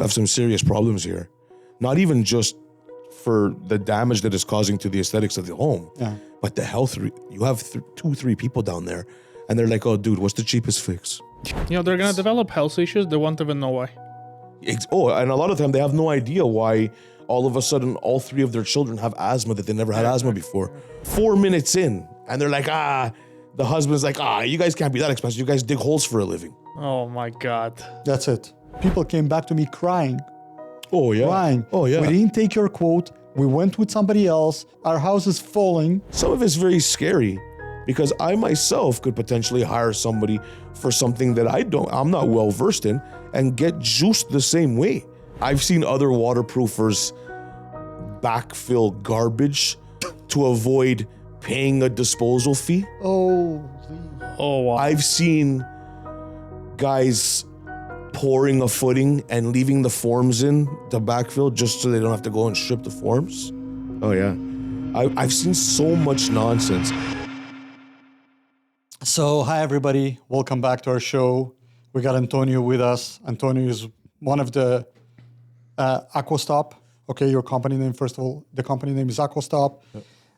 have some serious problems here. Not even just for the damage that it's causing to the aesthetics of the home, but the health. You have 2-3 people down there, and they're like, "Oh, dude, what's the cheapest fix?" They're gonna develop health issues. They won't even know why. And a lot of them, they have no idea why all of a sudden all 3 of their children have asthma that they never had asthma before. 4 minutes in, and they're like, the husband's like, you guys can't be that expensive. You guys dig holes for a living. Oh my God. That's it. People came back to me crying. Oh, yeah. Crying. Oh, yeah. We didn't take your quote. We went with somebody else. Our house is falling. Some of it's very scary because I myself could potentially hire somebody for something that I'm not well versed in and get juiced the same way. I've seen other waterproofers backfill garbage to avoid paying a disposal fee. Oh, wow. I've seen guys pouring a footing and leaving the forms in to backfill just so they don't have to go and strip the forms. Oh yeah. I've seen so much nonsense. So, hi everybody. Welcome back to our show. We got Antonio with us. Antonio is one of the Aqua Stop. Okay, your company name, first of all. The company name is Aqua Stop.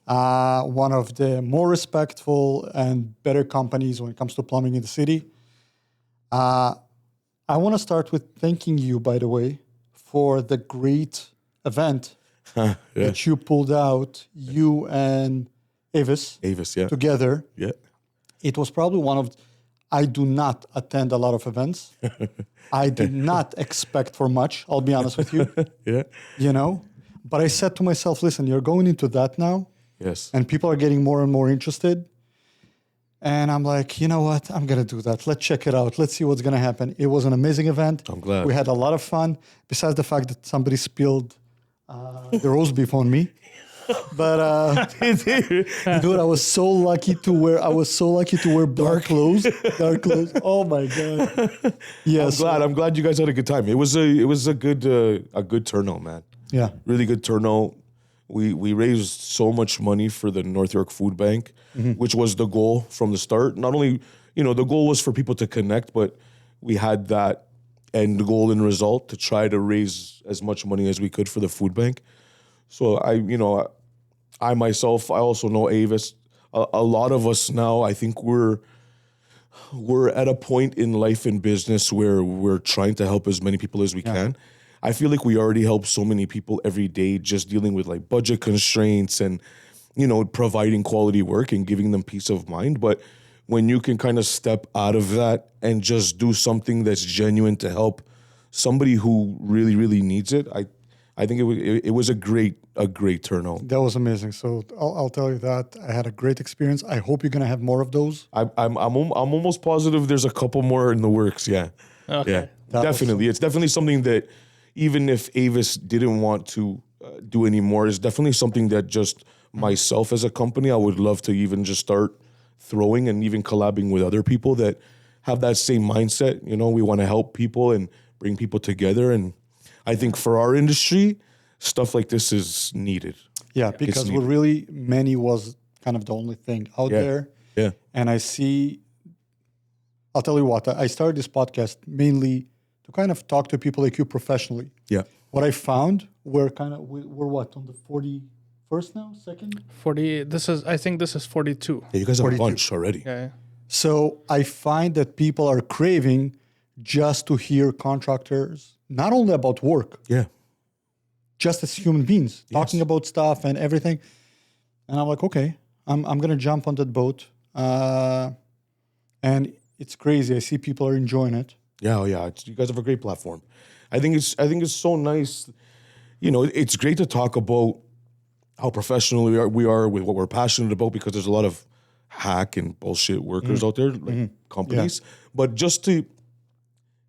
One of the more respectful and better companies when it comes to plumbing in the city. I want to start with thanking you, by the way, for the great event that you pulled out, you and Avis together. Yeah. It was probably one of, I do not attend a lot of events. I did not expect for much, I'll be honest with you. But I said to myself, listen, you're going into that now. Yes. And people are getting more and more interested. And I'm like, you know what? I'm going to do that. Let's check it out. Let's see what's going to happen. It was an amazing event. I'm glad. We had a lot of fun, besides the fact that somebody spilled the roast beef on me. But dude, I was so lucky to wear dark clothes. Oh my God. Yes. I'm glad you guys had a good time. It was a good turnout, man. Yeah. Really good turnout. We raised so much money for the North York Food Bank, which was the goal from the start. Not only, the goal was for people to connect, but we had that end goal and result to try to raise as much money as we could for the food bank. So I myself, I also know Avis. A lot of us now, I think we're at a point in life and business where we're trying to help as many people as we can. I feel like we already help so many people every day just dealing with like budget constraints and, providing quality work and giving them peace of mind. But when you can kind of step out of that and just do something that's genuine to help somebody who really, really needs it, I think it was a great turnout. That was amazing. So I'll tell you that I had a great experience. I hope you're gonna have more of those. I'm almost positive there's a couple more in the works. Yeah, Okay. yeah, definitely. It's definitely something that even if Avis didn't want to do anymore, it's definitely something that just myself as a company, I would love to even just start throwing and even collabing with other people that have that same mindset. We want to help people and bring people together. And I think for our industry, stuff like this is needed. Yeah, because we're really, Manny was kind of the only thing out there. Yeah. And I'll tell you what, I started this podcast mainly to kind of talk to people like you professionally. Yeah. What I found, we're what, on the 41st now, second? 40, I think this is 42. Yeah, you guys have 42. a bunch already. Yeah. So I find that people are craving just to hear contractors, not only about work, Yeah. just as human beings, talking about stuff and everything. And I'm like, okay, I'm going to jump on that boat. And it's crazy. I see people are enjoying it. Yeah, you guys have a great platform. I think it's so nice. It's great to talk about how professional we are with what we're passionate about, because there's a lot of hack and bullshit workers out there, like companies. But just to,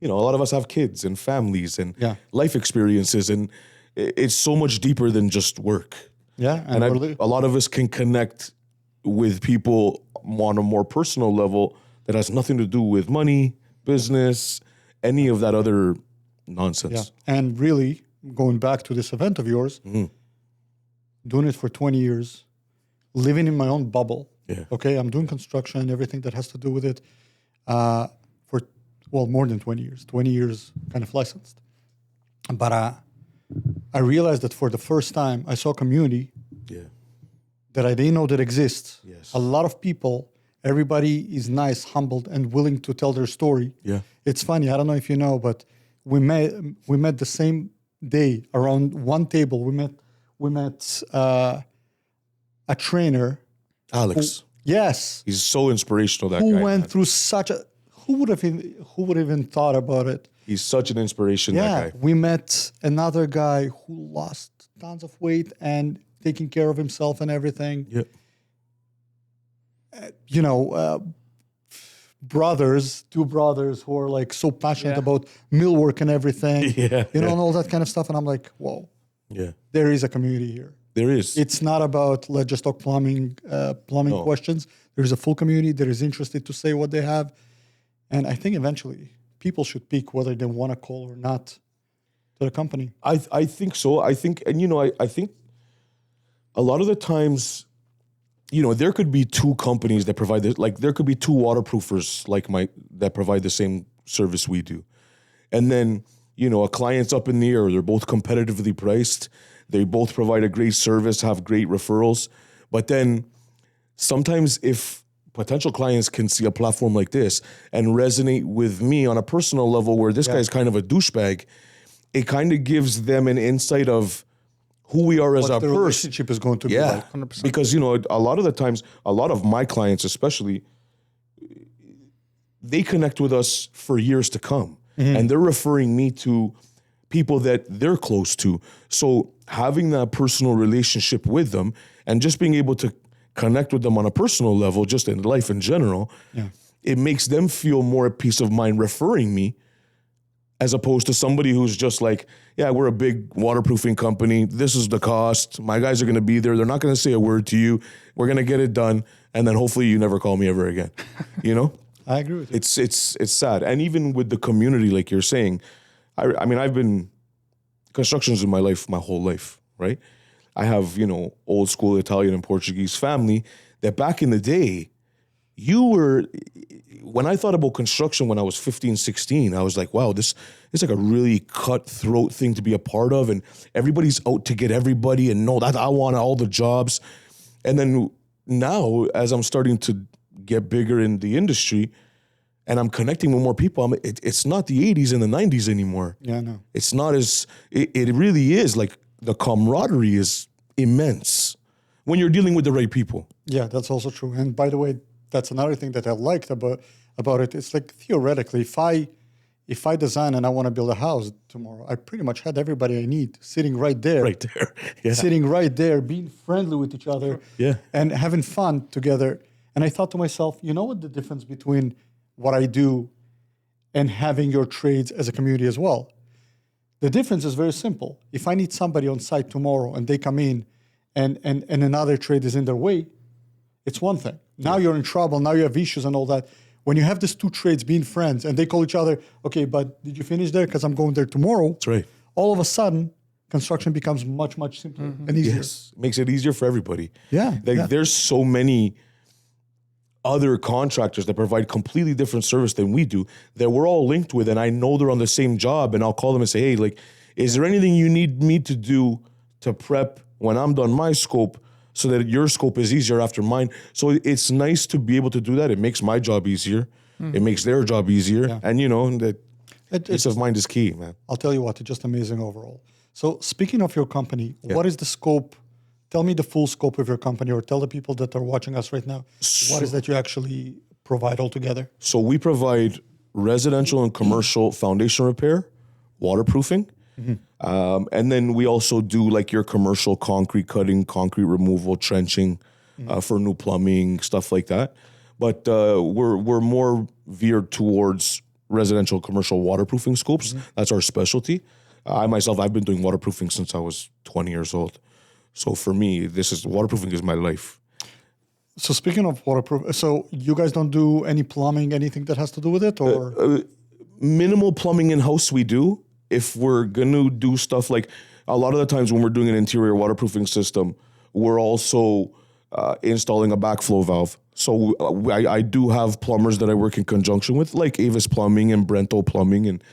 a lot of us have kids and families and life experiences, and it's so much deeper than just work. Yeah, and a lot of us can connect with people on a more personal level that has nothing to do with money, business, any of that other nonsense. Yeah, and really, going back to this event of yours, doing it for 20 years, living in my own bubble. Yeah. Okay, I'm doing construction and everything that has to do with it for more than 20 years. 20 years kind of licensed. But I realized that for the first time, I saw a community Yeah. that I didn't know that exists. Yes. A lot of people, everybody is nice, humbled, and willing to tell their story. Yeah. It's funny. I don't know if you know, but we met the same day around one table. We met a trainer. Alex. Yes, He's so inspirational, that who guy. went man. through such a. Who would have even thought about it? He's such an inspiration, Yeah, that guy. we met another guy who lost tons of weight and taking care of himself and everything. Yeah. Two brothers who are like so passionate Yeah. about millwork and everything, Yeah, and yeah. all that kind of stuff. And I'm like, whoa, Yeah. there is a community here. There is. It's not about let's just talk plumbing No. questions. There's a full community that is interested to say what they have. And I think eventually people should pick whether they want to call or not to the company. I think so. I think, and I think a lot of the times, there could be two companies that provide this. Like there could be two waterproofers that provide the same service we do, and then a client's up in the air. They're both competitively priced. They both provide a great service, have great referrals. But then sometimes if potential clients can see a platform like this and resonate with me on a personal level where this guy's kind of a douchebag, it kind of gives them an insight of who we are as What a the person. relationship is going to be Yeah, like. 100%. because a lot of the times, a lot of my clients especially, they connect with us for years to come. And they're referring me to people that they're close to. So having that personal relationship with them and just being able to connect with them on a personal level, just in life in general, it makes them feel more at peace of mind referring me, as opposed to somebody who's just like, yeah, we're a big waterproofing company. This is the cost. My guys are going to be there. They're not going to say a word to you. We're going to get it done. And then hopefully you never call me ever again. I agree with you. It's sad. And even with the community, like you're saying, I mean, I've been, construction's in my life, my whole life, right? I have, old school Italian and Portuguese family that back in the day, when I thought about construction when I was 15, 16, I was like, wow, this is like a really cutthroat thing to be a part of. And everybody's out to get everybody and know that I want all the jobs. And then now, as I'm starting to get bigger in the industry and I'm connecting with more people, it's not the 80s and the 90s anymore. Yeah, no. It's not it really is like the camaraderie is immense when you're dealing with the right people. Yeah, that's also true. And by the way, that's another thing that I liked about it. It's like theoretically, if I design and I want to build a house tomorrow, I pretty much had everybody I need sitting right there. Right there. Yeah. Sitting right there, being friendly with each other, Yeah. and having fun together. And I thought to myself, you know what the difference between what I do and having your trades as a community as well? The difference is very simple. If I need somebody on site tomorrow and they come in and another trade is in their way, it's one thing. Now you're in trouble. Now you have issues and all that. When you have these two trades being friends and they call each other, okay, but did you finish there? Because I'm going there tomorrow. That's right. All of a sudden, construction becomes much, much simpler and easier. Yes. Makes it easier for everybody. Yeah, yeah. There's so many other contractors that provide completely different service than we do that we're all linked with, and I know they're on the same job, and I'll call them and say, hey, like, is there anything you need me to do to prep when I'm done my scope so that your scope is easier after mine? So it's nice to be able to do that. It makes my job easier. It makes their job easier. And that peace of mind is key, man. I'll tell you what, it's just amazing overall. So speaking of your company, what is the scope? Tell me the full scope of your company, or tell the people that are watching us right now, what is that you actually provide altogether? So we provide residential and commercial foundation repair, waterproofing, and then we also do like your commercial concrete cutting, concrete removal, trenching for new plumbing, stuff like that. But we're more veered towards residential, commercial waterproofing scopes. That's our specialty. I've been doing waterproofing since I was 20 years old. So for me, waterproofing is my life. So speaking of waterproof, so you guys don't do any plumbing, anything that has to do with it, or? Minimal plumbing in-house we do. If we're going to do stuff like, a lot of the times when we're doing an interior waterproofing system, we're also installing a backflow valve. So I do have plumbers that I work in conjunction with, like Avis Plumbing and Brento Plumbing, and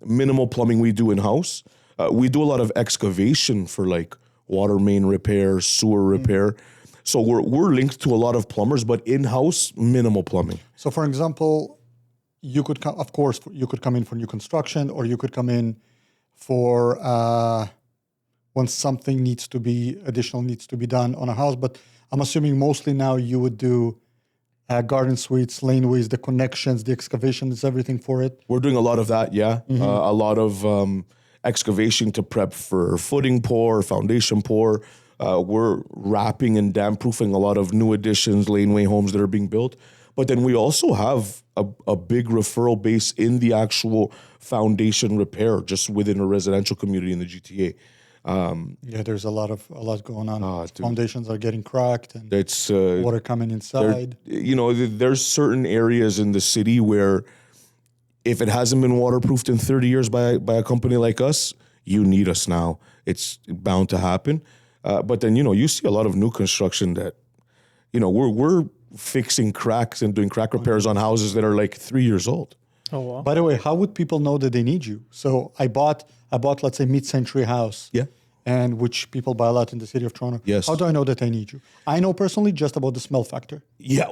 Minimal plumbing we do in-house. We do a lot of excavation for like water main repair, sewer repair. So we're linked to a lot of plumbers, but in-house, minimal plumbing. So, for example, you could come, of course, you could come in for new construction, or you could come in for when something additional needs to be done on a house. But I'm assuming mostly now you would do garden suites, laneways, the connections, the excavations, everything for it. We're doing a lot of that, yeah. A lot of excavation to prep for footing pour, foundation pour. We're wrapping and damp proofing a lot of new additions, laneway homes that are being built. But then we also have a big referral base in the actual foundation repair, just within a residential community in the GTA. Yeah, there's a lot going on. Foundations are getting cracked, and It's water coming inside. there's certain areas in the city where if it hasn't been waterproofed in 30 years by a company like us, you need us now. It's bound to happen. But then, you see a lot of new construction that, we're fixing cracks and doing crack repairs on houses that are like 3 years old. Oh wow. By the way, how would people know that they need you? So I bought, let's say, mid-century house. Yeah. And which people buy a lot in the city of Toronto. Yes. How do I know that I need you? I know personally just about the smell factor. Yeah,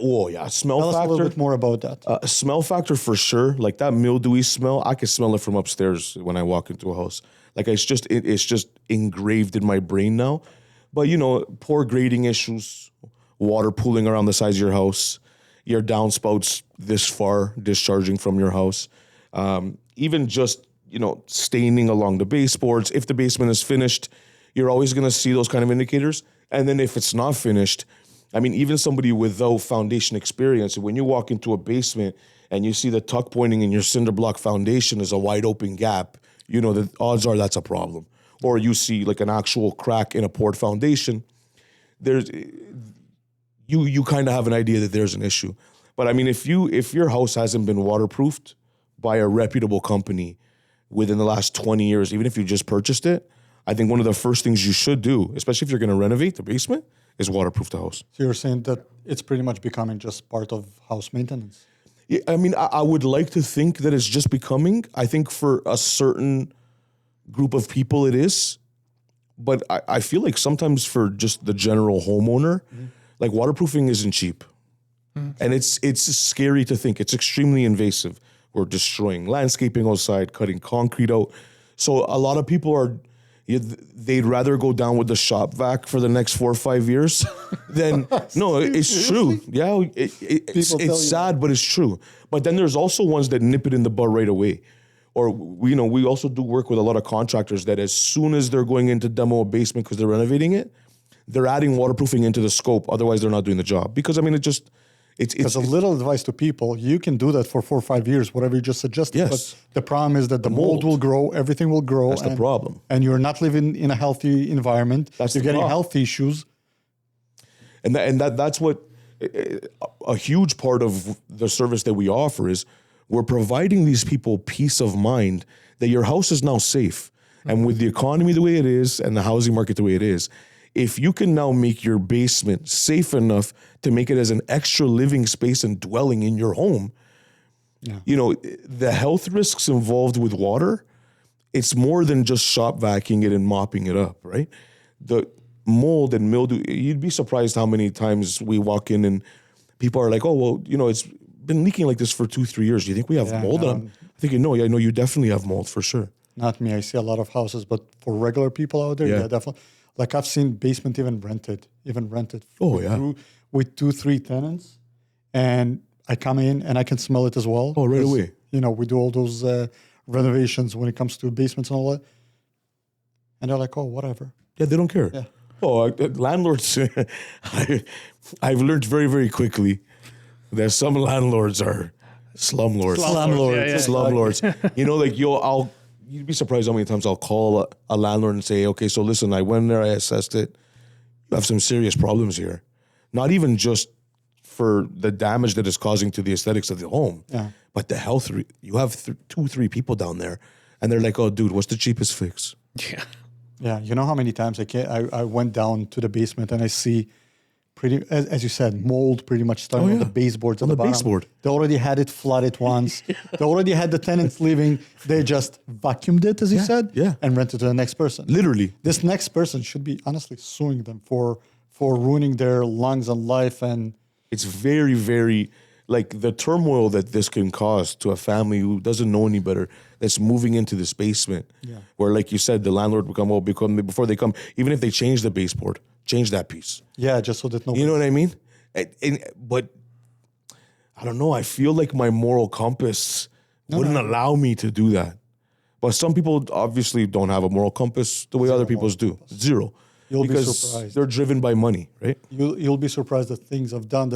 smell Tell us factor. a little bit more about that. Smell factor for sure. Like that mildewy smell, I can smell it from upstairs when I walk into a house. Like it's just engraved in my brain now. But poor grading issues, water pooling around the sides of your house, your downspouts this far discharging from your house, even just staining along the baseboards. If the basement is finished, you're always going to see those kind of indicators. And then if it's not finished, I mean, even somebody without foundation experience, when you walk into a basement and you see the tuck pointing in your cinder block foundation is a wide open gap, the odds are that's a problem. Or you see like an actual crack in a poured foundation, you kind of have an idea that there's an issue. But I mean, if your house hasn't been waterproofed by a reputable company within the last 20 years, even if you just purchased it, I think one of the first things you should do, especially if you're going to renovate the basement, is waterproof the house. So you're saying that it's pretty much becoming just part of house maintenance? Yeah, I mean, I would like to think that it's just becoming. I think for a certain group of people it is. But I feel like sometimes for just the general homeowner, like waterproofing isn't cheap. And it's scary to think. It's extremely invasive. We're destroying landscaping outside, cutting concrete out. So a lot of people they'd rather go down with the shop vac for the next 4 or 5 years than, no, it's true. Yeah, it's sad, but it's true. But then there's also ones that nip it in the bud right away. Or, we also do work with a lot of contractors that as soon as they're going into demo a basement because they're renovating it, they're adding waterproofing into the scope. Otherwise, they're not doing the job. Because, I mean, it's a little advice to people. You can do that for 4 or 5 years, whatever you just suggested. Yes. But the problem is that the mold will grow, everything will grow. That's the problem. And you're not living in a healthy environment. You're getting health issues. And that's what a huge part of the service that we offer is we're providing these people peace of mind that your house is now safe. And with the economy the way it is and the housing market the way it is, if you can now make your basement safe enough to make it as an extra living space and dwelling in your home, the health risks involved with water, it's more than just shop vacuuming it and mopping it up, right? The mold and mildew, you'd be surprised how many times we walk in and people are like, oh, well, it's been leaking like this for 2-3 years. Do you think we have mold? I'm thinking, no, I know you definitely have mold for sure. Not me. I see a lot of houses, but for regular people out there, yeah definitely. Like I've seen basement even rented. Oh, yeah. With 2-3 tenants. And I come in and I can smell it as well. Oh, right away. We do all those renovations when it comes to basements and all that. And they're like, oh, whatever. Yeah, they don't care. Yeah. Oh, landlords, I've learned very, very quickly that some landlords are slumlords. Slumlords. You'd be surprised how many times I'll call a landlord and say, okay, so listen, I went there, I assessed it. You have some serious problems here. Not even just for the damage that it's causing to the aesthetics of the home, but the health. You have 2-3 people down there, and they're like, oh, dude, what's the cheapest fix? Yeah. Yeah, you know how many times I went down to the basement and I see pretty, as you said, mold pretty much starting on the baseboards at the bottom. baseboard. They already had it flooded once. They already had the tenants leaving. They just vacuumed it, as you said, and rented to the next person. Literally. This next person should be honestly suing them for ruining their lungs and life. And it's very, very, like the turmoil that this can cause to a family who doesn't know any better, that's moving into this basement. Where, like you said, the landlord before they come, even if they change the baseboard, change that piece. Yeah, just so that You know what I mean? But I don't know. I feel like my moral compass wouldn't allow me to do that. But some people obviously don't have a moral compass the way other people's do. Zero. You'll because be surprised. They're driven by money, right? You'll be surprised the things I've done,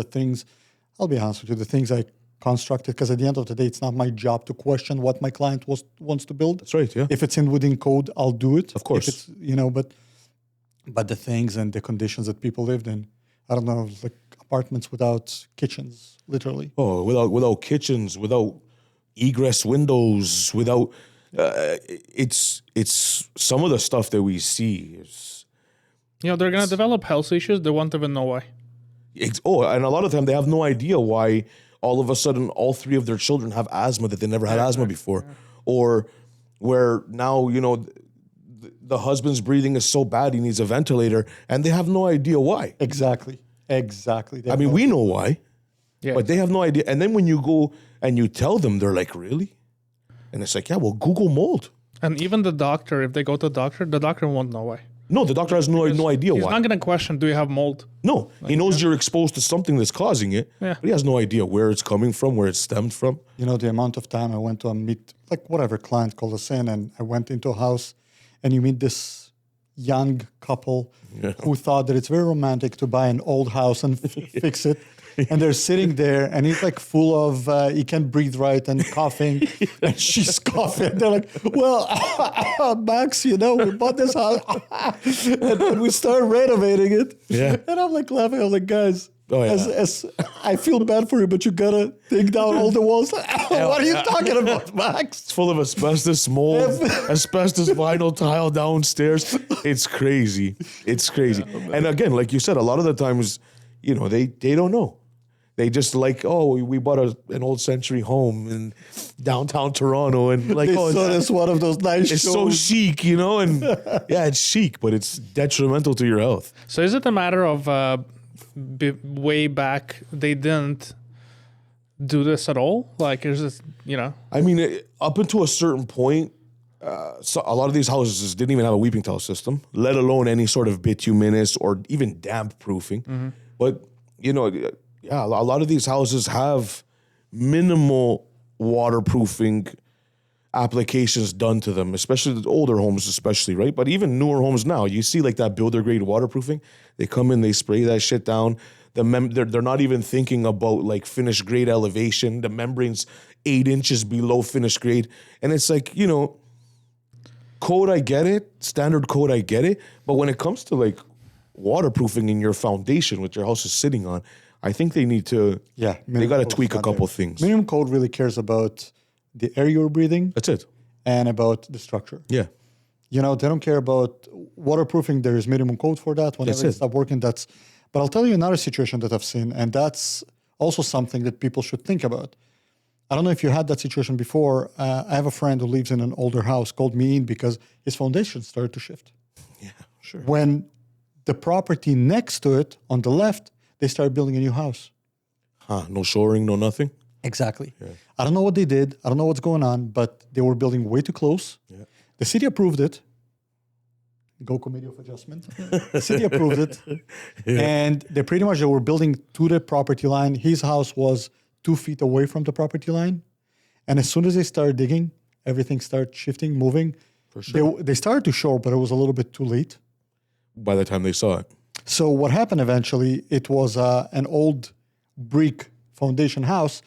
I'll be honest with you, the things I constructed, because at the end of the day, it's not my job to question what my client wants to build. That's right, yeah. If it's within code, I'll do it. Of course. If it's, but the things and the conditions that people lived in, I don't know, like apartments without kitchens, literally. Oh, without kitchens, without egress windows, without it's some of the stuff that we see is. They're gonna develop health issues. They won't even know why. And a lot of time they have no idea why all of a sudden all three of their children have asthma that they never had asthma before, or where now the husband's breathing is so bad he needs a ventilator, and they have no idea why. Exactly. I mean, we know why, but they have no idea. And then when you go and you tell them, they're like, "Really?" And it's like, "Yeah, well, Google mold." And even the doctor, if they go to the doctor won't know why. No, the doctor has no idea why. He's not going to question, do you have mold? No, he knows you're exposed to something that's causing it, but he has no idea where it's coming from, where it stemmed from. The amount of time I went to meet, like whatever client called us in, and I went into a house, and you meet this young couple who thought that it's very romantic to buy an old house and fix it. And they're sitting there, and he's like full of, he can't breathe right and coughing, and she's coughing. They're like, well, Max, we bought this house, and we started renovating it. Yeah. And I'm like laughing. I'm like, guys, as I feel bad for you, but you gotta take down all the walls. What are you talking about, Max? It's full of asbestos, mold, asbestos vinyl tile downstairs. It's crazy. It's crazy. And again, like you said, a lot of the times, they don't know. They just we bought an old century home in downtown Toronto, and it's one of those nice it's shows. so chic, and it's chic, but it's detrimental to your health. So is it a matter of way back they didn't do this at all? Like, is this, I mean, up until a certain point, so a lot of these houses didn't even have a weeping tile system, let alone any sort of bituminous or even damp proofing. Mm-hmm. But, a lot of these houses have minimal waterproofing applications done to them, especially the older homes, right? But even newer homes now, you see like that builder grade waterproofing. They come in, they spray that shit down. They're not even thinking about like finished grade elevation. The membrane's 8 inches below finished grade. And it's like, code, I get it. Standard code, I get it. But when it comes to like waterproofing in your foundation, which your house is sitting on, I think they need to, they got to tweak a couple things. Minimum code really cares about the air you're breathing. That's it. And about the structure. Yeah. They don't care about waterproofing. There is minimum code for that. Whenever it stops working, but I'll tell you another situation that I've seen, and that's also something that people should think about. I don't know if you had that situation before. I have a friend who lives in an older house, called me in because his foundation started to shift. Yeah, sure. When the property next to it on the left, they started building a new house. No shoring, no nothing? Exactly. Yeah. I don't know what they did. I don't know what's going on, but they were building way too close. Yeah. The city approved it. Go Committee of Adjustment. The city approved it. Yeah. And they were building to the property line. His house was 2 feet away from the property line. And as soon as they started digging, everything started shifting, moving. For sure. They started to shore, but it was a little bit too late. By the time they saw it. So what happened eventually, it was an old brick foundation house.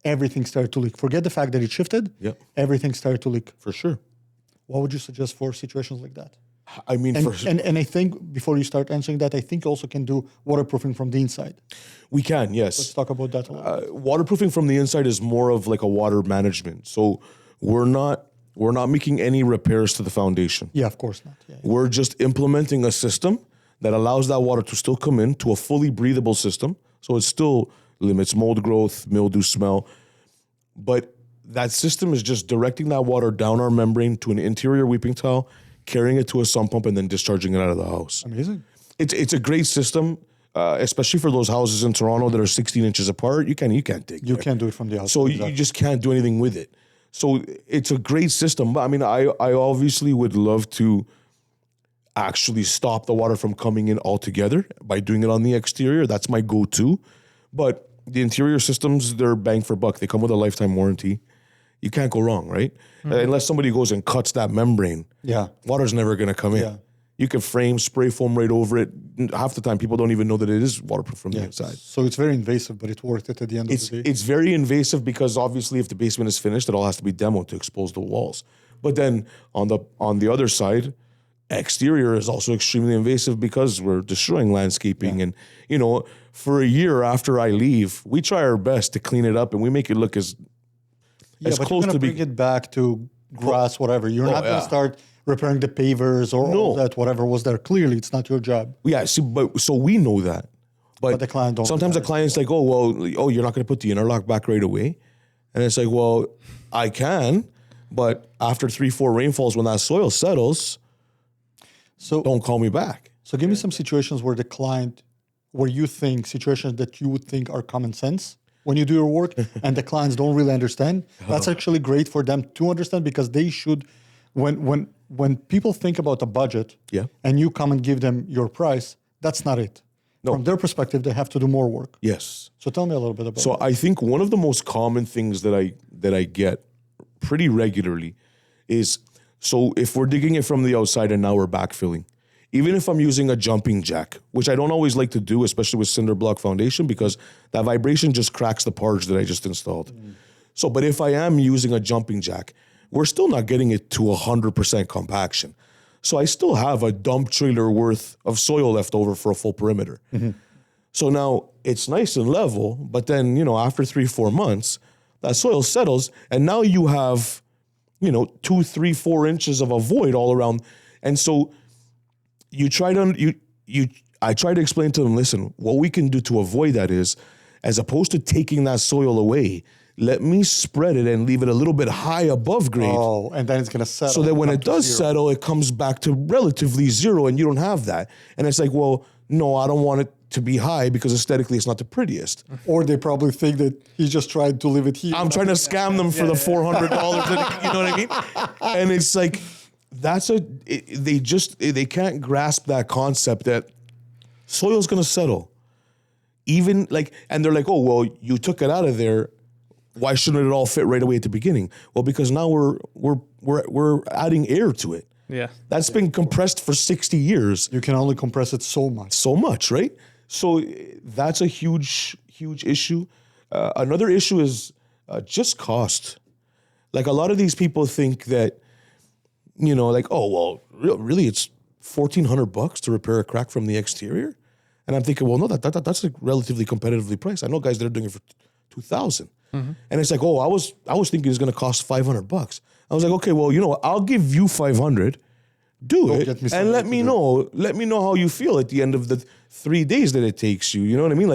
Everything started to leak. Forget the fact that it shifted. Yep. Everything started to leak. For sure. What would you suggest for situations like that? I mean, and I think before you start answering that, I think you also can do waterproofing from the inside. We can, yes. Let's talk about that a little bit. Waterproofing from the inside is more of like a water management. So we're not making any repairs to the foundation. Yeah, of course not. Yeah. We're just implementing a system that allows that water to still come in to a fully breathable system. So it still limits mold growth, mildew smell. But that system is just directing that water down our membrane to an interior weeping tile, carrying it to a sump pump, and then discharging it out of the house. Amazing. It's a great system, especially for those houses in Toronto that are 16 inches apart. You can't dig. You can't do it from the outside. So you just can't do anything with it. So it's a great system. But I mean, I obviously would love to actually stop the water from coming in altogether by doing it on the exterior. That's my go-to. But the interior systems, they're bang for buck. They come with a lifetime warranty. You can't go wrong, right? Unless somebody goes and cuts that membrane. Yeah. Water's never going to come in. Yeah. You can frame, spray foam right over it. Half the time, people don't even know that it is waterproof from the inside. So it's very invasive, but it's worth it at the end of the day. It's very invasive because obviously if the basement is finished, it all has to be demoed to expose the walls. But then on the other side, exterior is also extremely invasive because we're destroying landscaping. And, for a year after I leave, we try our best to clean it up and we make it look as but close you're to bring it back to grass, whatever. You're not going to start repairing the pavers or all that, whatever was there. Clearly, it's not your job. Yeah, so we know that. But the client don't. Sometimes the client's like, you're not going to put the interlock back right away. And it's like, well, I can, but after 3-4 rainfalls, when that soil settles, don't call me back. So give me some situations where you think situations that you would think are common sense when you do your work and the clients don't really understand. That's actually great for them to understand because they should, when people think about a budget and you come and give them your price, that's not it. No. From their perspective, they have to do more work. Yes. So tell me a little bit about that. So I think one of the most common things that I get pretty regularly is, so if we're digging it from the outside and now we're backfilling, even if I'm using a jumping jack, which I don't always like to do, especially with cinder block foundation, because that vibration just cracks the parge that I just installed. So, but if I am using a jumping jack, we're still not getting it to 100% compaction. So I still have a dump trailer worth of soil left over for a full perimeter. So now it's nice and level, but then, after 3-4 months, that soil settles and now you have, 2, 3, 4 inches of a void all around. And so I try to explain to them, listen, what we can do to avoid that is, as opposed to taking that soil away, let me spread it and leave it a little bit high above grade. Oh, and then it's going to settle. So that when it does settle, it comes back to relatively zero and you don't have that. And it's like, well, no, I don't want it to be high because aesthetically it's not the prettiest. Or they probably think that he just tried to leave it here. I'm trying to scam them for the $400. You know what I mean? And it's like, they can't grasp that concept that soil's going to settle. Even and they're like, oh, well, you took it out of there. Why shouldn't it all fit right away at the beginning? Well, because now we're adding air to it. Yeah. That's been compressed for 60 years. You can only compress it so much. So much, right? So that's a huge, huge issue. Another issue is just cost. A lot of these people think that, really it's $1,400 to repair a crack from the exterior? And I'm thinking, well, no, that's relatively competitively priced. I know guys that are doing it for $2,000. And it's like, I was thinking it's going to cost $500. I was like, okay, well, I'll give you $500, do it, and let me know how you feel at the end of the 3 days that it takes you. You know what I mean?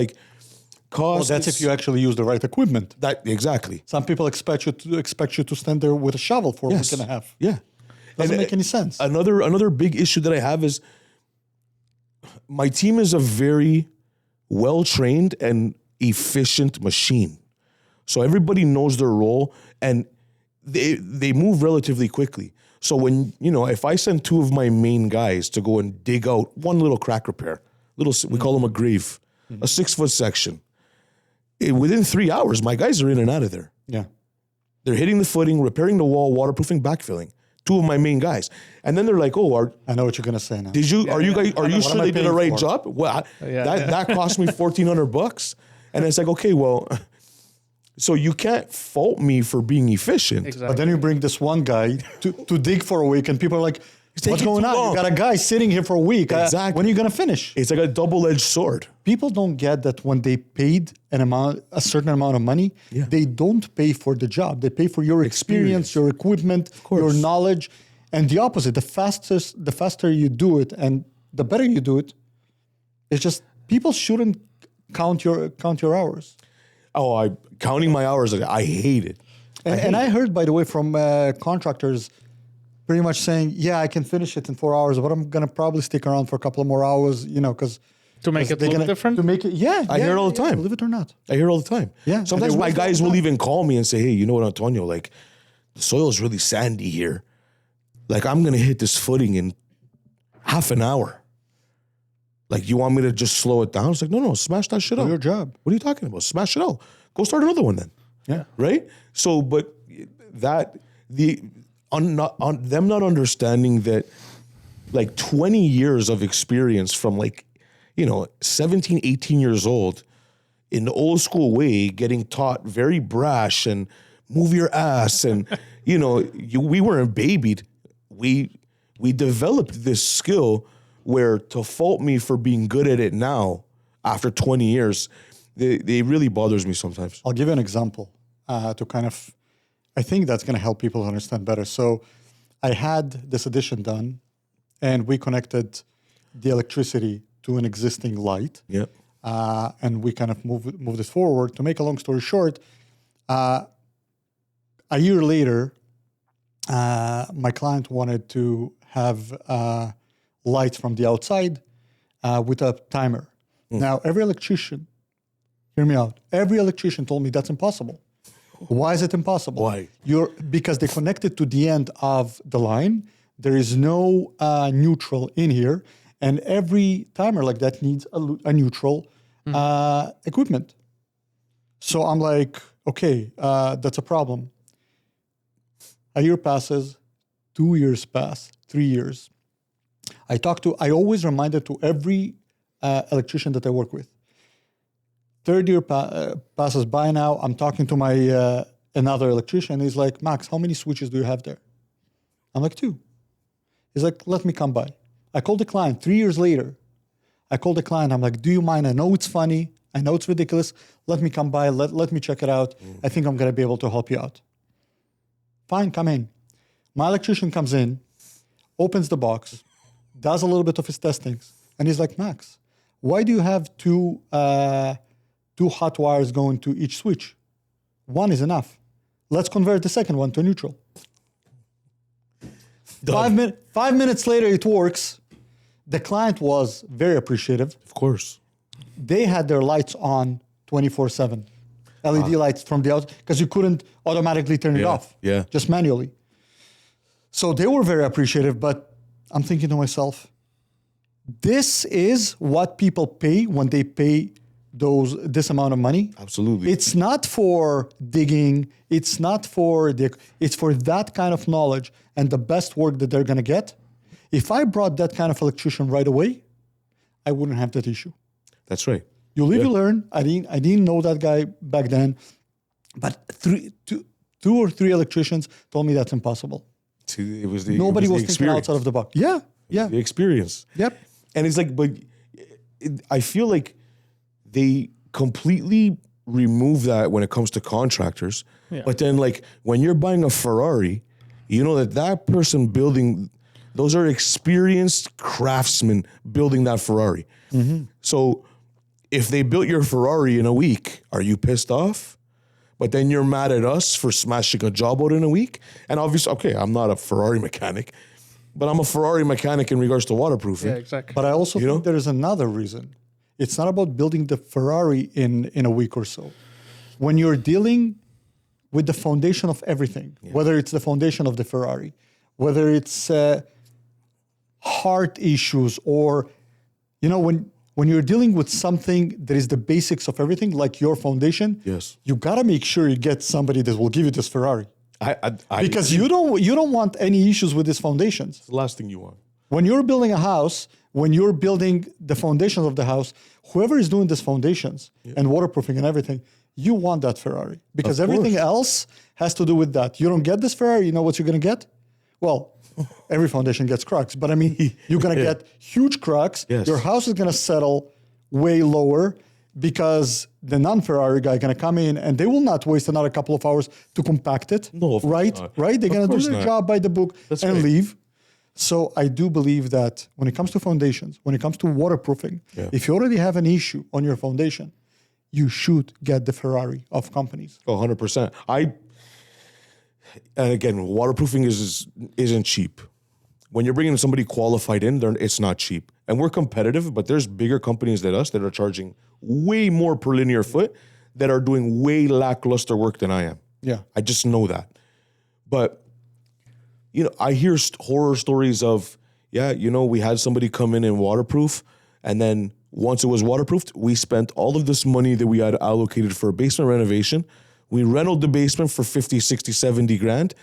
Cost. Well, that's if you actually use the right equipment. Exactly. Some people expect you to stand there with a shovel for a week and a half. Yeah, doesn't make any sense. Another big issue that I have is my team is a very well-trained and efficient machine. So everybody knows their role and they move relatively quickly. So when, if I send 2 of my main guys to go and dig out one little crack repair, we call them a grave, a 6-foot section, within 3 hours, my guys are in and out of there. Yeah. They're hitting the footing, repairing the wall, waterproofing, backfilling. 2 of my main guys. And then they're like, I know what you're going to say now. Are you sure they did the right job? Well, that cost me $1,400. And it's like, okay, well, so you can't fault me for being efficient. Exactly. But then you bring this one guy to dig for a week and people are like, what's going on? You got a guy sitting here for a week. Exactly. When are you going to finish? It's like a double-edged sword. People don't get that when they paid a certain amount of money, they don't pay for the job. They pay for your experience, your equipment, your knowledge. And the opposite, the faster you do it and the better you do it, It's just people shouldn't count your hours. Oh, counting my hours, I hate it. And I heard, by the way, from contractors pretty much saying, yeah, I can finish it in 4 hours, but I'm going to probably stick around for a couple of more hours, because... To make it look different? To make it, I hear it all the time. Believe it or not. I hear it all the time. Yeah. Sometimes my guys will even call me and say, hey, you know what, Antonio, like, the soil is really sandy here. Like, I'm going to hit this footing in half an hour. Like, you want me to just slow it down? It's like, no, smash that shit out. Your job. What are you talking about? Smash it out. Go start another one then. Yeah. Right? So, but that, on them not understanding that, like, 20 years of experience from, like, 17, 18 years old, in the old school way, getting taught very brash and move your ass. And, we weren't babied. We developed this skill where, to fault me for being good at it now, after 20 years, they really bothers me sometimes. I'll give you an example to kind of, I think that's going to help people understand better. So I had this addition done, and we connected the electricity to an existing light. Yeah. And we kind of moved it forward. To make a long story short, a year later, my client wanted to have lights from the outside with a timer. Now, every electrician, hear me out, every electrician told me that's impossible. Why is it impossible? Why? Because they connected to the end of the line. There is no neutral in here. And every timer like that needs a neutral equipment. So I'm like, okay, that's a problem. A year passes, 2 years pass, 3 years. I always reminded to every electrician that I work with. Third year passes by now. I'm talking to my another electrician. He's like, Max, how many switches do you have there? I'm like, 2. He's like, let me come by. I called the client 3 years later. I called the client. I'm like, do you mind? I know it's funny. I know it's ridiculous. Let me come by. Let me check it out. I think I'm going to be able to help you out. Fine, come in. My electrician comes in, opens the box, does a little bit of his testings, and he's like, Max, why do you have two hot wires going to each switch? One is enough. Let's convert the second one to neutral. 5 minutes later, it works. The client was very appreciative. Of course. They had their lights on 24/7. LED lights from the outside, because you couldn't automatically turn it off. Yeah. Just manually. So they were very appreciative, but I'm thinking to myself, this is what people pay when they pay this amount of money. Absolutely. It's not for digging. It's not for it's for that kind of knowledge and the best work that they're going to get. If I brought that kind of electrician right away, I wouldn't have that issue. That's right. You live, you learn. I didn't know that guy back then, but two or three electricians told me that's impossible. It was Nobody was thinking experience. outside of the box. Yeah. The experience. Yep. And it's like, but I feel like they completely remove that when it comes to contractors. Yeah. But then, like, when you're buying a Ferrari, you know that person building, those are experienced craftsmen building that Ferrari. Mm-hmm. So if they built your Ferrari in a week, are you pissed off? But then you're mad at us for smashing a job out in a week? And obviously, okay, I'm not a Ferrari mechanic, but I'm a Ferrari mechanic in regards to waterproofing. Yeah, exactly. But I also think there is another reason. It's not about building the Ferrari in a week or so. When you're dealing with the foundation of everything, whether it's the foundation of the Ferrari, whether it's heart issues, or, when you're dealing with something that is the basics of everything, like your foundation, you gotta make sure you get somebody that will give you this Ferrari. Because you don't want any issues with these foundations. It's the last thing you want. When you're building a house, when you're building the foundations of the house, whoever is doing these foundations and waterproofing and everything, you want that Ferrari. Because everything else has to do with that. You don't get this Ferrari, you know what you're gonna get? Well, every foundation gets cracks, but I mean, you're gonna get huge cracks. Yes. Your house is gonna settle way lower because the non-Ferrari guy gonna come in and they will not waste another couple of hours to compact it. No, of course right? not. Right? They're gonna do their job by the book and leave. So I do believe that when it comes to foundations, when it comes to waterproofing, if you already have an issue on your foundation, you should get the Ferrari of companies. Oh, 100%. And again, waterproofing isn't cheap. When you're bringing somebody qualified in, it's not cheap. And we're competitive, but there's bigger companies than us that are charging way more per linear foot that are doing way lackluster work than I am. Yeah. I just know that. But, I hear horror stories of, we had somebody come in and waterproof, and then once it was waterproofed, we spent all of this money that we had allocated for a basement renovation. We rented the basement for 50, 60, 70 grand.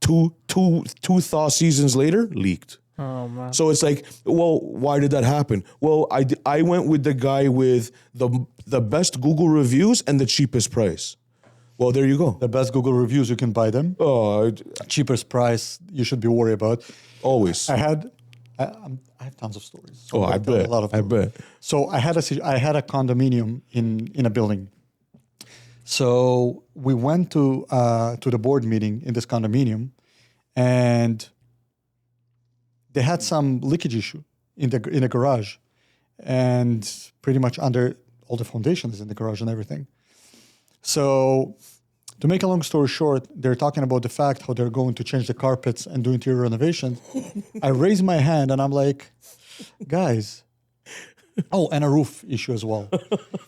Two thaw seasons later, leaked. Oh, man. So it's like, well, why did that happen? Well, I went with the guy with the best Google reviews and the cheapest price. Well, there you go. The best Google reviews, you can buy them. Cheapest price, you should be worried about. Always. I have tons of stories. So I bet. I bet. So I had a condominium in a building. So we went to the board meeting in this condominium, and they had some leakage issue in the garage, and pretty much under all the foundations in the garage and everything. So to make a long story short, they're talking about the fact how they're going to change the carpets and do interior renovations. I raise my hand and I'm like, guys. Oh, and a roof issue as well.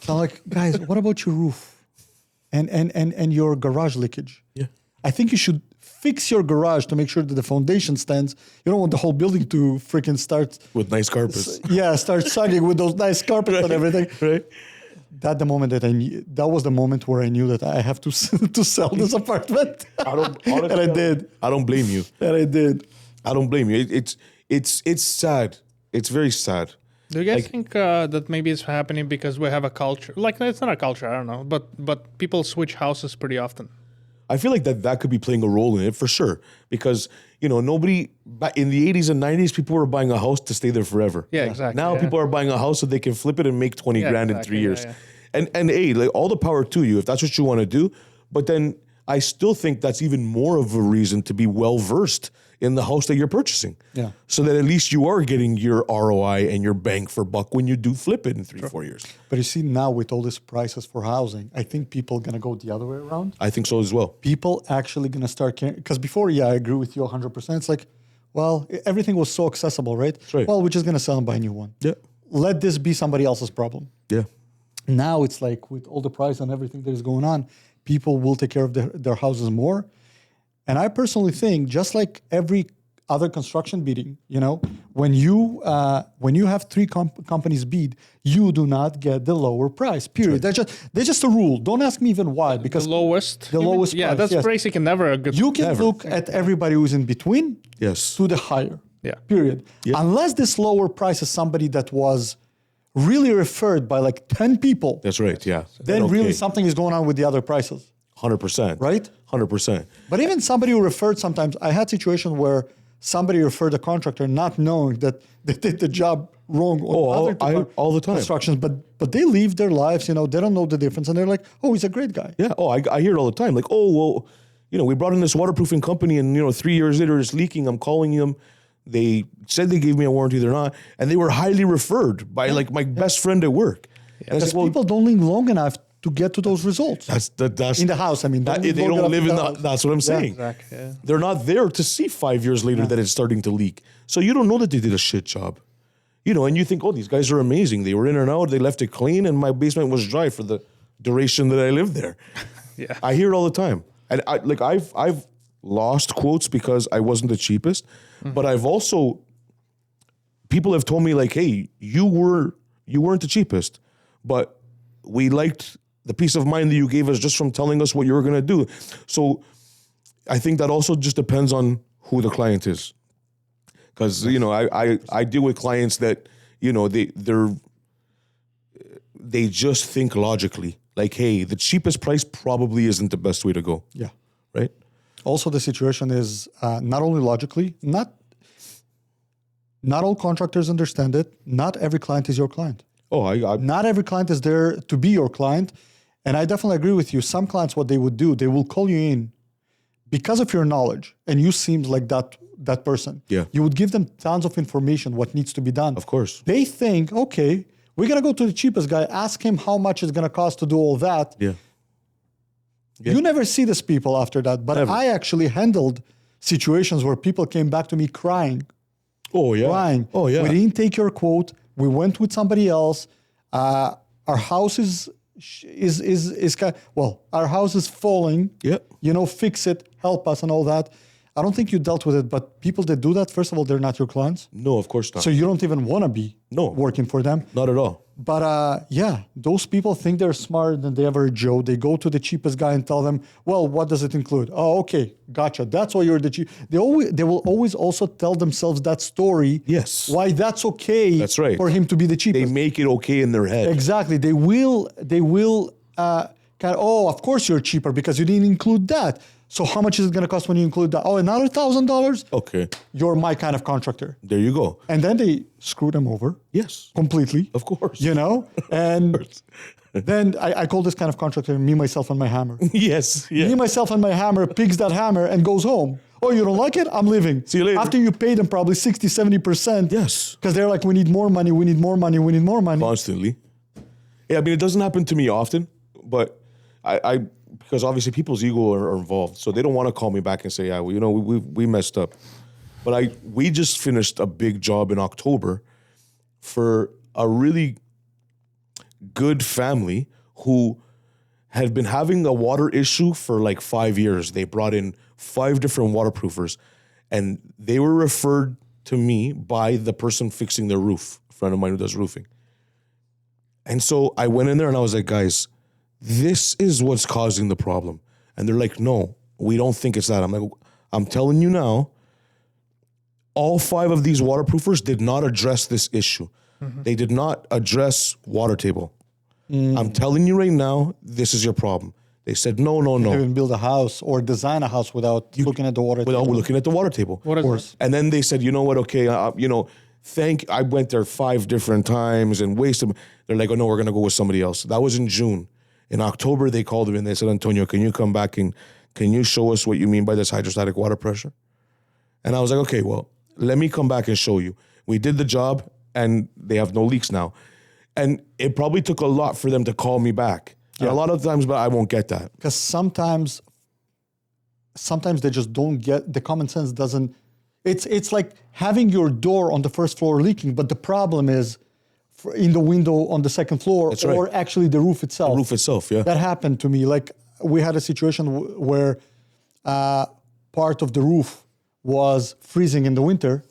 So I'm like, guys, what about your roof and your garage leakage? Yeah. I think you should fix your garage to make sure that the foundation stands. You don't want the whole building to freaking start with nice carpets. Start sagging with those nice carpets and everything. Right. That was the moment where I knew that I have to sell this apartment. And I did. I don't blame you. And I did. I don't blame you. It's sad. It's very sad. Do you guys think that maybe it's happening because we have a culture? Like, it's not a culture, I don't know, but people switch houses pretty often. I feel like that could be playing a role in it for sure. Because, nobody, in the 80s and 90s, people were buying a house to stay there forever. Yeah, exactly. Now people are buying a house so they can flip it and make 20 grand in 3 years. Yeah. And hey, like, all the power to you if that's what you want to do. But then I still think that's even more of a reason to be well-versed in the house that you're purchasing. Yeah. So that at least you are getting your ROI and your bang for buck when you do flip it in 3-4 years. But you see, now with all these prices for housing, I think people are going to go the other way around. I think so as well. People actually going to start caring. Because before, I agree with you 100%. It's like, well, everything was so accessible, right? That's right. Well, we're just going to sell and buy a new one. Yeah. Let this be somebody else's problem. Yeah. Now it's like with all the price and everything that is going on, people will take care of their houses more. And I personally think, just like every other construction bidding, when you have three companies bid, you do not get the lower price. Period. Right. That's just a rule. Don't ask me even why, because the lowest price. Yeah, that's basically never a good. You can look at everybody who's in between. Yes. To the higher. Yeah. Period. Yeah. Unless this lower price is somebody that was really referred by like 10 people. That's right. Yeah. Then really something is going on with the other prices. 100%. Right? 100%. But even somebody who referred, sometimes I had situation where somebody referred a contractor not knowing that they did the job wrong on all the time. constructions, but they live their lives, they don't know the difference, and they're like, oh, he's a great guy. Yeah. Oh, I hear it all the time. Like, oh, well, we brought in this waterproofing company and, 3 years later it's leaking. I'm calling them. They said they gave me a warranty. They're not. And they were highly referred by like my best friend at work. And Because people don't live long enough to get to those results. That's in the house. I mean, they don't live in the. That's what I'm saying. Exactly. Yeah. They're not there to see 5 years later that it's starting to leak. So you don't know that they did a shit job. And you think, oh, these guys are amazing. They were in and out. They left it clean, and my basement was dry for the duration that I lived there. Yeah. I hear it all the time, and I've lost quotes because I wasn't the cheapest, but I've also people have told me like, hey, you weren't the cheapest, but we liked the peace of mind that you gave us just from telling us what you were going to do. So I think that also just depends on who the client is. Because, I deal with clients that, they just think logically. Like, hey, the cheapest price probably isn't the best way to go. Yeah. Right? Also, the situation is not only logically, not all contractors understand it. Not every client is your client. Oh, Not every client is there to be your client. And I definitely agree with you. Some clients, what they would do, they will call you in because of your knowledge, and you seemed like that person, you would give them tons of information, what needs to be done. Of course. They think, okay, we're going to go to the cheapest guy, ask him how much it's going to cost to do all that. Yeah. You never see these people after that. But Never. I actually handled situations where people came back to me crying. Oh, yeah. Crying. Oh, yeah. We didn't take your quote. We went with somebody else. Our house is our house is falling. Yep. Fix it, help us and all that. I don't think you dealt with it, but people that do that, first of all, they're not your clients. No, of course not. So you don't even want to be working for them. Not at all. But those people think they're smarter than they ever Joe. They go to the cheapest guy and tell them, well, what does it include? Oh, okay, gotcha. That's why you're the cheap. They will always also tell themselves that story. Yes. Why that's okay. That's right. For him to be the cheapest. They make it okay in their head. Exactly. They will of course you're cheaper because you didn't include that. So how much is it going to cost when you include that? Oh, another $1,000? Okay. You're my kind of contractor. There you go. And then they screw them over. Yes. Completely. Of course. And then I call this kind of contractor me, myself, and my hammer. Yes. Yeah. Me, myself, and my hammer picks that hammer and goes home. Oh, you don't like it? I'm leaving. See you later. After you pay them probably 60, 70%. Yes. Because they're like, we need more money, we need more money, we need more money. Constantly. Yeah, I mean, it doesn't happen to me often, but I because obviously people's ego are involved, so they don't want to call me back and say, yeah, well, we messed up. But we just finished a big job in October for a really good family who had been having a water issue for like 5 years. They brought in 5 different waterproofers, and they were referred to me by the person fixing their roof, a friend of mine who does roofing. And so I went in there and I was like, guys, this is what's causing the problem. And they're like, no, we don't think it's that. I'm like, I'm telling you now, all 5 of these waterproofers did not address this issue. Mm-hmm. They did not address water table. I'm telling you right now, this is your problem. They said, no. You can't even build a house or design a house without looking at the water table. Without looking at the water table. What is this? And then they said, you know what, okay, I went there 5 different times and wasted. They're like, oh no, we're going to go with somebody else. That was in June. In October, they called me and they said, Antonio, can you come back and can you show us what you mean by this hydrostatic water pressure? And I was like, okay, well, let me come back and show you. We did the job and they have no leaks now. And it probably took a lot for them to call me back. Yeah. And a lot of times, but I won't get that. Because sometimes they just don't get, the common sense doesn't, it's like having your door on the first floor leaking, but the problem is in the window on the second floor. That's or right. Actually the roof itself. The roof itself, yeah. That happened to me. Like we had a situation where part of the roof was freezing in the winter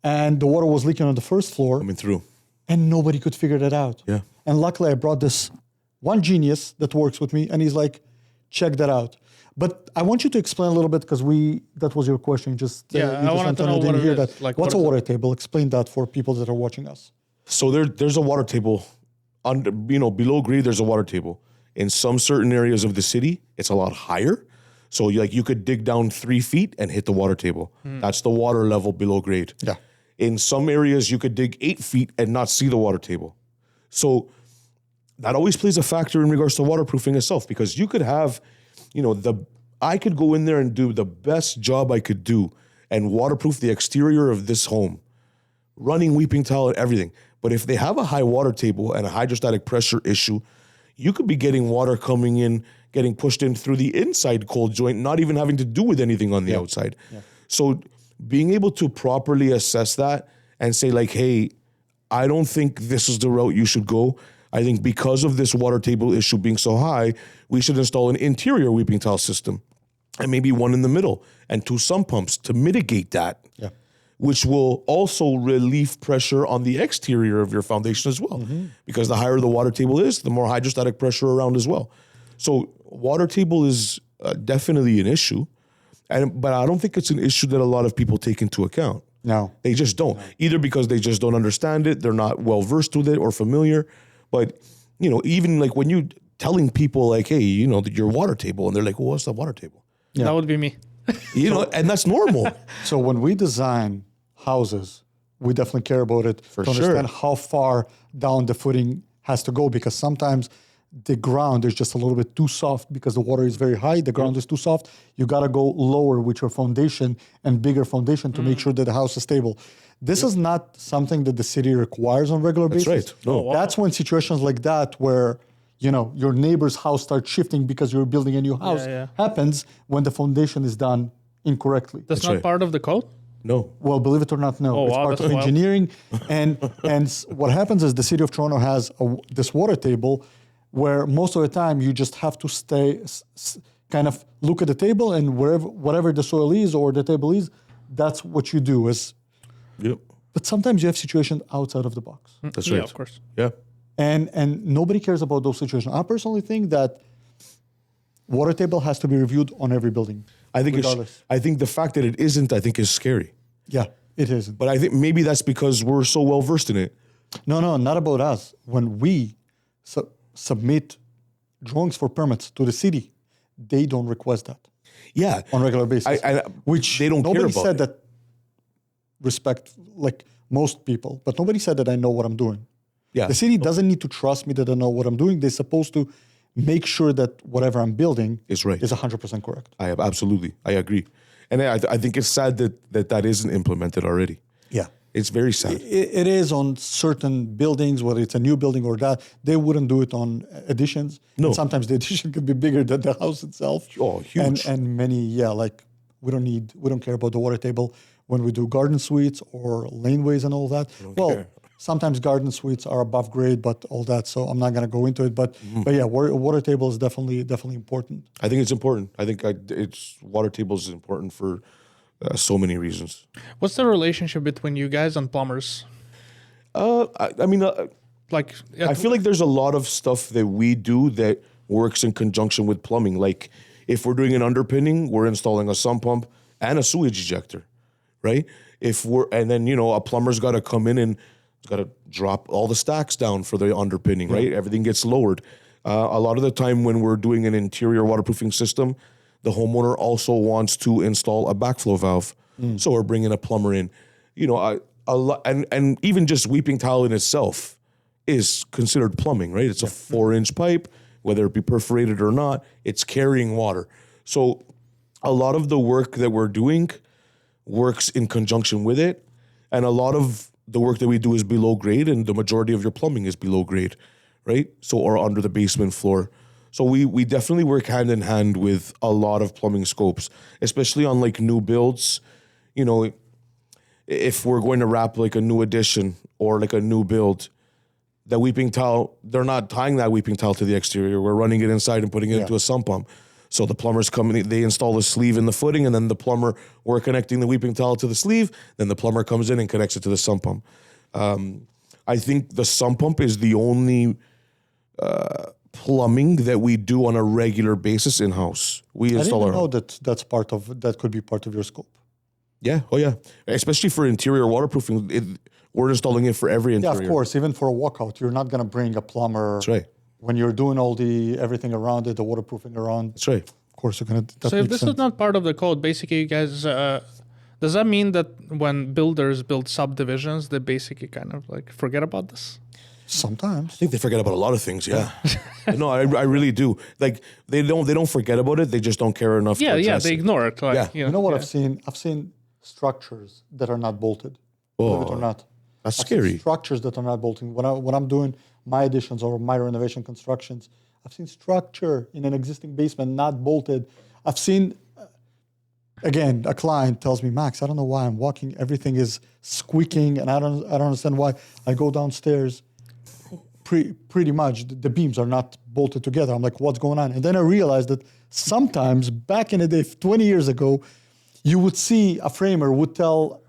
and the water was leaking on the first floor. Coming through. And nobody could figure that out. Yeah. And luckily I brought this one genius that works with me and he's like, check that out. But I want you to explain a little bit because that was your question. I wanted to know what it is. Like, what's a water table? Explain that for people that are watching us. So there's a water table under, below grade. There's a water table. In some certain areas of the city, it's a lot higher. So you could dig down 3 feet and hit the water table. That's the water level below grade. Yeah. In some areas, you could dig 8 feet and not see the water table. So that always plays a factor in regards to waterproofing itself, because you could have, I could go in there and do the best job I could do and waterproof the exterior of this home, running weeping towel and everything. But if they have a high water table and a hydrostatic pressure issue, you could be getting water coming in, getting pushed in through the inside cold joint, not even having to do with anything on the outside. Yeah. So being able to properly assess that and say like, hey, I don't think this is the route you should go. I think because of this water table issue being so high, we should install an interior weeping tile system and maybe one in the middle and 2 sump pumps to mitigate that, which will also relieve pressure on the exterior of your foundation as well. Mm-hmm. Because the higher the water table is, the more hydrostatic pressure around as well. So water table is definitely an issue, but I don't think it's an issue that a lot of people take into account. No. They just don't. No. Either because they just don't understand it, they're not well versed with it or familiar. But, even like when you telling people like, hey, your water table, and they're like, well, what's the water table? Yeah. That would be me. And that's normal. So when we design houses, we definitely care about it to understand how far down the footing has to go, because sometimes the ground is just a little bit too soft because the water is very high, the ground is too soft, you got to go lower with your foundation and bigger foundation to make sure that the house is stable. This is not something that the city requires on a regular basis. That's right. No. That's when situations like that where, your neighbor's house starts shifting because you're building a new house happens when the foundation is done incorrectly. That's not part of the code? No. Well, believe it or not, no. It's part of engineering. And what happens is the city of Toronto has this water table where most of the time you just have to stay, kind of look at the table, and whatever the soil is or the table is, that's what you do. But sometimes you have situations outside of the box. That's right. Yeah, of course. Yeah. And nobody cares about those situations. I personally think that water table has to be reviewed on every building. I think the fact that it isn't, I think, is scary. Yeah, it isn't. But I think maybe that's because we're so well versed in it. No, not about us. When we submit drawings for permits to the city, they don't request that. Yeah, on a regular basis, which they don't care about. Nobody said that. Respect, like most people, but nobody said that I know what I'm doing. Yeah, the city doesn't need to trust me that I know what I'm doing. They're supposed to make sure that whatever I'm building is 100% correct. Absolutely, I agree, and I think it's sad that isn't implemented already. Yeah, it's very sad. It is on certain buildings, whether it's a new building or that. They wouldn't do it on additions. No, and sometimes the addition could be bigger than the house itself. Oh, huge. And many, like we don't care about the water table when we do garden suites or laneways and all that. Well, sometimes garden suites are above grade, but all that. So I'm not going to go into it. But yeah, water table is definitely important. I think it's important. I think water tables is important for so many reasons. What's the relationship between you guys and plumbers? I feel like there's a lot of stuff that we do that works in conjunction with plumbing. Like if we're doing an underpinning, we're installing a sump pump and a sewage ejector, right? And then a plumber's got to come in and got to drop all the stacks down for the underpinning, right? Everything gets lowered. A lot of the time when we're doing an interior waterproofing system, the homeowner also wants to install a backflow valve. So we're bringing a plumber in. And even just weeping tile in itself is considered plumbing, right? It's a 4-inch pipe, whether it be perforated or not, it's carrying water. So a lot of the work that we're doing works in conjunction with it. And a lot of the work that we do is below grade, and the majority of your plumbing is below grade, right? Or under the basement floor. So we definitely work hand in hand with a lot of plumbing scopes, especially on like new builds. If we're going to wrap like a new addition or like a new build, that weeping tile, they're not tying that weeping tile to the exterior. We're running it inside and putting it into a sump pump. So the plumbers come in, they install a sleeve in the footing, and then we're connecting the weeping tile to the sleeve. Then the plumber comes in and connects it to the sump pump. I think the sump pump is the only plumbing that we do on a regular basis in-house. We install. I didn't know that could be part of your scope. Yeah. Oh, yeah. Especially for interior waterproofing, we're installing it for every interior. Yeah, of course. Even for a walkout, you're not going to bring a plumber. That's right. When you're doing everything around it, the waterproofing around. That's right. Of course, you're going to. So if this is not part of the code, basically, you guys, does that mean that when builders build subdivisions, they basically kind of like forget about this? Sometimes. I think they forget about a lot of things. Yeah. No, I really do. Like they don't forget about it. They just don't care enough. Yeah, they ignore it. Like, You know what I've seen? I've seen structures that are not bolted. Believe it or not. That's scary. Structures that are not bolting. When I'm doing my additions or my renovation constructions, I've seen structure in an existing basement not bolted. I've seen, again, a client tells me, Max, I don't know why I'm walking. Everything is squeaking, and I don't understand why. I go downstairs. Pretty much the beams are not bolted together. I'm like, what's going on? And then I realized that sometimes back in the day, 20 years ago, you would see a framer would tell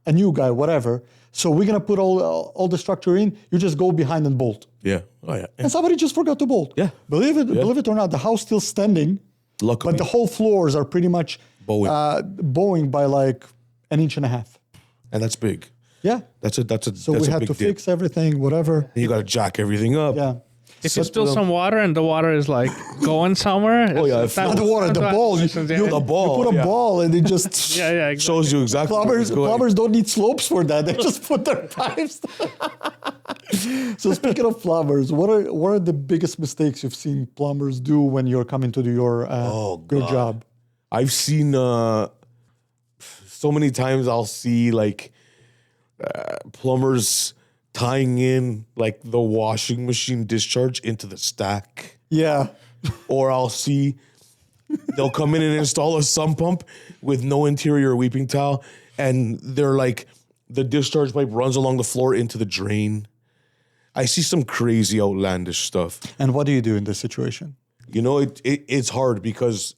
a new guy, whatever, so we're going to put all the structure in, you just go behind and bolt. Yeah. Oh, yeah. And somebody just forgot to bolt. Yeah. Believe it or not, the house still standing, Luckily. but the whole floors are pretty much bowing by like 1.5 inches. And that's big. Yeah. So we had to fix everything, whatever. You got to jack everything up. Yeah. If you spill some water and the water is like going somewhere. Oh yeah, not the water, the ball. The ball. You put a ball and it just exactly. Shows you exactly. Plumbers don't need slopes for that. They just put their pipes. So speaking of plumbers, what are the biggest mistakes you've seen plumbers do when you're coming to do your job? I've seen so many times I'll see like plumbers tying in like the washing machine discharge into the stack. Yeah. Or I'll see they'll come in and install a sump pump with no interior weeping towel, and they're like the discharge pipe runs along the floor into the drain. I see some crazy outlandish stuff. And what do you do in this situation? You know, it's hard because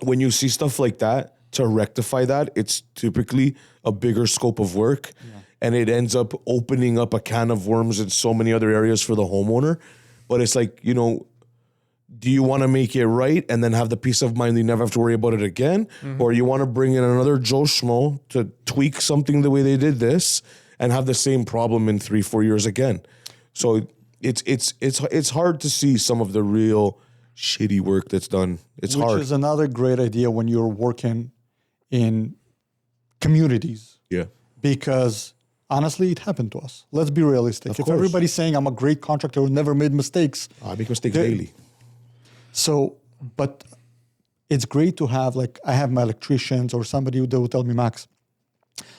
when you see stuff like that, to rectify that, it's typically a bigger scope of work, and it ends up opening up a can of worms in so many other areas for the homeowner. But it's like, you know, do you want to make it right and then have the peace of mind that you never have to worry about it again? Or you want to bring in another Joe Schmo to tweak something the way they did this and have the same problem in 3-4 years again? So it's hard to see some of the real shitty work that's done. It's hard. Which is another great idea when you're working in communities. Yeah. Because honestly, it happened to us. Let's be realistic. If everybody's saying I'm a great contractor who never made mistakes. I make mistakes daily. So, but it's great to have, like, I have my electricians or somebody that will tell me, Max,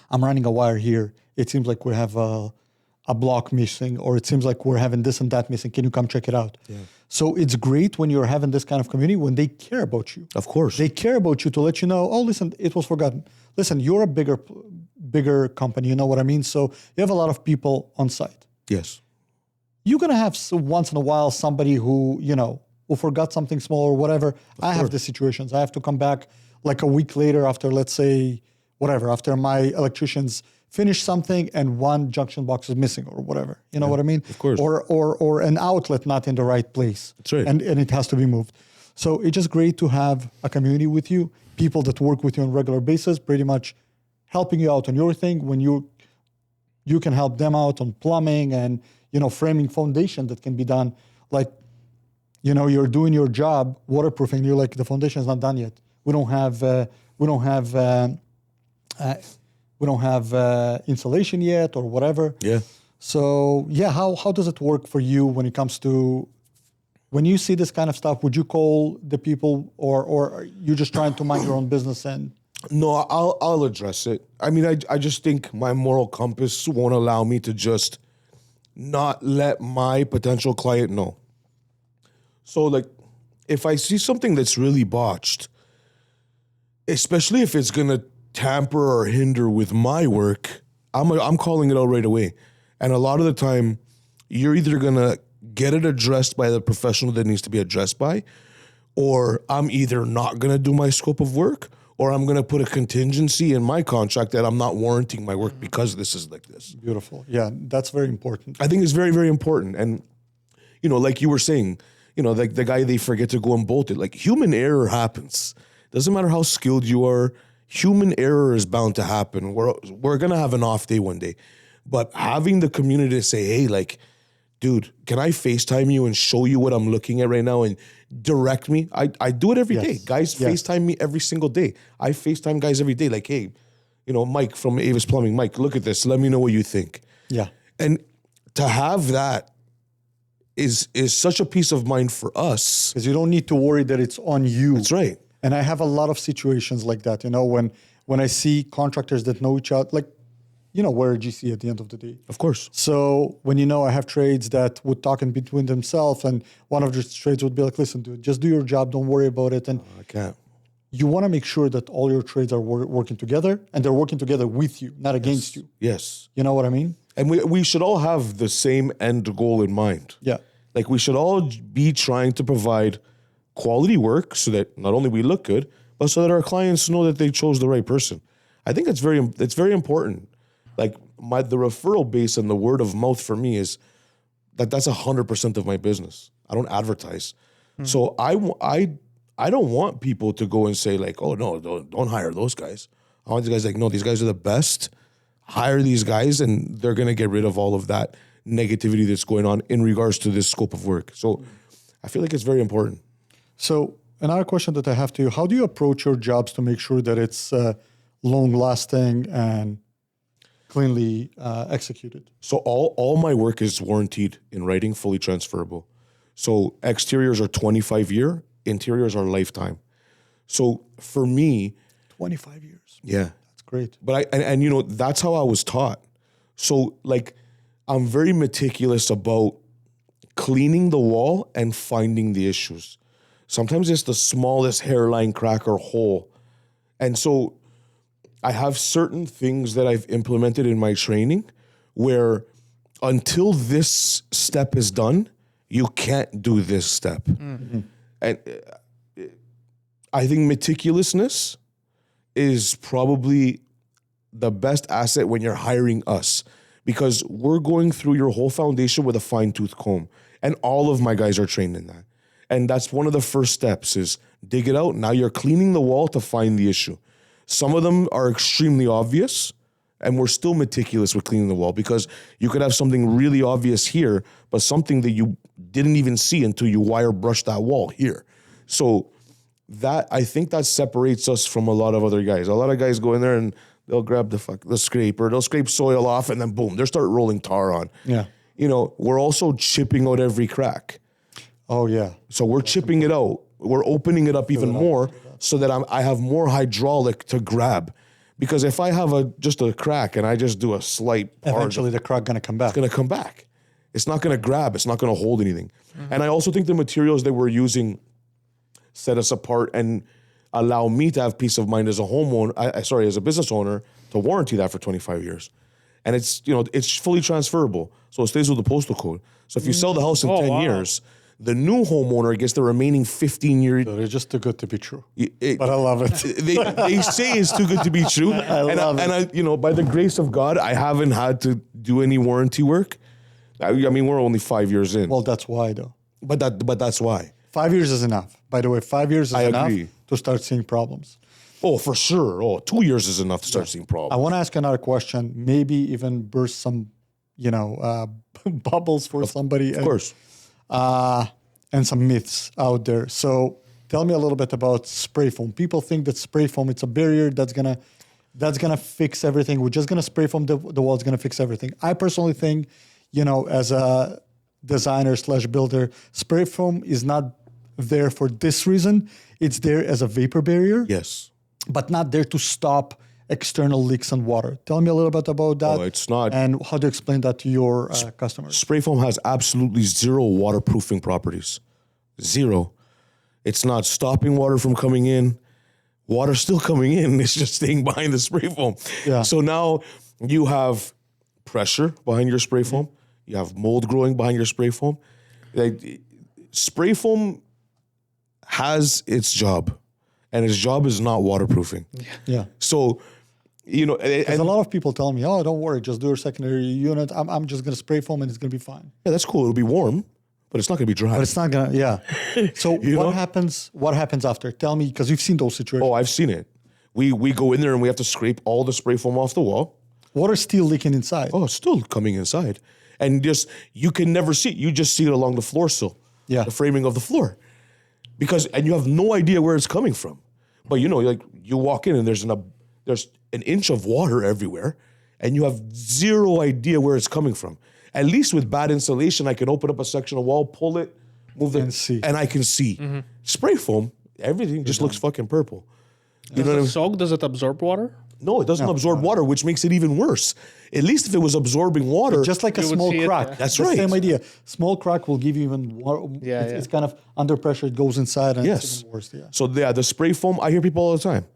I'm running a wire here. It seems like we have a block missing, or it seems like we're having this and that missing. Can you come check it out? Yeah. So it's great when you're having this kind of community, when they care about you. Of course. They care about you to let you know, oh, listen, it was forgotten. Listen, you're a bigger company, you know what I mean? So you have a lot of people on site. Yes. You're going to have once in a while somebody who, you know, who forgot something small or whatever. I have the situations. I have to come back like a week later after, let's say, whatever, after my electricians finish something and one junction box is missing or whatever. You know what I mean? Of course. Or an outlet not in the right place. That's right. And it has to be moved. So it's just great to have a community with you, people that work with you on a regular basis, pretty much helping you out on your thing when you can help them out on plumbing and, you know, framing foundation that can be done. Like, you know, you're doing your job, waterproofing, you're like, the foundation is not done yet. We don't have insulation yet or whatever. Yeah. So yeah, how does it work for you when it comes to, when you see this kind of stuff, would you call the people or are you just trying to mind your own business? And No, I'll address it. I mean, I just think my moral compass won't allow me to just not let my potential client know. So like, if I see something that's really botched, especially if it's gonna tamper or hinder with my work, I'm calling it out right away. And a lot of the time, you're either gonna get it addressed by the professional that needs to be addressed by, or I'm either not gonna do my scope of work, or I'm gonna put a contingency in my contract that I'm not warranting my work because this is like this. beautiful. Yeah, that's very important. I think it's very, very important. And, you know, like you were saying, you know, like the guy, they forget to go and bolt it. Like, human error happens. Doesn't matter how skilled you are. Human error is bound to happen. We're going to have an off day one day. But having the community to say, hey, like, dude, can I FaceTime you and show you what I'm looking at right now and direct me? I do it every day. Guys FaceTime me every single day. I FaceTime guys every day. Like, hey, you know, Mike from Avis Plumbing. Mike, look at this. Let me know what you think. Yeah. And to have that is such a peace of mind for us. Because you don't need to worry that it's on you. That's right. And I have a lot of situations like that, you know, when I see contractors that know each other, like, you know, we're a GC at the end of the day. Of course. So when, you know, I have trades that would talk in between themselves and one of the trades would be like, listen, dude, just do your job. Don't worry about it. And I can't. You want to make sure that all your trades are working together and they're working together with you, not against you. Yes. You know what I mean? And we should all have the same end goal in mind. Yeah. Like, we should all be trying to provide quality work so that not only we look good, but so that our clients know that they chose the right person. I think it's very important. Like, the referral base and the word of mouth for me is that's 100% of my business. I don't advertise. So I don't want people to go and say like, oh no, don't hire those guys. I want these guys like, no, these guys are the best. Hire these guys and they're going to get rid of all of that negativity that's going on in regards to this scope of work. So I feel like it's very important. So another question that I have to you, how do you approach your jobs to make sure that it's long lasting? And cleanly executed. So all my work is warranted in writing, fully transferable. So exteriors are 25-year, interiors are lifetime. So for me, 25 years. yeah, That's great. but and you know, that's how I was taught. So like, I'm very meticulous about cleaning the wall and finding the issues. Sometimes it's the smallest hairline crack or hole. And so I have certain things that I've implemented in my training where until this step is done, you can't do this step. Mm-hmm. And I think meticulousness is probably the best asset when you're hiring us, because we're going through your whole foundation with a fine-tooth comb. And all of my guys are trained in that. And that's one of the first steps is dig it out. Now you're cleaning the wall to find the issue. Some of them are extremely obvious, and we're still meticulous with cleaning the wall, because you could have something really obvious here, but something that you didn't even see until you wire brush that wall here. So that, I think that separates us from a lot of other guys. A lot of guys go in there and they'll grab the scraper, they'll scrape soil off, and then boom, they'll start rolling tar on. Yeah. You know, we're also chipping out every crack. Oh, yeah. So we're chipping it out. We're opening it up even more so that I have more hydraulic to grab. Because if I have just a crack and I just do a slight part, Eventually the crack going to come back. it's going to come back. It's not going to grab. It's not going to hold anything. Mm-hmm. And I also think the materials that we're using set us apart and allow me to have peace of mind as a homeowner, as a business owner, to warranty that for 25 years. And it's, you know, it's fully transferable. So it stays with the postal code. So if you sell the house in 10 years, the new homeowner gets the remaining 15 years. So it's just too good to be true. But I love it. They say it's too good to be true. I love it. And I, you know, by the grace of God, I haven't had to do any warranty work. I mean, we're only 5 years in. Well, that's why, though. But that's why. 5 years is enough. By the way, 5 years is enough agree. to start seeing problems. Oh, for sure. Oh, 2 years is enough to start seeing problems. I want to ask another question, maybe even burst some, bubbles for somebody. Of course. And some myths out there. So tell me a little bit about spray foam. People think that spray foam, it's a barrier that's gonna fix everything. We're just gonna spray foam the wall, it's gonna fix everything. I personally think, as a designer / builder, spray foam is not there for this reason. It's there as a vapor barrier. Yes. But not there to stop external leaks and water. Tell me a little bit about that. Oh, it's not. And how to explain that to your customers. Spray foam has absolutely zero waterproofing properties. Zero. It's not stopping water from coming in. Water's still coming in. It's just staying behind the spray foam. Yeah. So now you have pressure behind your spray foam. You have mold growing behind your spray foam. Like, spray foam has its job, and its job is not waterproofing. Yeah. So, And a lot of people tell me, "Oh, don't worry, just do your secondary unit. I'm just gonna spray foam and it's gonna be fine." yeah, that's cool. It'll be warm, but it's not going to be dry. But it's not gonna. Yeah. So what happens? What happens after? Tell me, because you've seen those situations. Oh, I've seen it. We go in there and we have to scrape all the spray foam off the wall. Water's still leaking inside. Oh, it's still coming inside, and you can never see it. You just see it along the floor sill, the framing of the floor, and you have no idea where it's coming from. But you walk in and there's an inch of water everywhere, and you have zero idea where it's coming from. At least with bad insulation, I can open up a section of wall, pull it, move it, and I can see. Mm-hmm. Spray foam, everything just looks fucking purple. Does it soak? Does it absorb water? No, it doesn't absorb water, which makes it even worse. At least if it was absorbing water. Just like a small crack. That's the right. Same idea. Small crack will give you even more. It's kind of under pressure. It goes inside and it's even worse. Yeah. So the spray foam, I hear people all the time.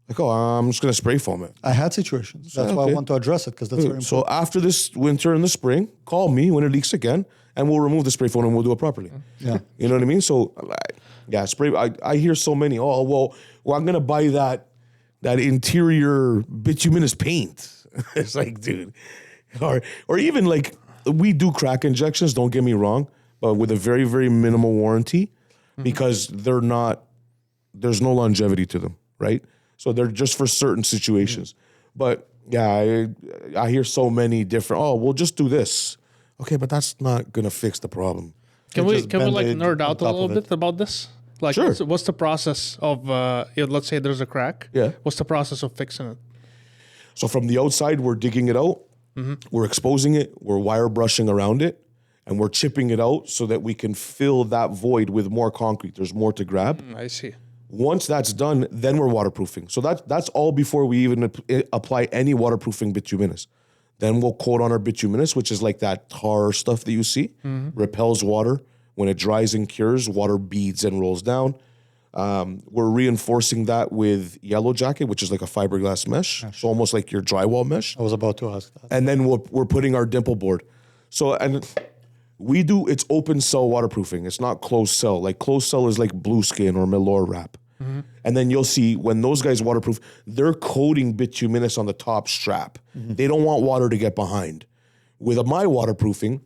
Like, oh, I'm just going to spray foam it. I had situations. That's why I want to address it, because that's very important. So after this winter and the spring, call me when it leaks again, and we'll remove the spray foam and we'll do it properly. Yeah. You know what I mean? So, spray. I hear so many, well, I'm going to buy that interior bituminous paint. It's like, dude. Or even like, we do crack injections, don't get me wrong, but with a very, very minimal warranty, because there's no longevity to them, right? So they're just for certain situations. But yeah, I hear so many different, we'll just do this. Okay, but that's not going to fix the problem. Can we like nerd out a little bit about this? Like, sure. What's the process of, let's say there's a crack. Yeah. What's the process of fixing it? So from the outside, we're digging it out, we're exposing it, we're wire brushing around it, and we're chipping it out so that we can fill that void with more concrete. There's more to grab. I see. Once that's done, then we're waterproofing. So that's all before we even apply any waterproofing bituminous. Then we'll coat on our bituminous, which is like that tar stuff that you see, repels water. When it dries and cures, water beads and rolls down. We're reinforcing that with yellow jacket, which is like a fiberglass mesh. So almost like your drywall mesh. I was about to ask that. And then we're putting our dimple board. So, and it's open cell waterproofing. It's not closed cell. Like closed cell is like blue skin or Milor wrap. And then you'll see when those guys waterproof, they're coating bituminous on the top strap. They don't want water to get behind. With my waterproofing,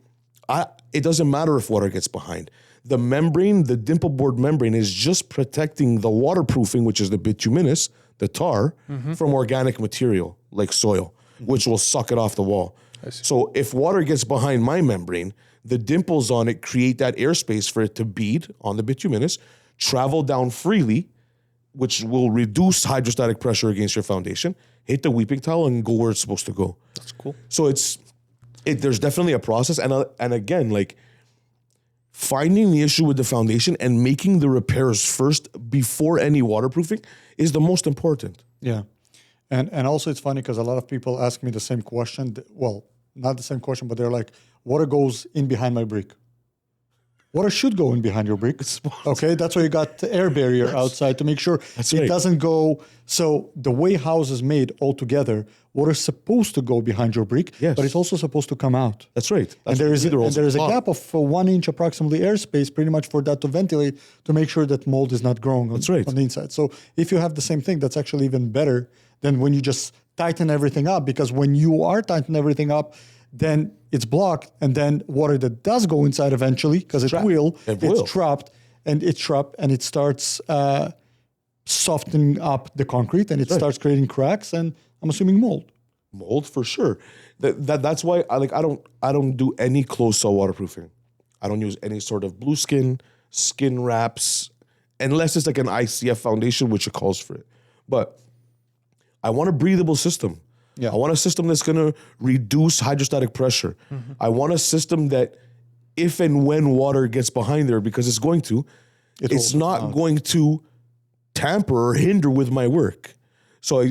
it doesn't matter if water gets behind. The membrane, the dimple board membrane is just protecting the waterproofing, which is the bituminous, the tar, from organic material like soil, which will suck it off the wall. So if water gets behind my membrane, the dimples on it create that airspace for it to bead on the bituminous, travel down freely, which will reduce hydrostatic pressure against your foundation, hit the weeping towel, and go where it's supposed to go. That's cool. So there's definitely a process, and again, like finding the issue with the foundation and making the repairs first before any waterproofing is the most important. Yeah. And also it's funny because a lot of people ask me the same question. Well, not the same question, but they're like, water goes in behind my brick. Water should go in behind your brick. Okay, that's why you got the air barrier outside to make sure it doesn't go. So the way house is made altogether, water is supposed to go behind your brick, but it's also supposed to come out. That's right. And there is a gap of 1 inch approximately airspace pretty much for that to ventilate to make sure that mold is not growing on the inside. So if you have the same thing, that's actually even better than when you just tighten everything up, because when you are tightening everything up, then it's blocked, and then water that does go inside eventually, because it's trapped, and it starts softening up the concrete, and it starts creating cracks, and I'm assuming mold. Mold for sure. That's why I don't do any closed cell waterproofing. I don't use any sort of blue skin wraps, unless it's like an ICF foundation, which it calls for it. But I want a breathable system. Yeah. I want a system that's going to reduce hydrostatic pressure. I want a system that if and when water gets behind there, because it's going to, it's not going to tamper or hinder with my work. So,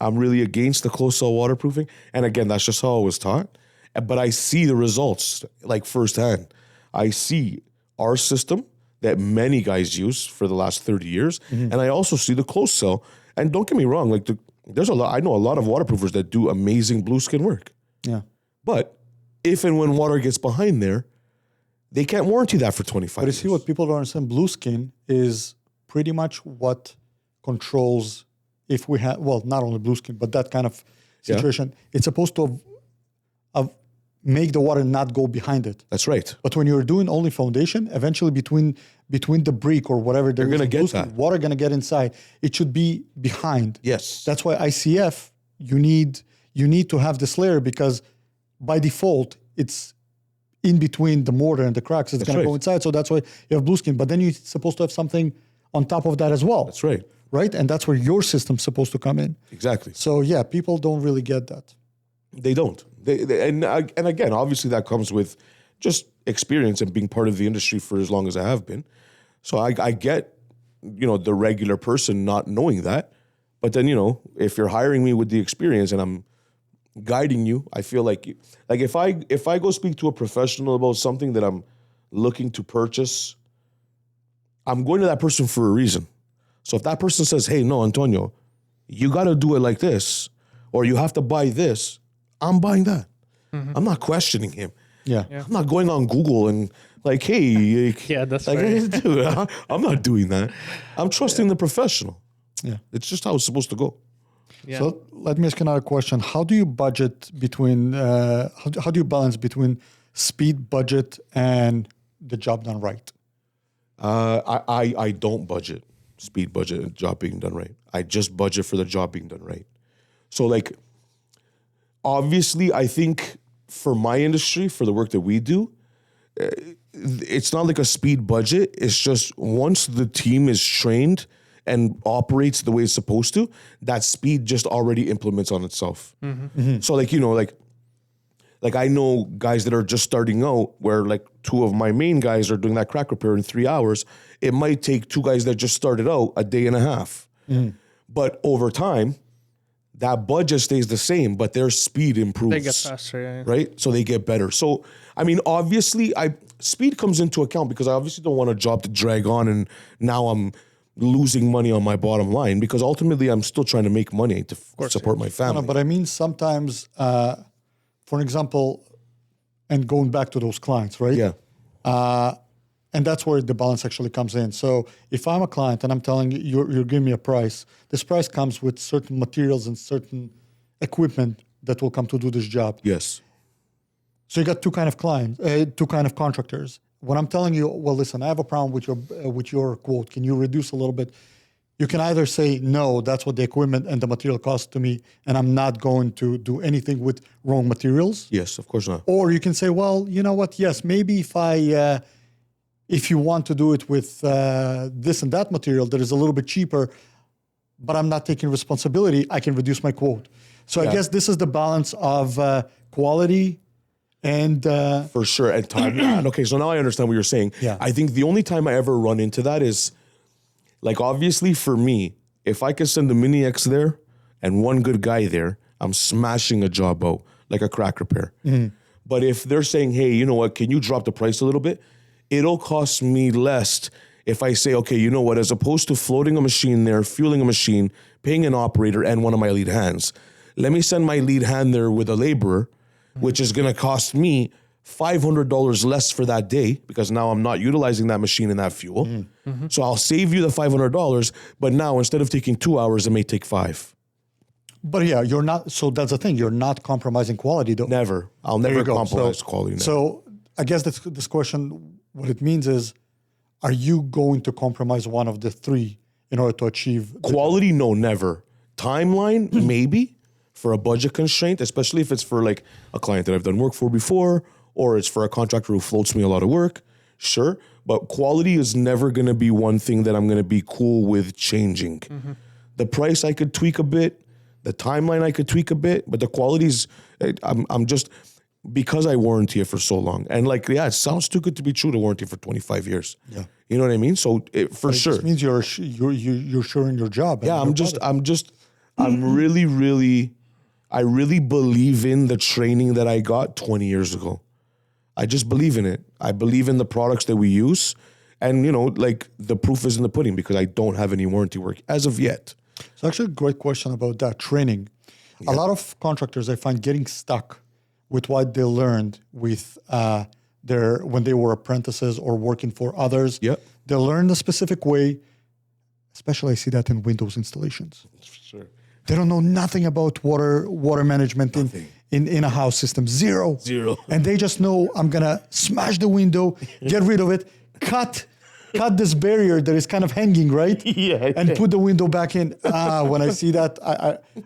I'm really against the closed cell waterproofing. And again, that's just how I was taught. But I see the results like firsthand. I see our system that many guys use for the last 30 years. And I also see the closed cell. And don't get me wrong, like I know a lot of waterproofers that do amazing blue skin work. Yeah. But if and when water gets behind there, they can't warranty that for 25 years. But you see what people don't understand, blue skin is pretty much what controls if we have, well, not only blue skin, but that kind of situation. Yeah. It's supposed to make the water not go behind it. That's right. But when you're doing only foundation, eventually between the brick or whatever, you're going to get that. Water going to get inside. It should be behind. Yes. That's why ICF, you need to have this layer, because by default, it's in between the mortar and the cracks. It's going to go inside. So that's why you have blue skin. But then you're supposed to have something on top of that as well. That's right. Right? And that's where your system's supposed to come in. Exactly. So yeah, people don't really get that. They don't. And again, obviously that comes with just experience and being part of the industry for as long as I have been. So I get, the regular person not knowing that. But then, if you're hiring me with the experience and I'm guiding you, I feel like if I go speak to a professional about something that I'm looking to purchase, I'm going to that person for a reason. So if that person says, hey, no, Antonio, you got to do it like this, or you have to buy this, I'm buying that. I'm not questioning him. Yeah. I'm not going on Google and like, hey. That's like, right. Dude, I'm not doing that. I'm trusting the professional. Yeah. It's just how it's supposed to go. Yeah. So let me ask another question. How do you budget between, how do you balance between speed, budget, and the job done right? I don't budget speed, budget, and job being done right. I just budget for the job being done right. So obviously, I think for my industry, for the work that we do, it's not like a speed budget. It's just once the team is trained and operates the way it's supposed to, that speed just already implements on itself. So like, you know, like I know guys that are just starting out where like 2 of my main guys are doing that crack repair in 3 hours. It might take 2 guys that just started out a day and a half. But over time, that budget stays the same, but their speed improves. They get faster, yeah. Right? So they get better. So, I mean, obviously, speed comes into account because I obviously don't want a job to drag on and now I'm losing money on my bottom line because ultimately I'm still trying to make money to support my family. No, but I mean, sometimes, for example, and going back to those clients, right? Yeah. And that's where the balance actually comes in. So if I'm a client and I'm telling you, you're giving me a price, this price comes with certain materials and certain equipment that will come to do this job. Yes. So you got 2 kind of clients, 2 kind of contractors. When I'm telling you, well, listen, I have a problem with your quote. Can you reduce a little bit? You can either say, no, that's what the equipment and the material cost to me, and I'm not going to do anything with wrong materials. Yes, of course not. Or you can say, well, you know what? Yes, maybe if you want to do it with this and that material that is a little bit cheaper, but I'm not taking responsibility, I can reduce my quote. So I guess this is the balance of quality and... For sure, and time. And okay, so now I understand what you're saying. Yeah. I think the only time I ever run into that is, like, obviously for me, if I could send a Mini X there and 1 good guy there, I'm smashing a job out, like a crack repair. But if they're saying, hey, you know what, can you drop the price a little bit? It'll cost me less if I say, okay, you know what, as opposed to floating a machine there, fueling a machine, paying an operator and 1 of my lead hands, let me send my lead hand there with a laborer, which is going to cost me $500 less for that day because now I'm not utilizing that machine and that fuel. So I'll save you the $500, but now instead of taking 2 hours, it may take 5. But yeah, you're not, so that's the thing, you're not compromising quality though. Never. I'll never compromise quality. Never. So I guess this question, what it means is, are you going to compromise one of the 3 in order to achieve quality? No, never. Timeline, maybe, for a budget constraint, especially if it's for like a client that I've done work for before, or it's for a contractor who floats me a lot of work. Sure. But quality is never going to be one thing that I'm going to be cool with changing. The price I could tweak a bit, the timeline I could tweak a bit, but the quality's, I'm just... because I warranty it for so long. And like, yeah, it sounds too good to be true to warranty for 25 years. Yeah. You know what I mean? So for it sure. It means you're sure in your job. Yeah, I really believe in the training that I got 20 years ago. I just believe in it. I believe in the products that we use. And, you know, like the proof is in the pudding because I don't have any warranty work as of yet. It's actually a great question about that training. Yeah. A lot of contractors, I find, getting stuck with what they learned with when they were apprentices or working for others. Yep. They learned a specific way, especially I see that in Windows installations. Sure. They don't know nothing about water management in a house system. Zero. And they just know, I'm going to smash the window, get rid of it, cut this barrier that is kind of hanging, right? And put the window back in. When I see that,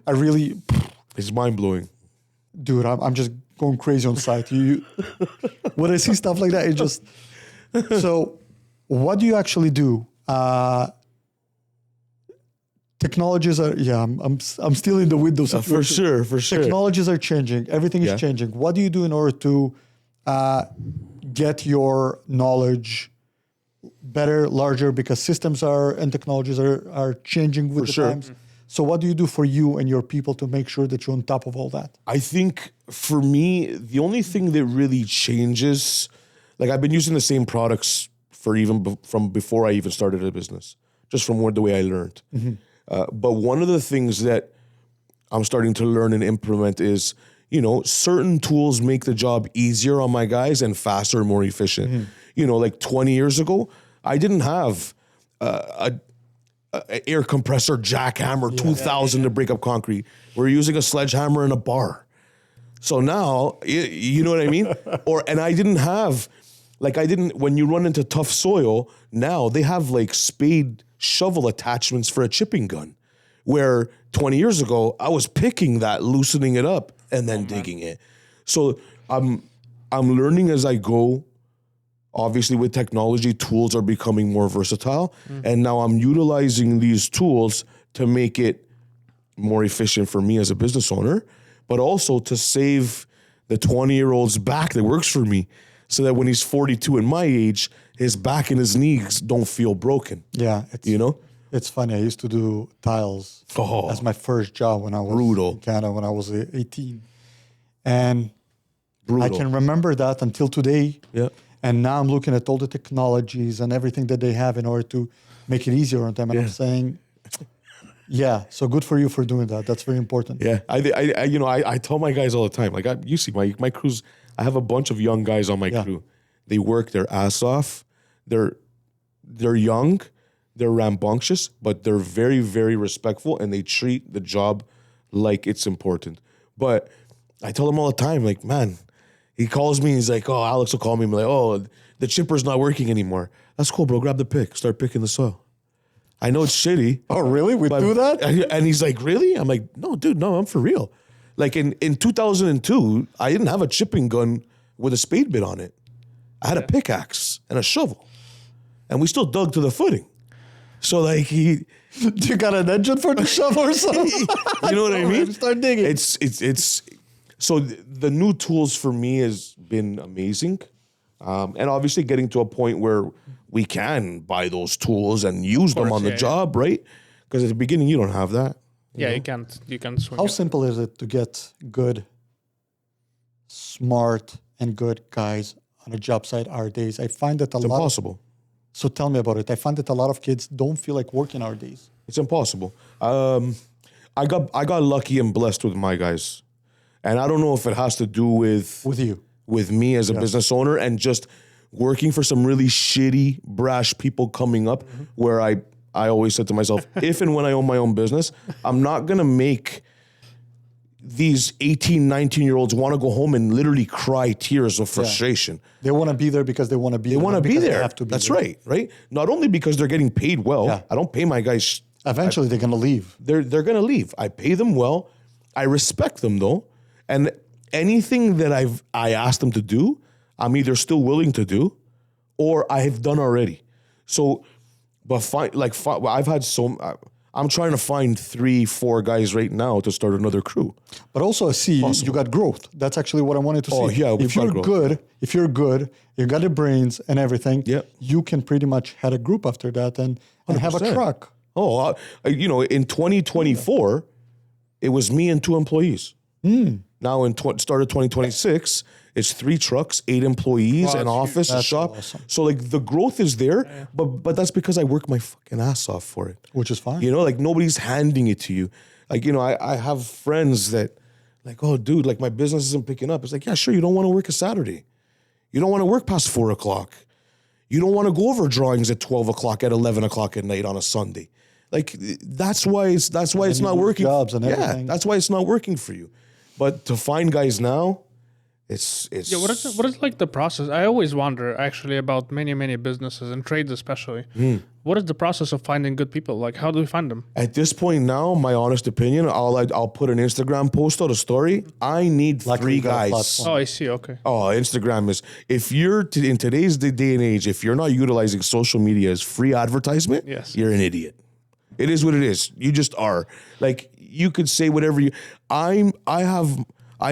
I really... It's mind-blowing. Dude, I'm just going crazy on site. When I see stuff like that, it just... So what do you actually do? Technologies are... Yeah, I'm still in the Windows. For sure. Technologies are changing. Everything is changing. What do you do in order to get your knowledge better, larger, because systems and technologies are changing with the times? So what do you do for you and your people to make sure that you're on top of all that? I think for me, the only thing that really changes, like I've been using the same products from before I even started a business, just from the way I learned. But one of the things that I'm starting to learn and implement is, you know, certain tools make the job easier on my guys and faster and more efficient. You know, like 20 years ago, I didn't have a air compressor jackhammer 2000 to break up concrete. We're using a sledgehammer and a bar. So now, you know what I mean? And I didn't have, when you run into tough soil, now they have like spade shovel attachments for a chipping gun. Where 20 years ago, I was picking that, loosening it up, and then digging it. So I'm learning as I go. obviously with technology, tools are becoming more versatile. And now I'm utilizing these tools to make it more efficient for me as a business owner, but also to save the 20-year-old's back that works for me, so that when he's 42 and my age, his back and his knees don't feel broken. Yeah. It's funny. I used to do tiles as my first job when I was in Canada, when I was 18. And I can remember that until today. Yeah. And now I'm looking at all the technologies and everything that they have in order to make it easier on them. And I'm saying, yeah, so good for you for doing that. That's very important. Yeah, I tell my guys all the time, like you see my crews, I have a bunch of young guys on my crew. They work their ass off. They're young, they're rambunctious, but they're very, very respectful, and they treat the job like it's important. But I tell them all the time, like, man, he calls me, he's like, oh, Alex will call me and be like, oh, the chipper's not working anymore. That's cool, bro. Grab the pick, start picking the soil. I know it's shitty. Oh, really? We do that? And he's like, really? I'm like, no, dude, no, I'm for real. Like in 2002, I didn't have a chipping gun with a spade bit on it. I had a pickaxe and a shovel. And we still dug to the footing. So like you got an engine for the shovel or something? You know what I mean? Start digging. It's so the new tools for me has been amazing. And obviously getting to a point where we can buy those tools and use them on the job, right? Because at the beginning, you don't have that. You can't swing How it. simple is it to get good, smart, and good guys on a job site our days? I find that It's impossible. So tell me about it. I find that a lot of kids don't feel like working our days. It's impossible. I got lucky and blessed with my guys. And I don't know if it has to do with you. With me as a business owner and just working for some really shitty, brash people coming up where I always said to myself, if and when I own my own business, I'm not going to make these 18, 19-year-olds want to go home and literally cry tears of frustration. Yeah. They want to be there because they want to be there. They want to be there. They have to be That's there. right? Not only because they're getting paid well. Yeah. I don't pay my guys. Eventually, they're going to leave. They're going to leave. I pay them well. I respect them, though. And anything that I asked them to do, I'm either still willing to do or I have done already. So, but I've had I'm trying to find 3-4 guys right now to start another crew. But also, I see you got growth. That's actually what I wanted to see. Oh, yeah. If you're good, you got the brains and everything, you can pretty much head a group after that and have a truck. Oh, in 2024, it was me and 2 employees. Now in start of 2026, it's 3 trucks, 8 employees, an office, a shop. Awesome. So like the growth is there, but that's because I work my fucking ass off for it. Which is fine. Like nobody's handing it to you. Like, I have friends that like, oh dude, like my business isn't picking up. It's like, yeah, sure. You don't want to work a Saturday. You don't want to work past 4 o'clock. You don't want to go over drawings at 12 o'clock, at 11 o'clock at night on a Sunday. Like that's why it's not working. Jobs and everything. Yeah, that's why it's not working for you. But to find guys now, it's what is like the process? I always wonder actually about many businesses and trades especially. What is the process of finding good people? Like how do we find them? At this point now, my honest opinion, I'll put an Instagram post out, a story. I need 3 guys. Oh, I see. Okay. Oh, Instagram is, if you're in today's day and age, if you're not utilizing social media as free advertisement, you're an idiot. It is what it is. You just are. Like you could say whatever I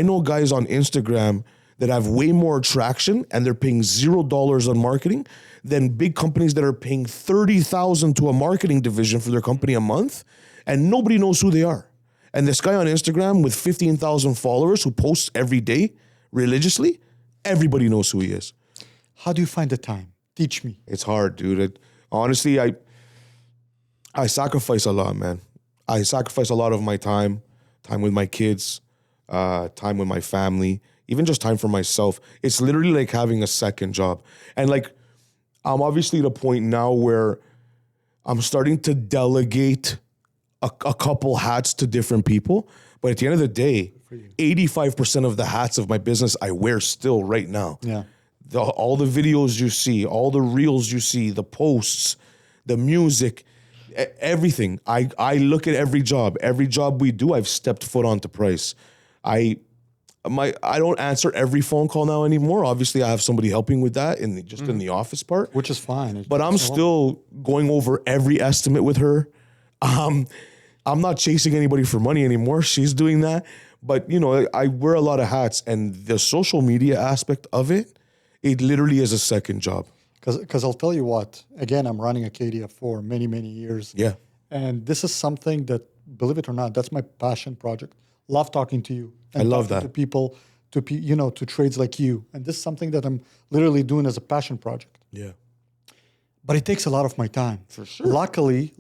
know guys on Instagram that have way more traction and they're paying $0 on marketing than big companies that are paying $30,000 to a marketing division for their company a month, and nobody knows who they are. And this guy on Instagram with 15,000 followers who posts every day religiously, everybody knows who he is. How do you find the time? Teach me. It's hard, dude. Honestly, I sacrifice a lot, man. I sacrifice a lot of my time with my kids, time with my family, even just time for myself. It's literally like having a second job. And like, I'm obviously at a point now where I'm starting to delegate a couple hats to different people. But at the end of the day, 85% of the hats of my business I wear still right now. Yeah. All the videos you see, all the reels you see, the posts, the music, everything. I look at every job we do, I've stepped foot onto price. I don't answer every phone call now anymore. Obviously, I have somebody helping with that in the office part, which is fine. But I'm still going over every estimate with her. I'm not chasing anybody for money anymore. She's doing that. But, I wear a lot of hats, and the social media aspect of it literally is a second job. Because I'll tell you what, again, I'm running Acadia for many, many years. Yeah. And this is something that, believe it or not, that's my passion project. Love talking to you. And I love talking that. to people, to trades like you. And this is something that I'm literally doing as a passion project. Yeah. But it takes a lot of my time. For sure. Luckily,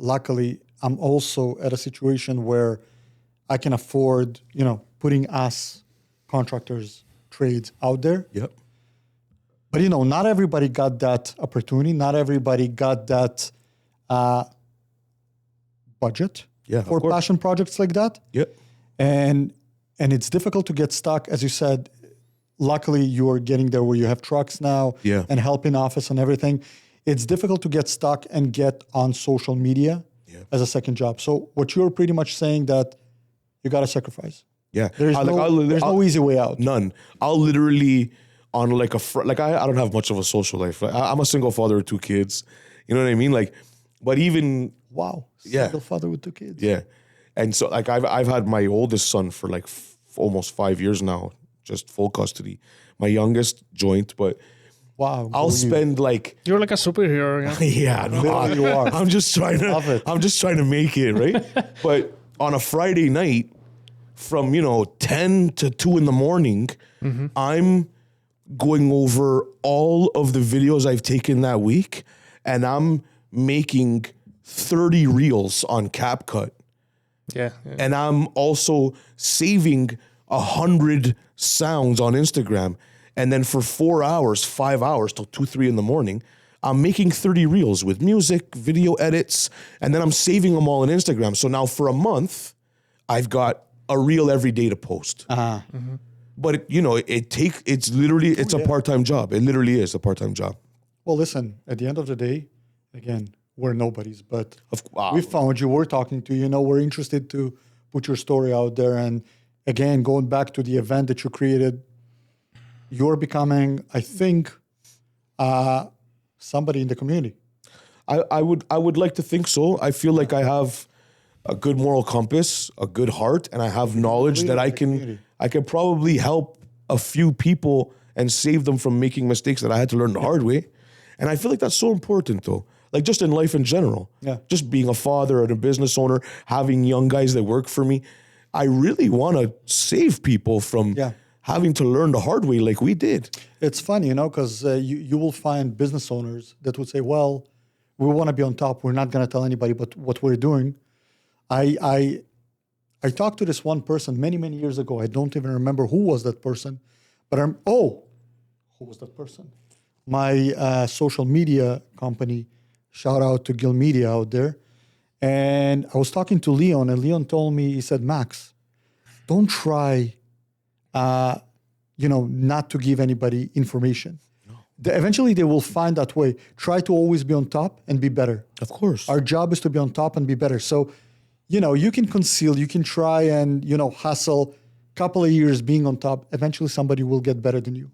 I'm also at a situation where I can afford, putting us contractors, trades out there. Yep. But, not everybody got that opportunity. Not everybody got that budget for passion projects like that. Yep. And it's difficult to get stuck. As you said, luckily you're getting there where you have trucks now and help in office and everything. It's difficult to get stuck and get on social media as a second job. So what you're pretty much saying that you got to sacrifice. Yeah. There's no easy way out. None. I'll literally on I don't have much of a social life. I'm a single father with 2 kids. You know what I mean? But even wow, single father with 2 kids. Yeah, and so I've had my oldest son for almost 5 years now, just full custody. My youngest joint, but wow, I'll spend you're like a superhero. Yeah, no, you are. I'm just trying to make it right. But on a Friday night, from 10 to 2 in the morning, I'm going over all of the videos I've taken that week, and I'm making 30 reels on CapCut. Yeah. And I'm also saving 100 sounds on Instagram. And then for 4 hours, 5 hours till 2, 3 in the morning, I'm making 30 reels with music, video edits, and then I'm saving them all on Instagram. So now for a month, I've got a reel every day to post. But it's a part-time job. It literally is a part-time job. Well, listen, at the end of the day, again, we're nobodies, but we found you, we're talking to you, we're interested to put your story out there. And again, going back to the event that you created, you're becoming, I think, somebody in the community. I would like to think so. I feel like I have a good moral compass, a good heart, and I have knowledge that I can probably help a few people and save them from making mistakes that I had to learn the hard way. And I feel like that's so important, though. Just in life in general. Yeah. Just being a father and a business owner, having young guys that work for me. I really want to save people from having to learn the hard way like we did. It's funny, because you will find business owners that would say, well, we want to be on top. We're not going to tell anybody but what we're doing. I talked to this one person many, many years ago. I don't even remember who was that person. But who was that person? My social media company, shout out to Gil Media out there. And I was talking to Leon, and Leon told me, he said, Max, don't try, not to give anybody information. No. Eventually, they will find that way. Try to always be on top and be better. Of course. Our job is to be on top and be better. So, you can conceal, you can try and, hustle a couple of years being on top. Eventually, somebody will get better than you.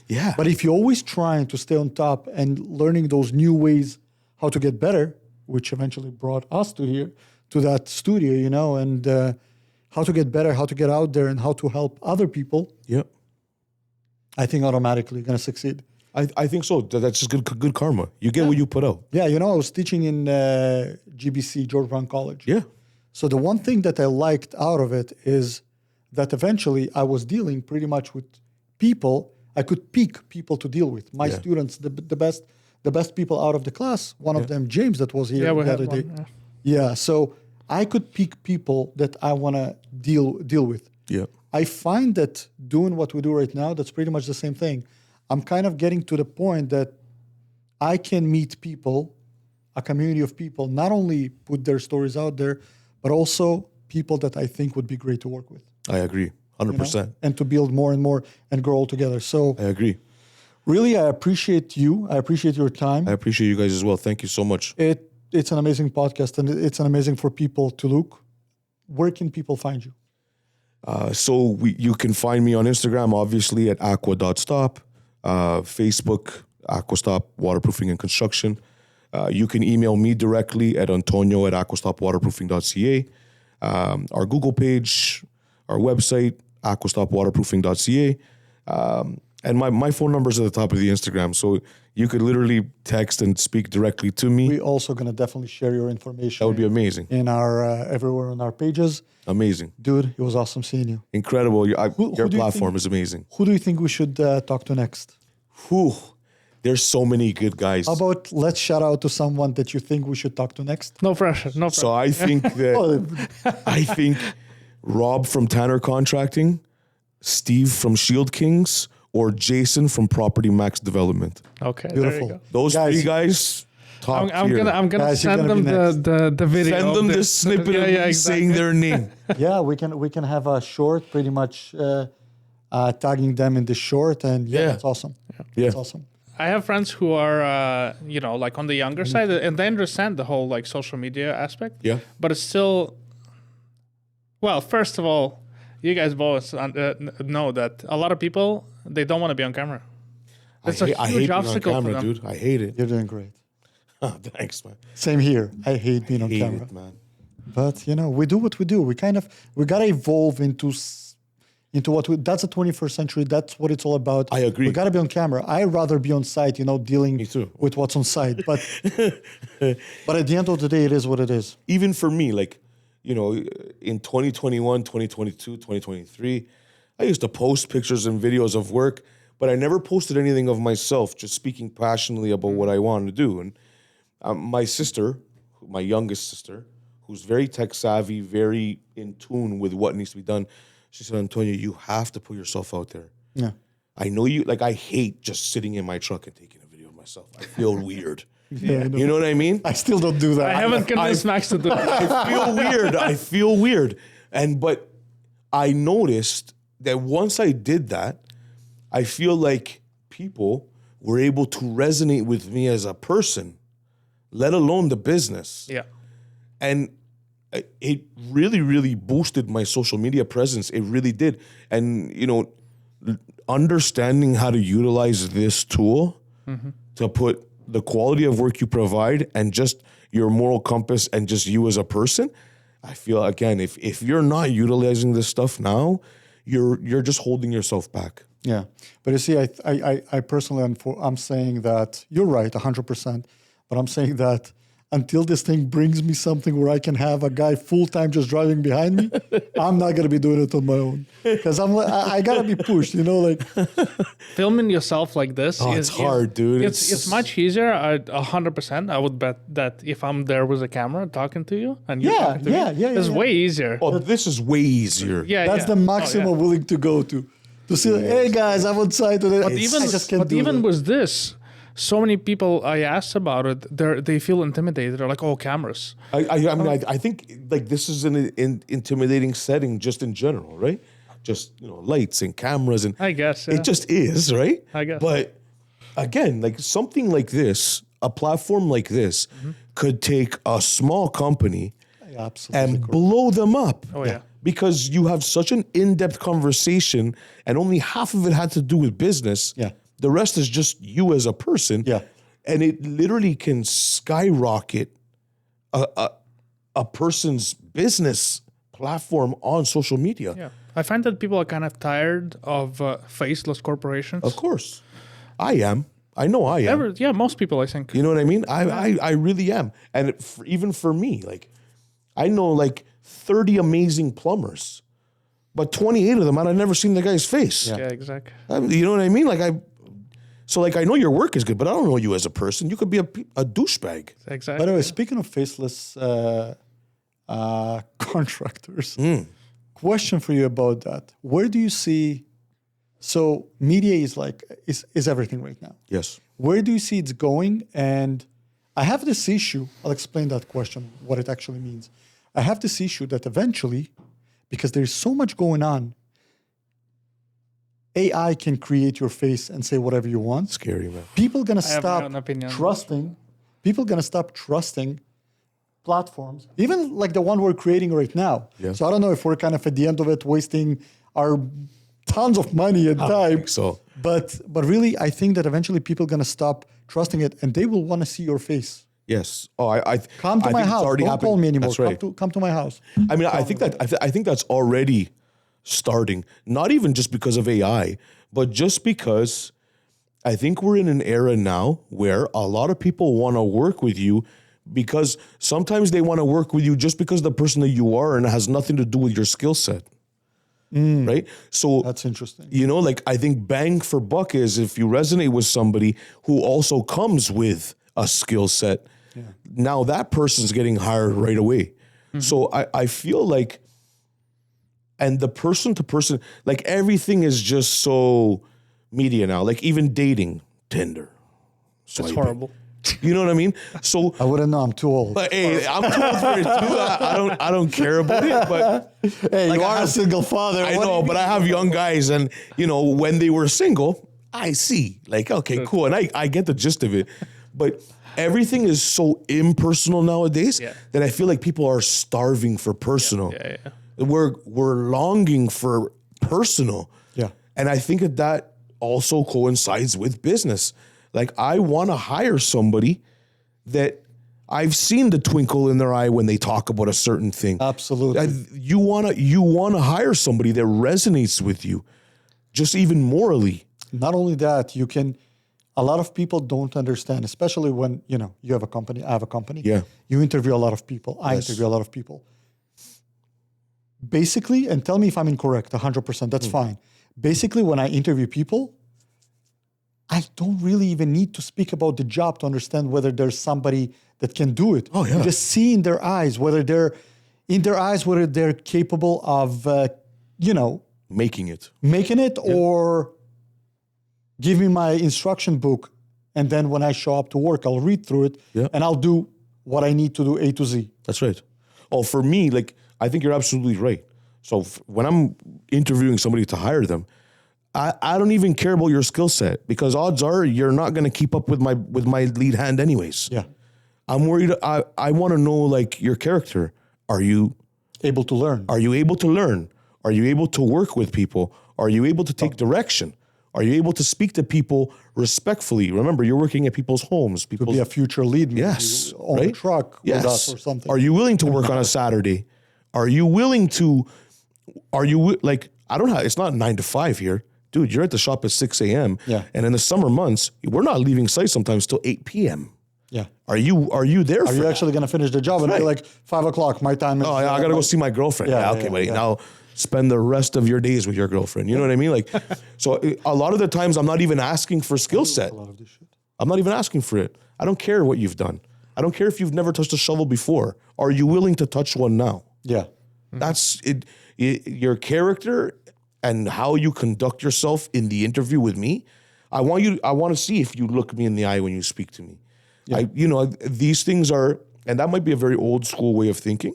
Yeah. But if you're always trying to stay on top and learning those new ways how to get better, which eventually brought us to that studio, and how to get better, how to get out there, and how to help other people. Yep. I think automatically you're going to succeed. I think so. That's just good karma. You get what you put out. Yeah, I was teaching in GBC, George Brown College. Yeah. So the one thing that I liked out of it is that eventually I was dealing pretty much with people. I could pick people to deal with. My students, the best people out of the class. One of them, James, that was here the other day. Yeah, so I could pick people that I want to deal with. Yeah. I find that doing what we do right now, that's pretty much the same thing. I'm kind of getting to the point that I can meet people, a community of people, not only put their stories out there, but also people that I think would be great to work with. I agree, 100%. And to build more and more and grow all together. So I agree. Really, I appreciate you. I appreciate your time. I appreciate you guys as well. Thank you so much. It's an amazing podcast, and it's an amazing for people to look. Where can people find you? You can find me on Instagram, obviously, at aqua.stop, Facebook, Aqua Stop Waterproofing and Construction. You can email me directly at antonio@aquastopwaterproofing.ca. Our Google page, our website, aquastopwaterproofing.ca. And my phone number is at the top of the Instagram, so you could literally text and speak directly to me. We're also going to definitely share your information. That would be amazing. In our everywhere on our pages. Amazing. Dude, it was awesome seeing you. Incredible. Your Who do you platform think- is amazing. Who do you think we should talk to next? Whew. There's so many good guys. How about let's shout out to someone that you think we should talk to next? No pressure. No pressure. So I think that I think Rob from Tanner Contracting, Steve from Shield Kings, or Jason from Property Max Development. Okay. Beautiful. There you go. Those three guys, top I'm tier. gonna Guys, you're send gonna them be the video. Send of them this. this snippet of me saying their name. Yeah, we can have a short, pretty much tagging them in the short, and yeah, Yeah. that's awesome. Yeah. That's awesome. I have friends who are, like on the younger side, and they understand the whole like social media aspect. Yeah. But it's still, well, first of all, you guys both know that a lot of people, they don't want to be on camera. It's I a hate huge being on obstacle camera, for them. dude. I hate it. You're doing great. Thanks, man. Same here. I hate being on Hate camera. it, man. But we do what we do. We gotta evolve into that's the 21st century. That's what it's all about. I agree. We gotta be on camera. I'd rather be on site, dealing Me too. with what's on site. But but at the end of the day, it is what it is. Even for me, like, in 2021, 2022, 2023, I used to post pictures and videos of work, but I never posted anything of myself, just speaking passionately about what I wanted to do. And my sister, my youngest sister, who's very tech savvy, very in tune with what needs to be done, she said, Antonio, you have to put yourself out there. Yeah. I know you, like, I hate just sitting in my truck and taking a video of myself. I feel weird. Yeah, I know. You know what I mean? I still don't do that. I haven't convinced Max to do it. I feel weird. But I noticed that once I did that, I feel like people were able to resonate with me as a person, let alone the business. Yeah. And it really, really boosted my social media presence. It really did. And, understanding how to utilize this tool to put the quality of work you provide and just your moral compass and just you as a person, I feel, again, if you're not utilizing this stuff now, you're just holding yourself back. Yeah, but you see, I personally, I'm saying that you're right, 100%. But I'm saying that until this thing brings me something where I can have a guy full time just driving behind me, I'm not gonna be doing it on my own because I gotta be pushed. Like Filming yourself like this It's hard, dude. It's much easier. 100%. I would bet that if I'm there with a camera talking to you and you're talking to me, it's way easier. Oh, this is way easier. Yeah, that's the maximum I'm willing to go to see. Like, hey guys, I'm on site today. But I just can't do even that. with this, so many people I asked about it, they feel intimidated. They're like, "Oh, cameras." I think like this is an intimidating setting just in general, right? Just lights and cameras and I guess it just is, right? I guess. But again, like something like this, a platform like this, could take a small company Absolutely and correct. blow them up. Oh yeah. Because you have such an in-depth conversation, and only half of it had to do with business. Yeah. The rest is just you as a person. Yeah. And it literally can skyrocket a person's business platform on social media. Yeah. I find that people are kind of tired of faceless corporations. Of course. I am. I know I am. Most people, I think. You know what I mean? I really am. And even for me, like, I know like 30 amazing plumbers, but 28 of them, I've never seen the guy's face. Yeah, exactly. You know what I mean? So I know your work is good, but I don't know you as a person. You could be a douchebag. Exactly. By the way, speaking of faceless contractors, question for you about that. Where do you see, so media is everything right now. Yes. Where do you see it's going? And I have this issue, I'll explain that question, what it actually means. I have this issue that eventually, because there's so much going on, AI can create your face and say whatever you want. Scary, man. People gonna have my stop own opinion. trusting. People gonna stop trusting platforms, even like the one we're creating right now. Yeah. So I don't know if we're kind of at the end of it wasting our tons of money and I time. don't think so. But really, I think that eventually people are going to stop trusting it and they will want to see your face. Yes. Oh, I Come to I my think it's house. already Don't call happened. me anymore. That's right. Come to my house. I mean, I think that I think that's already starting. Not even just because of AI, but just because I think we're in an era now where a lot of people want to work with you because sometimes they want to work with you just because the person that you are and it has nothing to do with your skill set. Right? So That's interesting. you know, like I think bang for buck is if you resonate with somebody who also comes with a skill set, now that person's getting hired right away. So I feel like, and the person to person, like everything is just so media now, like even dating, Tinder. It's swiping. horrible. You know what I mean? So I wouldn't know. I'm too old. but hey, I'm too old for it too. I don't care about it. But Hey, like, you I are a have- single father. I What do know, you but I have young guys, and you know, when they were single, I see, like, okay, cool, and I get the gist of it. But everything is so impersonal nowadays that I feel like people are starving for personal. Yeah. We're longing for personal. Yeah. And I think that also coincides with business. Like I want to hire somebody that I've seen the twinkle in their eye when they talk about a certain thing. Absolutely. You want to hire somebody that resonates with you, just even morally. Not only that, you can. A lot of people don't understand, especially when you have a company. I have a company. Yeah. You interview a lot of people. I interview a lot of people. Basically, and tell me if I'm incorrect. 100%. That's fine. Basically, when I interview people, I don't really even need to speak about the job to understand whether there's somebody that can do it. Oh, yeah. You just see in their eyes whether they're capable of, Making it. making it or give me my instruction book. And then when I show up to work, I'll read through it and I'll do what I need to do A to Z. That's right. Oh, for me, like, I think you're absolutely right. So when I'm interviewing somebody to hire them, I don't even care about your skill set because odds are you're not going to keep up with my lead hand anyways. Yeah. I'm worried. I want to know like your character. Are you Able to learn. Are you able to learn? Are you able to work with people? Are you able to take direction? Are you able to speak to people respectfully? Remember, you're working at people's homes. To be a future lead, maybe Yes, on a right? truck with us or something. Are you willing to work on a Saturday? Are you willing to? Like? I don't have. It's not 9 to 5 here, dude. You're at the shop at 6 a.m. Yeah. And in the summer months, we're not leaving site sometimes till 8 p.m. Yeah. Are you there? Are you actually going to finish the job and be like 5 o'clock? My time is. Oh, yeah, I gotta go see my girlfriend. Yeah, Yeah, okay, yeah, wait. yeah. Now spend the rest of your days with your girlfriend. You know what I mean? Like, so a lot of the times I'm not even asking for skill set. A lot of this shit. I'm not even asking for it. I don't care what you've done. I don't care if you've never touched a shovel before. Are you willing to touch one now? Yeah. That's it. Your character and how you conduct yourself in the interview with me. I want to see if you look me in the eye when you speak to me. These things are, and that might be a very old school way of thinking,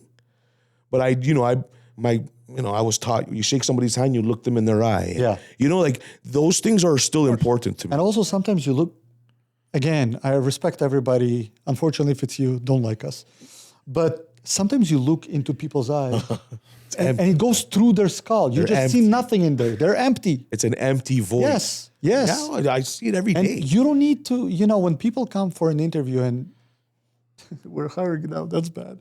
but I was taught you shake somebody's hand, you look them in their eye. Yeah. Like those things are still important to me. And also sometimes you look, again, I respect everybody. Unfortunately, if it's you, don't like us. But sometimes you look into people's eyes and it goes through their skull. You just see nothing in there. They're empty. It's an empty void. Yes. Yeah, I see it every And day. you don't need to, when people come for an interview and we're hiring now, that's bad.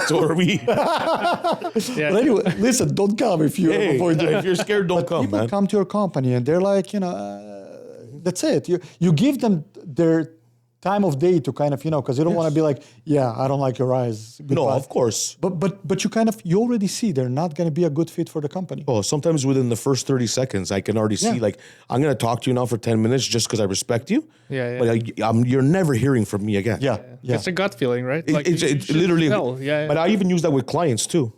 So are we. But anyway, listen, don't come if you avoid it. If you're scared, don't come, People man. come to your company and they're like, that's it. You give them their time of day to kind of, because you don't want to be like, yeah, I don't like your eyes. No, Goodbye. of course. But you already see they're not going to be a good fit for the company. Oh, sometimes within the first 30 seconds, I can already see, like, I'm going to talk to you now for 10 minutes just because I respect you. Yeah. But you're never hearing from me again. Yeah. It's a gut feeling, right? It's you literally. tell. Yeah. But I even use that with clients too.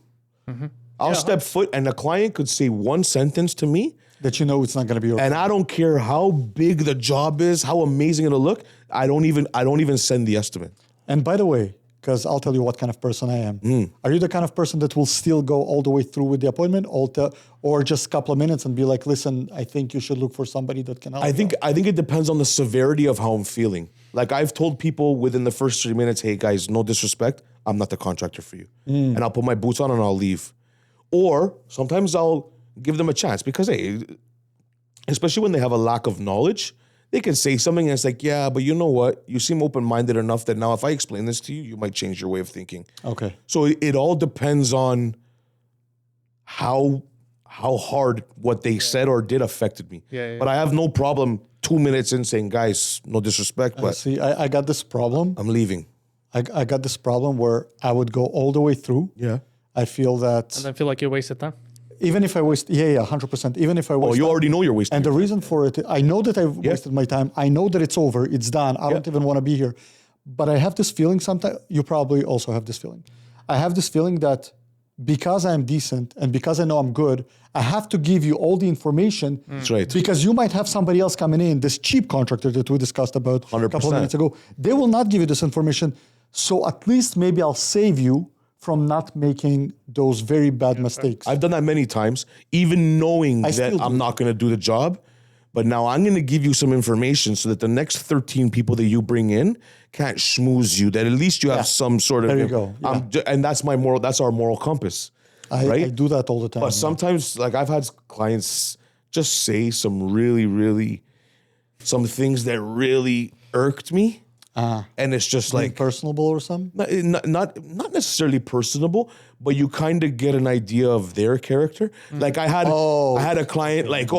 I'll step foot and the client could say one sentence to me. That it's not going to be your And I don't care how big the job is, how amazing it'll look. I don't even send the estimate. And by the way, because I'll tell you what kind of person I am. Are you the kind of person that will still go all the way through with the appointment, or just a couple of minutes and be like, listen, I think you should look for somebody that can help? I think it depends on the severity of how I'm feeling. Like I've told people within the first 3 minutes, hey guys, no disrespect, I'm not the contractor for you. And I'll put my boots on and I'll leave. Or sometimes I'll give them a chance because, hey, especially when they have a lack of knowledge, they can say something and it's like, yeah, but you know what? You seem open-minded enough that now if I explain this to you, you might change your way of thinking. Okay. So it all depends on how hard what they said or did affected me. Yeah. But I have no problem 2 minutes in saying, guys, no disrespect, but See, I got this problem. I'm leaving. I got this problem where I would go all the way through. Yeah. I feel that And I feel like you wasted time. even if I waste, 100%. Even if I waste, Oh, you already know you're wasting. and the reason for it, I know that I've wasted my time. I know that it's over. It's done. I don't even want to be here. But I have this feeling sometimes, you probably also have this feeling. I have this feeling that because I'm decent and because I know I'm good, I have to give you all the information. That's right. Because you might have somebody else coming in, this cheap contractor that we discussed about a couple of 100%. minutes ago. They will not give you this information. So at least maybe I'll save you from not making those very bad mistakes. I've done that many times, even knowing that still do. I'm not going to do the job. But now I'm going to give you some information so that the next 13 people that you bring in can't schmooze you, that at least you have some sort of... There you go. And that's my moral, that's our moral compass, I right? do that all the time. But sometimes, like I've had clients just say some some things that really irked me. And it's just like... personable or something? Not necessarily personable, but you kind of get an idea of their character. Like I had a client like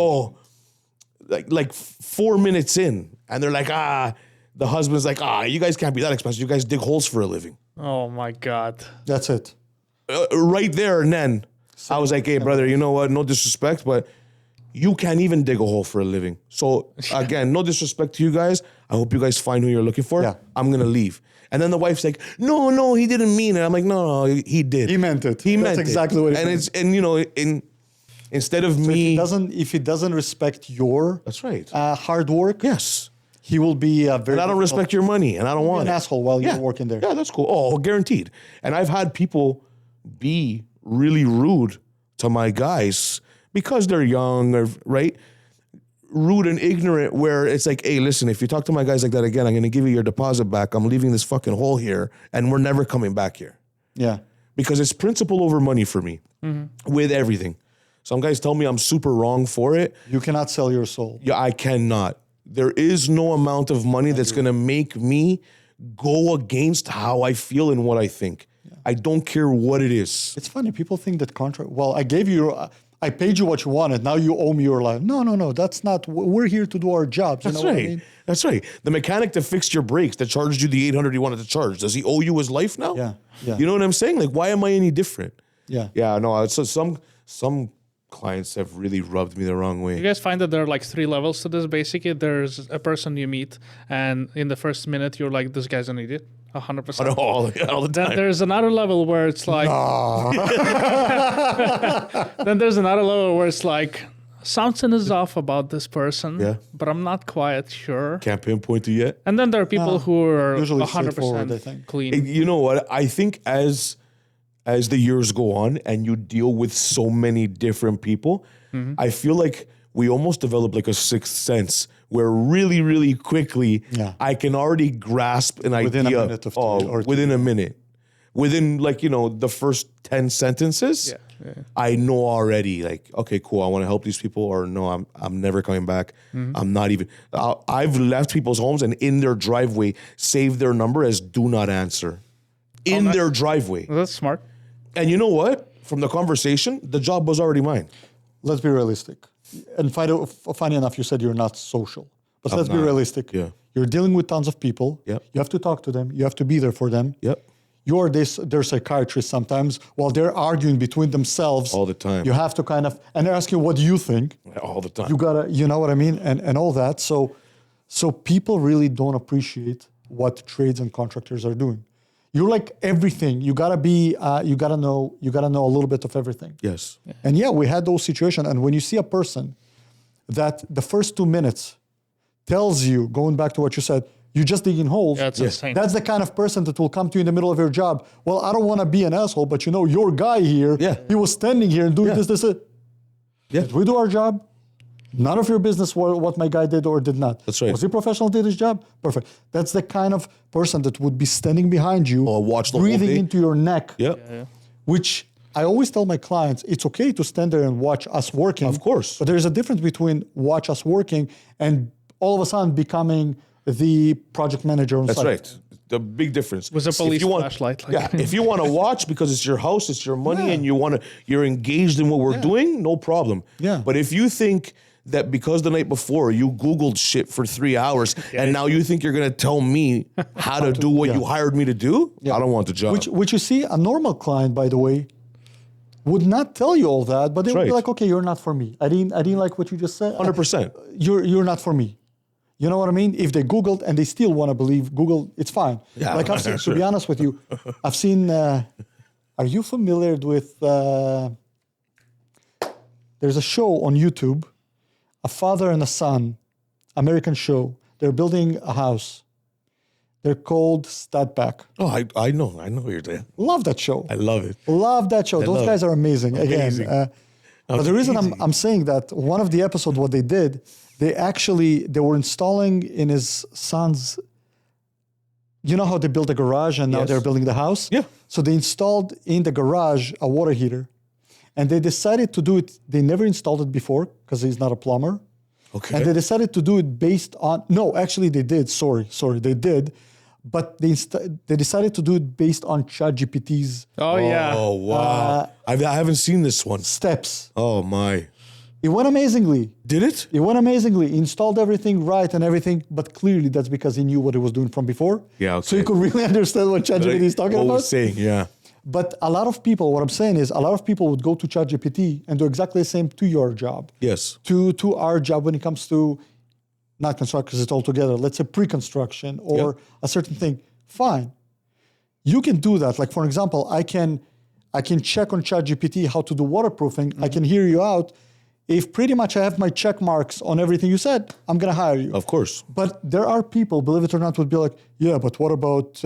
4 minutes in, and they're like, the husband's like, you guys can't be that expensive. You guys dig holes for a living. Oh my God. That's it. Right there and then, I was like, hey, brother, you know what? No disrespect, but you can't even dig a hole for a living. So again, no disrespect to you guys. I hope you guys find who you're looking for. Yeah. I'm going to leave. And then the wife's like, no, he didn't mean it. I'm like, no, he did. He meant it. He That's meant exactly what he meant. Instead of me... If he doesn't respect your That's right. hard work, Yes. he will be very... And I don't respect your money, and I don't want an it. asshole while you're working there. Yeah, that's cool. Oh, guaranteed. And I've had people be really rude to my guys because they're young, or right? Rude and ignorant, where it's like, hey, listen, if you talk to my guys like that again, I'm going to give you your deposit back. I'm leaving this fucking hole here, and we're never coming back here. Yeah. Because it's principle over money for me with everything. Some guys tell me I'm super wrong for it. You cannot sell your soul. Yeah, I cannot. There is no amount of money that's going to make me go against how I feel and what I think. Yeah. I don't care what it is. It's funny. People think that contract... Well, I paid you what you wanted. Now you owe me your life. No. That's not... We're here to do our jobs. That's you know right. What I mean? That's right. The mechanic that fixed your brakes, that charged you the $800 you wanted to charge, does he owe you his life now? Yeah. You know what I'm saying? Like, why am I any different? Yeah. Yeah, no. So some clients have really rubbed me the wrong way. You guys find that there are like 3 levels to this. Basically, there's a person you meet, and in the first minute, you're like, this guy's an idiot. 100%. All the Then time. there's another level where it's like... Then there's another level where it's like, something is off about this person, but I'm not quite sure. Can't pinpoint it yet. And then there are people who are usually straightforward, I 100% think. clean. You know what? I think as the years go on and you deal with so many different people, I feel like we almost develop like a sixth sense where really, really quickly I can already grasp an Within idea. a minute of two. Within a minute. Within the first 10 sentences, I know already like, okay, cool, I want to help these people, or no, I'm never coming back. I'm not even, I've left people's homes and in their driveway saved their number as do not answer. In their driveway. That's smart. And you know what? From the conversation, the job was already mine. Let's be realistic. And funny enough, you said you're not social. But let's be realistic. Yeah. You're dealing with tons of people. Yep. You have to talk to them. You have to be there for them. Yep. You're their psychiatrist sometimes while they're arguing between themselves. All the time. You have to and they're asking, what do you think? All the time. You gotta, you know what I mean? And all that. So people really don't appreciate what trades and contractors are doing. You're like everything. You gotta know a little bit of everything. Yes. And we had those situations. And when you see a person that the first 2 minutes tells you, going back to what you said, you're just digging holes. Yeah, it's insane. That's the kind of person that will come to you in the middle of your job. Well, I don't want to be an asshole, but your guy here, he was standing here and doing this. Yeah. Did we do our job? None of your business what my guy did or did not. That's right. Was he professional, did his job? Perfect. That's the kind of person that would be standing behind you, watch the whole breathing day. into your neck, Yeah. which I always tell my clients, it's okay to stand there and watch us working. Of course. But there's a difference between watch us working and all of a sudden becoming the project manager on That's site. right. The big difference. With a If police you want- flashlight. Yeah, if you want to watch because it's your house, it's your money, and you're engaged in what we're doing, no problem. Yeah. But if you think that because the night before you Googled shit for 3 hours and now you think you're gonna tell me how to do what you hired me to do, I don't want the job. Which you see, a normal client, by the way, would not tell you all that, but they would be right. like, okay, you're not for me. I didn't like what you just said. 100%. You're not for me. You know what I mean? If they Googled and they still want to believe Google, it's fine. Yeah. Like I've seen, to be honest with you, I've seen, are you familiar with, there's a show on YouTube, a father and a son, American show. They're building a house. They're called Statback. Oh, I know what you're saying. Love that show. I love it. Love that show. Those love guys it. are amazing. Amazing. Again, but the reason I'm saying that, one of the episodes, what they did, they were installing in his son's, you know how they built a garage and now Yes. they're building the house? Yeah. So they installed in the garage a water heater, and they decided to do it. They never installed it before because he's not a plumber. Okay. And they decided to do it based on, no, actually they did. Sorry, they did. But they decided to do it based on ChatGPT's Oh, yeah. Oh, wow. I haven't seen this one. steps. Oh, my. It went amazingly. Did it? It went amazingly. He installed everything right and everything, but clearly that's because he knew what he was doing from before. Yeah, So he okay. could really understand what ChatGPT is talking What about. we're saying, yeah. But a lot of people, what I'm saying is, a lot of people would go to ChatGPT and do exactly the same to your job. Yes. To our job when it comes to, not construction, because it's all together, let's say pre-construction or a certain thing. Fine. You can do that. Like, for example, I can check on ChatGPT how to do waterproofing. I can hear you out. If pretty much I have my check marks on everything you said, I'm going to hire you. Of course. But there are people, believe it or not, would be like, yeah, but what about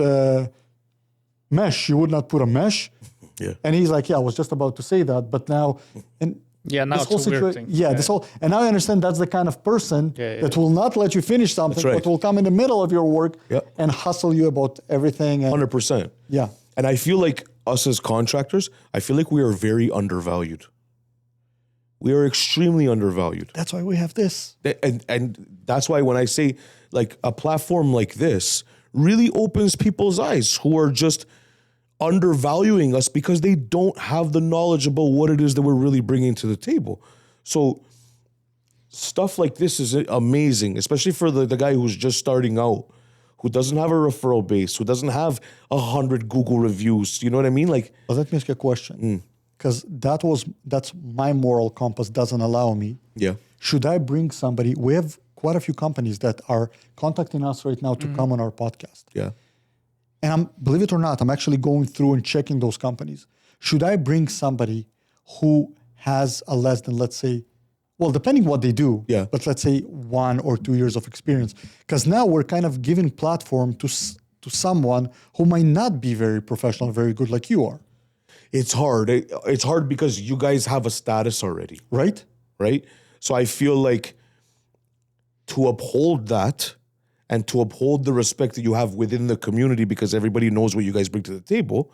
mesh? You would not put a mesh? Yeah. And he's like, yeah, I was just about to say that, but now... And Yeah, now this it's whole a weird situa- thing. Yeah, this whole... And now I understand that's the kind of person that will not let you finish something, That's right. but will come in the middle of your work Yeah. and hustle you about everything. And 100%. yeah. And I feel like us as contractors, I feel like we are very undervalued. We are extremely undervalued. That's why we have this. And that's why when I say like a platform like this really opens people's eyes who are just undervaluing us because they don't have the knowledge about what it is that we're really bringing to the table. So stuff like this is amazing, especially for the guy who's just starting out, who doesn't have a referral base, who doesn't have 100 Google reviews. You know what I mean? Like, But let me ask you a question. Because that's my moral compass doesn't allow me. yeah. Should I bring somebody? We have quite a few companies that are contacting us right now to come on our podcast. Yeah. And believe it or not, I'm actually going through and checking those companies. Should I bring somebody who has a less than, let's say, well, depending what they do, but let's say 1 or 2 years of experience? Because now we're kind of giving platform to someone who might not be very professional, very good like you are. It's hard. It's hard because you guys have a status already, Right? right? So I feel like to uphold that and to uphold the respect that you have within the community because everybody knows what you guys bring to the table,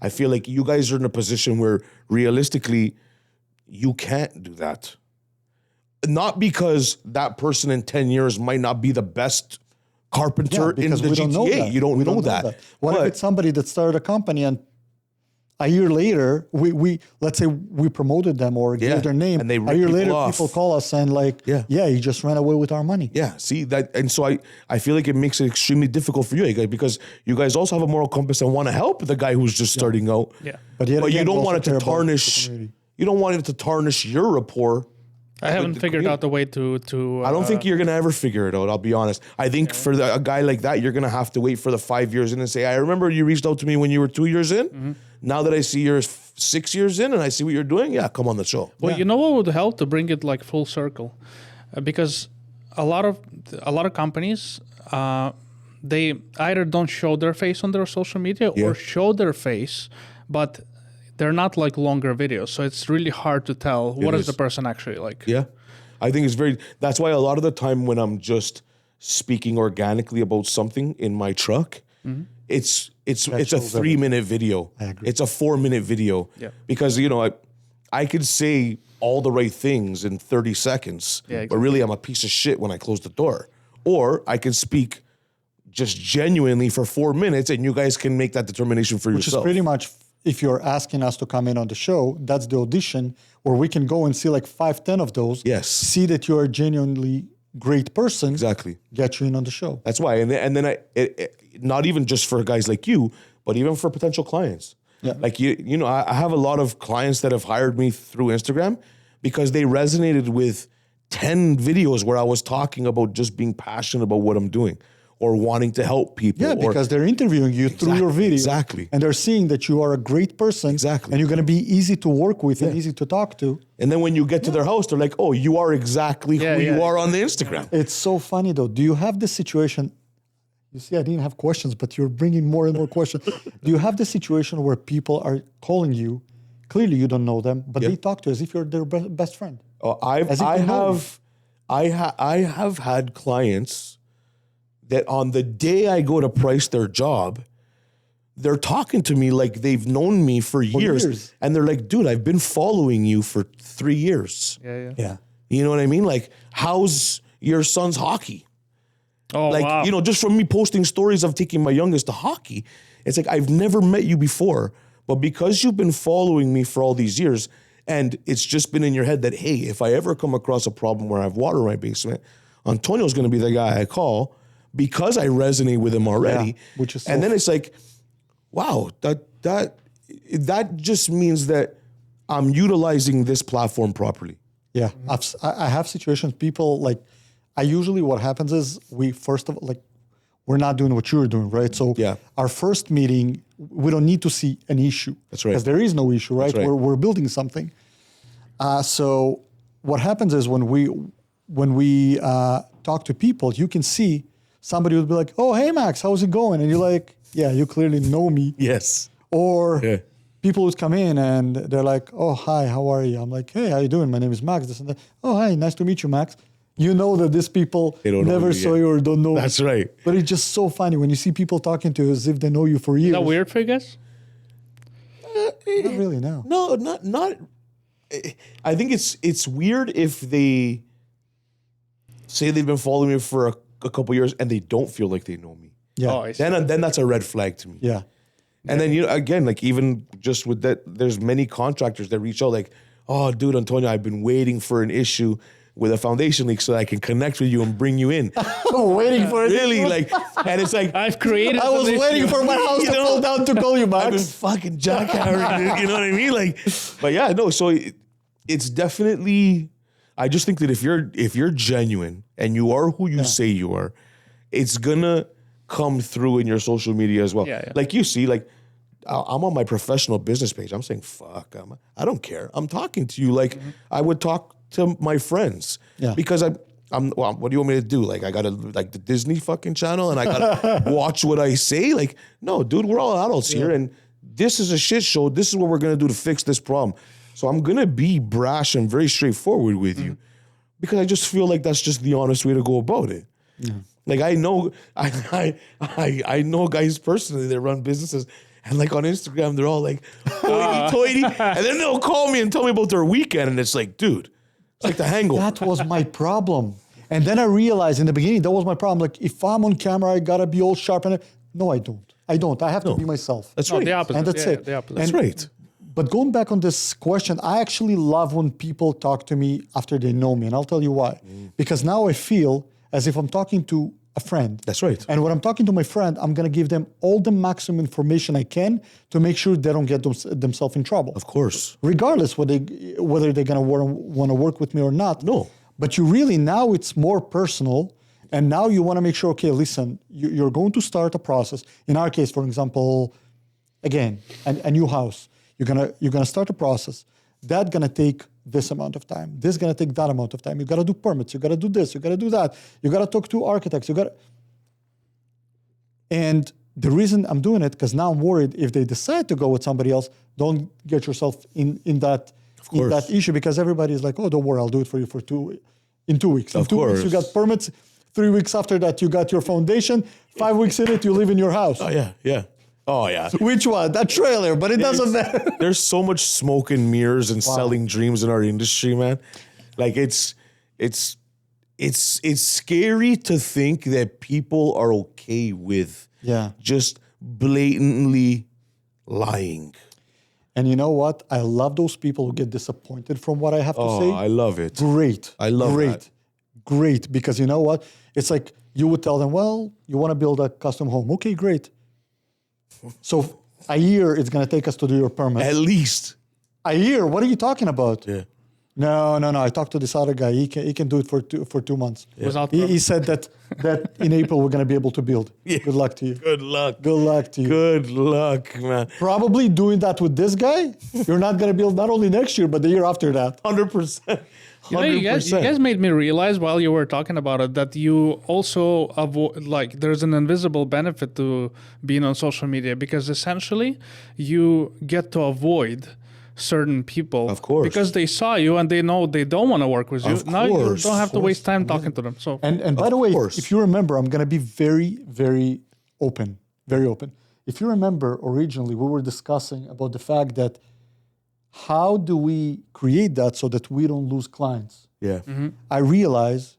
I feel like you guys are in a position where realistically you can't do that. Not because that person in 10 years might not be the best carpenter in the we don't know GTA. that. You don't We know that. What if But- it's somebody that started a company and a year later, we let's say we promoted them or Yeah, gave their name. and they a rip year people later, off. people call us and like, Yeah. he just ran away with our money. Yeah, see that, and so I feel like it makes it extremely difficult for you guys because you guys also have a moral compass and want to help the guy who's just starting out. Yeah. But yet But you again, we don't also want it care to about the tarnish. community. You don't want it to tarnish your rapport. I haven't figured out the way to I don't think you're gonna ever figure it out. I'll be honest. I think for a guy like that, you're gonna have to wait for the 5 years in and say, "I remember you reached out to me when you were 2 years in. Now that I see you're 6 years in and I see what you're doing, yeah, come on the show." Well, you know what would help to bring it like full circle, because a lot of companies they either don't show their face on their social media or show their face, but they're not like longer videos, so it's really hard to tell what is the person actually like. Yeah. I think it's that's why a lot of the time when I'm just speaking organically about something in my truck, it's a 3-minute video. I agree. It's a 4-minute video. Yeah. Because, I could say all the right things in 30 seconds, Yeah, but really I'm a piece of shit when I close the door. Or I could speak just genuinely for 4 minutes and you guys can make that determination for Which yourself. is pretty much, if you're asking us to come in on the show, that's the audition where we can go and see like 5-10 of those. Yes. See that you're a genuinely great person. Exactly. Get you in on the show. That's why. And then not even just for guys like you, but even for potential clients. Yeah. Like, I have a lot of clients that have hired me through Instagram because they resonated with 10 videos where I was talking about just being passionate about what I'm doing or wanting to help people. Yeah, because they're interviewing you through your video. Exactly. And they're seeing that you are a great person. Exactly. And you're going to be easy to work with and easy to talk to. And then when you get to their house, they're like, oh, you are exactly who you are on the Instagram. It's so funny though. Do you have this situation? You see, I didn't have questions, but you're bringing more and more questions. Do you have the situation where people are calling you? Clearly, you don't know them, but they talk to you as if you're their best friend. Oh, I have had clients that on the day I go to price their job, they're talking to me like they've known me for years. And they're like, dude, I've been following you for 3 years. Yeah. You know what I mean? Like, how's your son's hockey? Oh, Like, wow. just from me posting stories of taking my youngest to hockey, it's like, I've never met you before, but because you've been following me for all these years, and it's just been in your head that, hey, if I ever come across a problem where I have water in my basement, Antonio's going to be the guy I call because I resonate with him already. Yeah, which is and then it's like, wow, that just means that I'm utilizing this platform properly. Yeah. I have situations, people like, what happens is we're not doing what you're doing, right? So our first meeting, we don't need to see an issue. That's right. Because there is no issue, right? That's right. We're building something. So what happens is when we talk to people, you can see somebody will be like, oh, hey, Max, how's it going? And you're like, yeah, you clearly know me. Yes. Or people would come in and they're like, oh, hi, how are you? I'm like, hey, how you doing? My name is Max, this and that. Oh, hi, nice to meet you, Max. You know that these people never saw you or don't know. That's right. But it's just so funny when you see people talking to you as if they know you for years. Is that weird for you guys? Not really, no. No, not. I think it's weird if they say they've been following me for a couple years and they don't feel like they know me. Yeah. Oh, I see. Then that's a red flag to me. Yeah. And then again, like even just with that, there's many contractors that reach out like, oh, dude, Antonio, I've been waiting for an issue with a foundation leak so that I can connect with you and bring you in. Waiting for it. Really, like, and it's like I've created. I was waiting for my house to fall down to call you, I've been Max. fucking jackhammering it, you know what I mean? Like, but yeah, no. So it's definitely. I just think that if you're genuine and you are who you say you are, it's gonna come through in your social media as well. Yeah. Like you see, like I'm on my professional business page. I'm saying, fuck, I don't care. I'm talking to you like I would talk to my friends. Yeah. Because I'm well, what do you want me to do? Like I gotta like the Disney fucking channel and I gotta watch what I say? Like, no, dude, we're all adults here and this is a shit show. This is what we're gonna do to fix this problem. So I'm gonna be brash and very straightforward with you because I just feel like that's just the honest way to go about it. Yeah. Like I know I know guys personally that run businesses and like on Instagram they're all like hoity-toity and then they'll call me and tell me about their weekend and it's like, dude, it's like the hangover. That was my problem. And then I realized in the beginning, that was my problem. Like if I'm on camera, I gotta be all sharp. No, I don't. I have to be myself. That's right. The opposite. And that's it. The opposite. That's right. But going back on this question, I actually love when people talk to me after they know me. And I'll tell you why. Because now I feel as if I'm talking to a friend. That's right. And when I'm talking to my friend, I'm going to give them all the maximum information I can to make sure they don't get themselves in trouble. Of course. Regardless whether they're going to want to work with me or not. No. But you really, now it's more personal. And now you want to make sure, okay, listen, you're going to start a process. In our case, for example, again, a new house. You're gonna start a process. That's gonna take this amount of time. This is gonna take that amount of time. You gotta do permits. You gotta do this. You gotta do that. You gotta talk to architects. And the reason I'm doing it because now I'm worried if they decide to go with somebody else, don't get yourself in that issue because everybody's like, oh, don't worry, I'll do it for you for 2. In 2 weeks. In 2 weeks, you got permits. 3 weeks after that, you got your foundation. 5 weeks in it, you live in your house. Oh, yeah. Oh, yeah. Which one? That trailer, but it doesn't matter. There's so much smoke and mirrors and selling dreams in our industry, man. Like it's scary to think that people are okay with just blatantly lying. And you know what? I love those people who get disappointed from what I have to say. I love it. Great. I love that. Great. Because you know what? It's like you would tell them, well, you want to build a custom home. Okay, great. So a year it's going to take us to do your permit. At least. A year? What are you talking about? Yeah. No. I talked to this other guy. He can do it for 2 months. Yeah. He said that in April we're going to be able to build. Yeah. Good luck to you. Good luck. Good luck to you. Good luck, man. Probably doing that with this guy, you're not going to build not only next year, but the year after that. 100%. You guys made me realize while you were talking about it that you also avoid, like, there's an invisible benefit to being on social media because essentially you get to avoid certain people, of course, because they saw you and they know they don't want to work with you. Now you don't have to waste time talking to them. So and by the way, if you remember, I'm going to be very, very open, very open. If you remember, originally we were discussing about the fact that how do we create that so that we don't lose clients? Yeah. Mm-hmm. I realize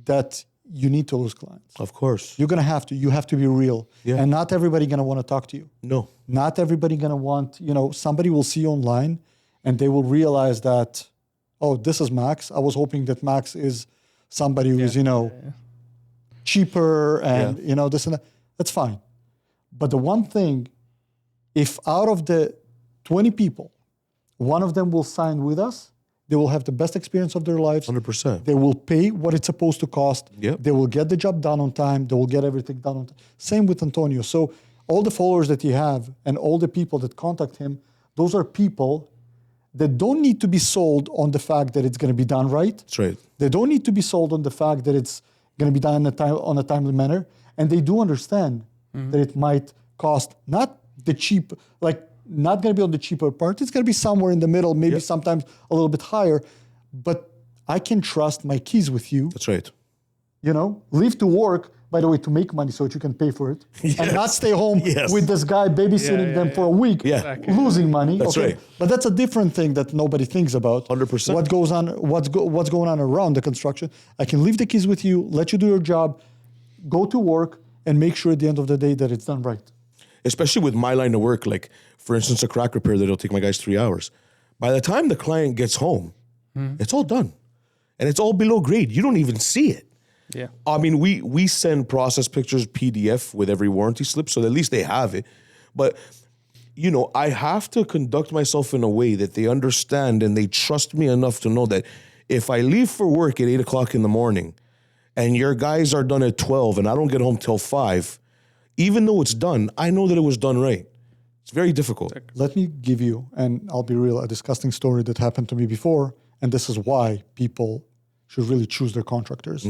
that you need to lose clients. Of course. You're going to have to. You have to be real. Yeah. And not everybody going to want to talk to you. No. Not everybody going to want, somebody will see you online and they will realize that, oh, this is Max. I was hoping that Max is somebody who's, cheaper and, this and that. That's fine. But the one thing, if out of the 20 people, one of them will sign with us, they will have the best experience of their lives. 100%. They will pay what it's supposed to cost. Yep. They will get the job done on time. They will get everything done on time. Same with Antonio. So all the followers that you have and all the people that contact him, those are people that don't need to be sold on the fact that it's going to be done right. That's right. They don't need to be sold on the fact that it's going to be done on a timely manner. And they do understand that it might cost not the cheap, not going to be on the cheaper part. It's going to be somewhere in the middle, maybe sometimes a little bit higher. But I can trust my keys with you. That's right. Leave to work, by the way, to make money so that you can pay for it. Yes. And not stay home with this guy babysitting them for a week, losing money. That's right. But that's a different thing that nobody thinks about. 100%. What goes on, what's going on around the construction. I can leave the keys with you, let you do your job, go to work, and make sure at the end of the day that it's done right. Especially with my line of work, like, for instance, a crack repair that'll take my guys 3 hours. By the time the client gets home, it's all done. And it's all below grade. You don't even see it. Yeah. I mean, we send process pictures PDF with every warranty slip, so at least they have it. But, I have to conduct myself in a way that they understand and they trust me enough to know that if I leave for work at 8 o'clock in the morning and your guys are done at 12 and I don't get home till 5, even though it's done, I know that it was done right. It's very difficult. Let me give you, and I'll be real, a disgusting story that happened to me before, and this is why people should really choose their contractors.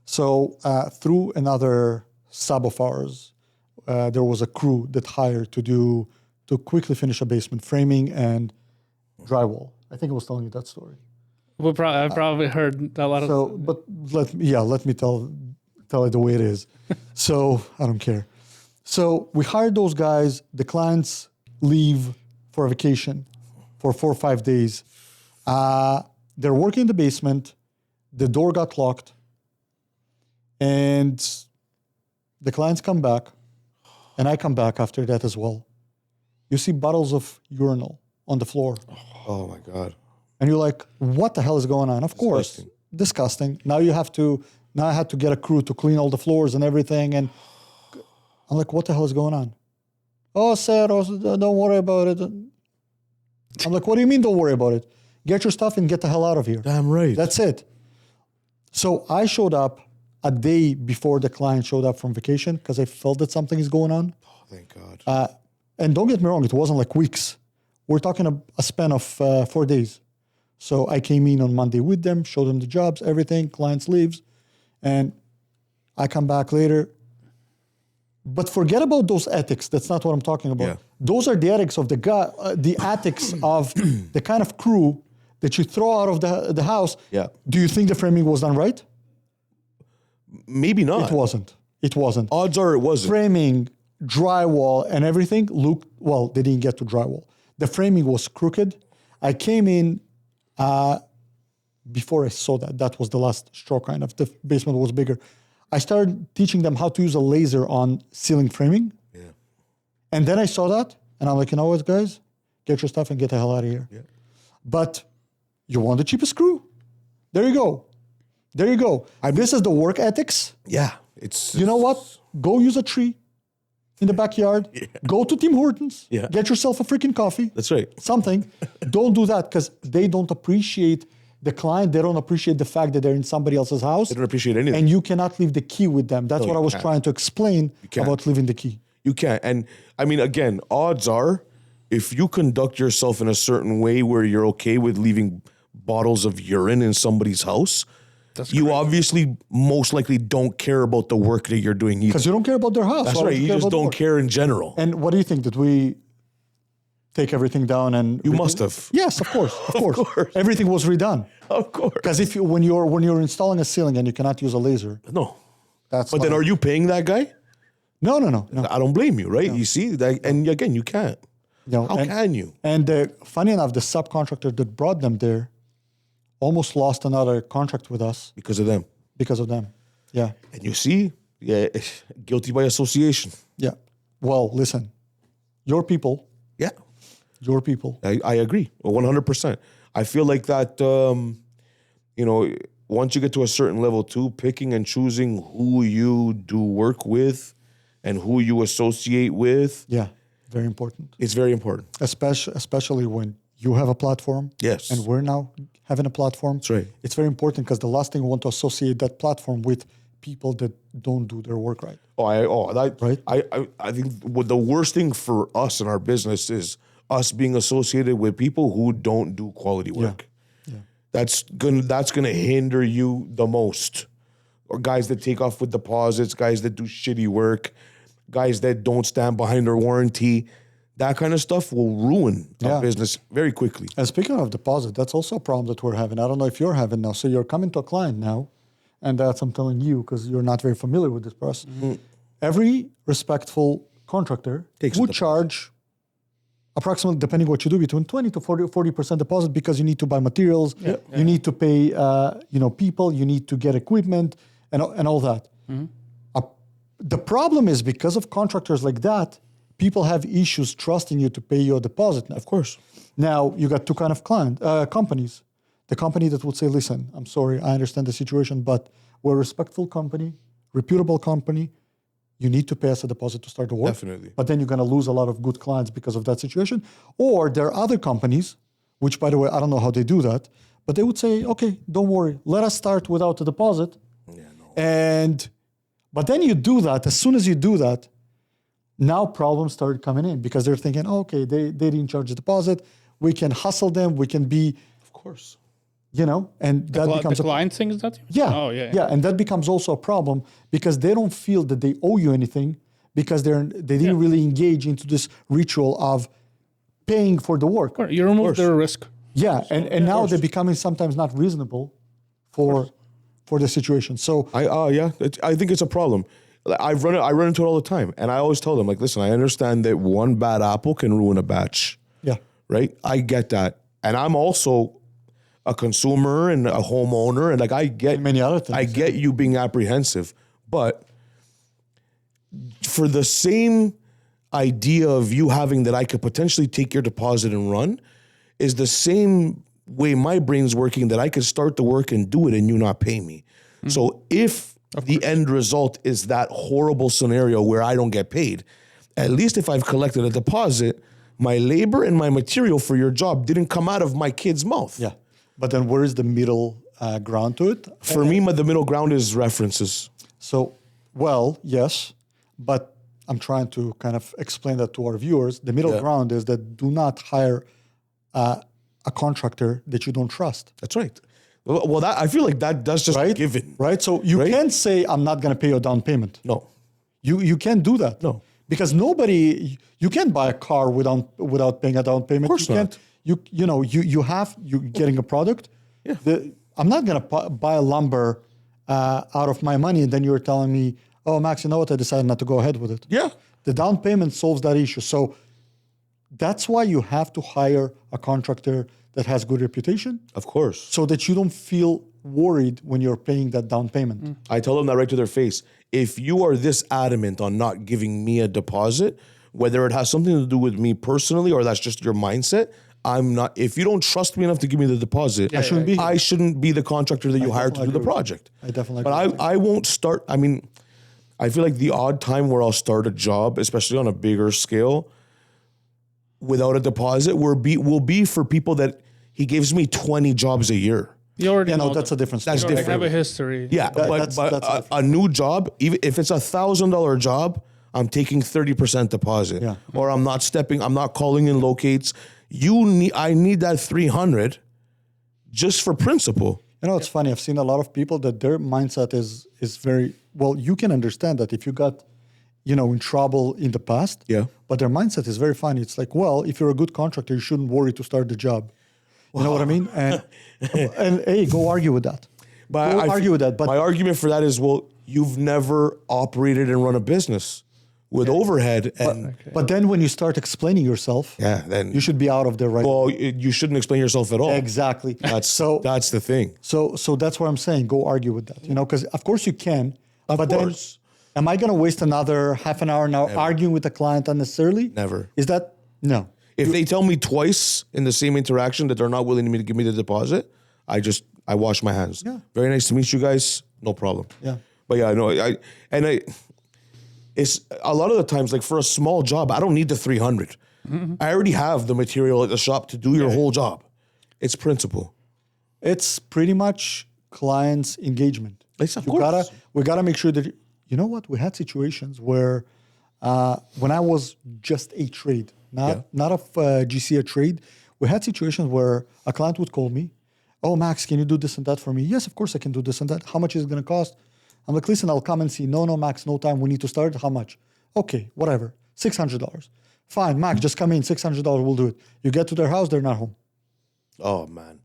So through another sub of ours, there was a crew that hired to quickly finish a basement framing and drywall. I think I was telling you that story. I probably heard a lot of. So, but let me tell it the way it is. So I don't care. So we hired those guys. The clients leave for a vacation for 4 or 5 days. They're working in the basement. The door got locked. And the clients come back. And I come back after that as well. You see bottles of urinal on the floor. Oh, my God. And you're like, what the hell is going on? Of course, disgusting. Now I had to get a crew to clean all the floors and everything. And I'm like, what the hell is going on? Oh, sir, don't worry about it. I'm like, what do you mean don't worry about it? Get your stuff and get the hell out of here. Damn right. That's it. So I showed up a day before the client showed up from vacation because I felt that something is going on. Oh, thank God. And don't get me wrong, it wasn't like weeks. We're talking a span of 4 days. So I came in on Monday with them, showed them the jobs, everything, clients leaves, and I come back later. But forget about those ethics. That's not what I'm talking about. Yeah. Those are the ethics of the guy, the ethics of the kind of crew that you throw out of the house, Yeah. do you think the framing was done right? Maybe not. It wasn't. It wasn't. Odds are it wasn't. Framing, drywall, and everything looked, well, they didn't get to drywall. The framing was crooked. I came in before I saw that. That was the last straw kind of. The basement was bigger. I started teaching them how to use a laser on ceiling framing. Yeah. And then I saw that, and I'm like, you know what, guys? Get your stuff and get the hell out of here. Yeah. But you want the cheapest screw? There you go. There you go. This is the work ethics. Yeah. It's You know what? Go use a tree in the backyard. Yeah. Go to Tim Hortons. Yeah. Get yourself a freaking coffee. That's right. Something. Don't do that because they don't appreciate the client. They don't appreciate the fact that they're in somebody else's house. They don't appreciate anything. And you cannot leave the key with them. That's what I was trying to explain about leaving the key. You can't. And I mean, again, odds are if you conduct yourself in a certain way where you're okay with leaving bottles of urine in somebody's house, you obviously most likely don't care about the work that you're doing either. Because you don't care about their house. That's right. You just don't care in general. And what do you think? Did we take everything down and You must have. Yes, of course. Of course. course. Everything was redone. Of course. Because if you, when you're installing a ceiling and you cannot use a laser, No. that's But then are you paying that guy? No. I don't blame you, right? You see, that, and again, you can't. No, How can you? And funny enough, the subcontractor that brought them there almost lost another contract with us Because of them. because of them. Yeah. And you see, guilty by association. Yeah. Well, listen, your people, Yeah. I agree 100%. I feel like that, once you get to a certain level too, picking and choosing who you do work with and who you associate with. yeah, very important. It's very important. Especially when you have a platform. Yes. And we're now having a platform. That's right. It's very important because the last thing we want to associate that platform with people that don't do their work right. Right. I think the worst thing for us in our business is us being associated with people who don't do quality work. Yeah. That's gonna hinder you the most. Or guys that take off with deposits, guys that do shitty work, guys that don't stand behind their warranty. That kind of stuff will ruin our business very quickly. And speaking of deposit, that's also a problem that we're having. I don't know if you're having now. So you're coming to a client now, and that's I'm telling you because you're not very familiar with this process. Mm-hmm. Every respectful contractor would charge approximately, depending what you do, between 20 to 40% deposit because you need to buy materials, you need to pay people, you need to get equipment, and all that. Mm-hmm. The problem is because of contractors like that, people have issues trusting you to pay your deposit now. Of course. Now, you got two kind of companies. The company that would say, listen, I'm sorry, I understand the situation, but we're a respectful company, reputable company. You need to pay us a deposit to start the work. Definitely. But then you're going to lose a lot of good clients because of that situation. Or there are other companies, which, by the way, I don't know how they do that, but they would say, okay, don't worry, let us start without a deposit. Yeah, no. But then you do that. As soon as you do that, now problems start coming in because they're thinking, okay, they didn't charge the deposit. We can hustle them. We can be, of course, and that becomes the client thinks that. Yeah. Oh yeah. And that becomes also a problem because they don't feel that they owe you anything because they didn't really engage into this ritual of paying for the work. You remove their risk. Yeah, and now they're becoming sometimes not reasonable for the situation. So I think it's a problem. I run into it all the time, and I always tell them, like, listen, I understand that one bad apple can ruin a batch. Yeah. Right? I get that. And I'm also a consumer and a homeowner, and like I get many other things. I get you being apprehensive, but for the same idea of you having that I could potentially take your deposit and run is the same way my brain's working that I could start the work and do it and you not pay me. Mm-hmm. So if the end result is that horrible scenario where I don't get paid, at least if I've collected a deposit, my labor and my material for your job didn't come out of my kid's mouth. Yeah. But then where is the middle ground to it? For me, the middle ground is references. So, yes, but I'm trying to kind of explain that to our viewers. The middle ground is that do not hire a contractor that you don't trust. That's right. Well, I feel like that's just given. Right? So you can't say, I'm not going to pay your down payment. No. You can't do that. No. Because you can't buy a car without paying a down payment. Of course not. you're getting a product. Yeah. I'm not going to buy a lumber out of my money, and then you're telling me, oh, Max, you know what? I decided not to go ahead with it. Yeah. The down payment solves that issue. So that's why you have to hire a contractor that has good reputation. Of course. So that you don't feel worried when you're paying that down payment. I tell them that right to their face. If you are this adamant on not giving me a deposit, whether it has something to do with me personally or that's just your mindset, I'm not. If you don't trust me enough to give me the deposit, I shouldn't be the contractor that you hired to do the project. I definitely agree. But I won't start. I mean, I feel like the odd time where I'll start a job, especially on a bigger scale, without a deposit, will be for people that he gives me 20 jobs a year. You already know that's a different story. That's different. Have a history. Yeah, but a new job, even if it's $1,000 job, I'm taking 30% deposit. Yeah. Or I'm not calling in locates. I need that 300 just for principle. You know, it's funny. I've seen a lot of people that their mindset is very, well, you can understand that if you got, in trouble in the past. Yeah. But their mindset is very funny. It's like, well, if you're a good contractor, you shouldn't worry to start the job. You know what I mean? And hey, go argue with that. But my argument for that is, well, you've never operated and run a business with overhead. But then when you start explaining yourself, then you should be out of there right Well, you shouldn't explain yourself at all. Exactly. That's the thing. So that's what I'm saying. Go argue with that, because of course you can. Of course. Then, am I going to waste another half an hour now arguing with the client unnecessarily? Never. Is that, no. If they tell me twice in the same interaction that they're not willing to give me the deposit, I wash my hands. Yeah. Very nice to meet you guys. No problem. Yeah. But yeah, no, it's a lot of the times, like for a small job, I don't need the 300. Mm-hmm. I already have the material at the shop to do your whole job. It's principle. It's pretty much client's engagement. Of course. We gotta make sure that, you know what? We had situations where when I was just a trade, not of GC a trade, we had situations where a client would call me, oh, Max, can you do this and that for me? Yes, of course I can do this and that. How much is it going to cost? I'm like, listen, I'll come and see. No, Max, no time. We need to start. How much? Okay, whatever. $600. Fine, Max, just come in. $600, we'll do it. You get to their house, they're not home. Oh, man.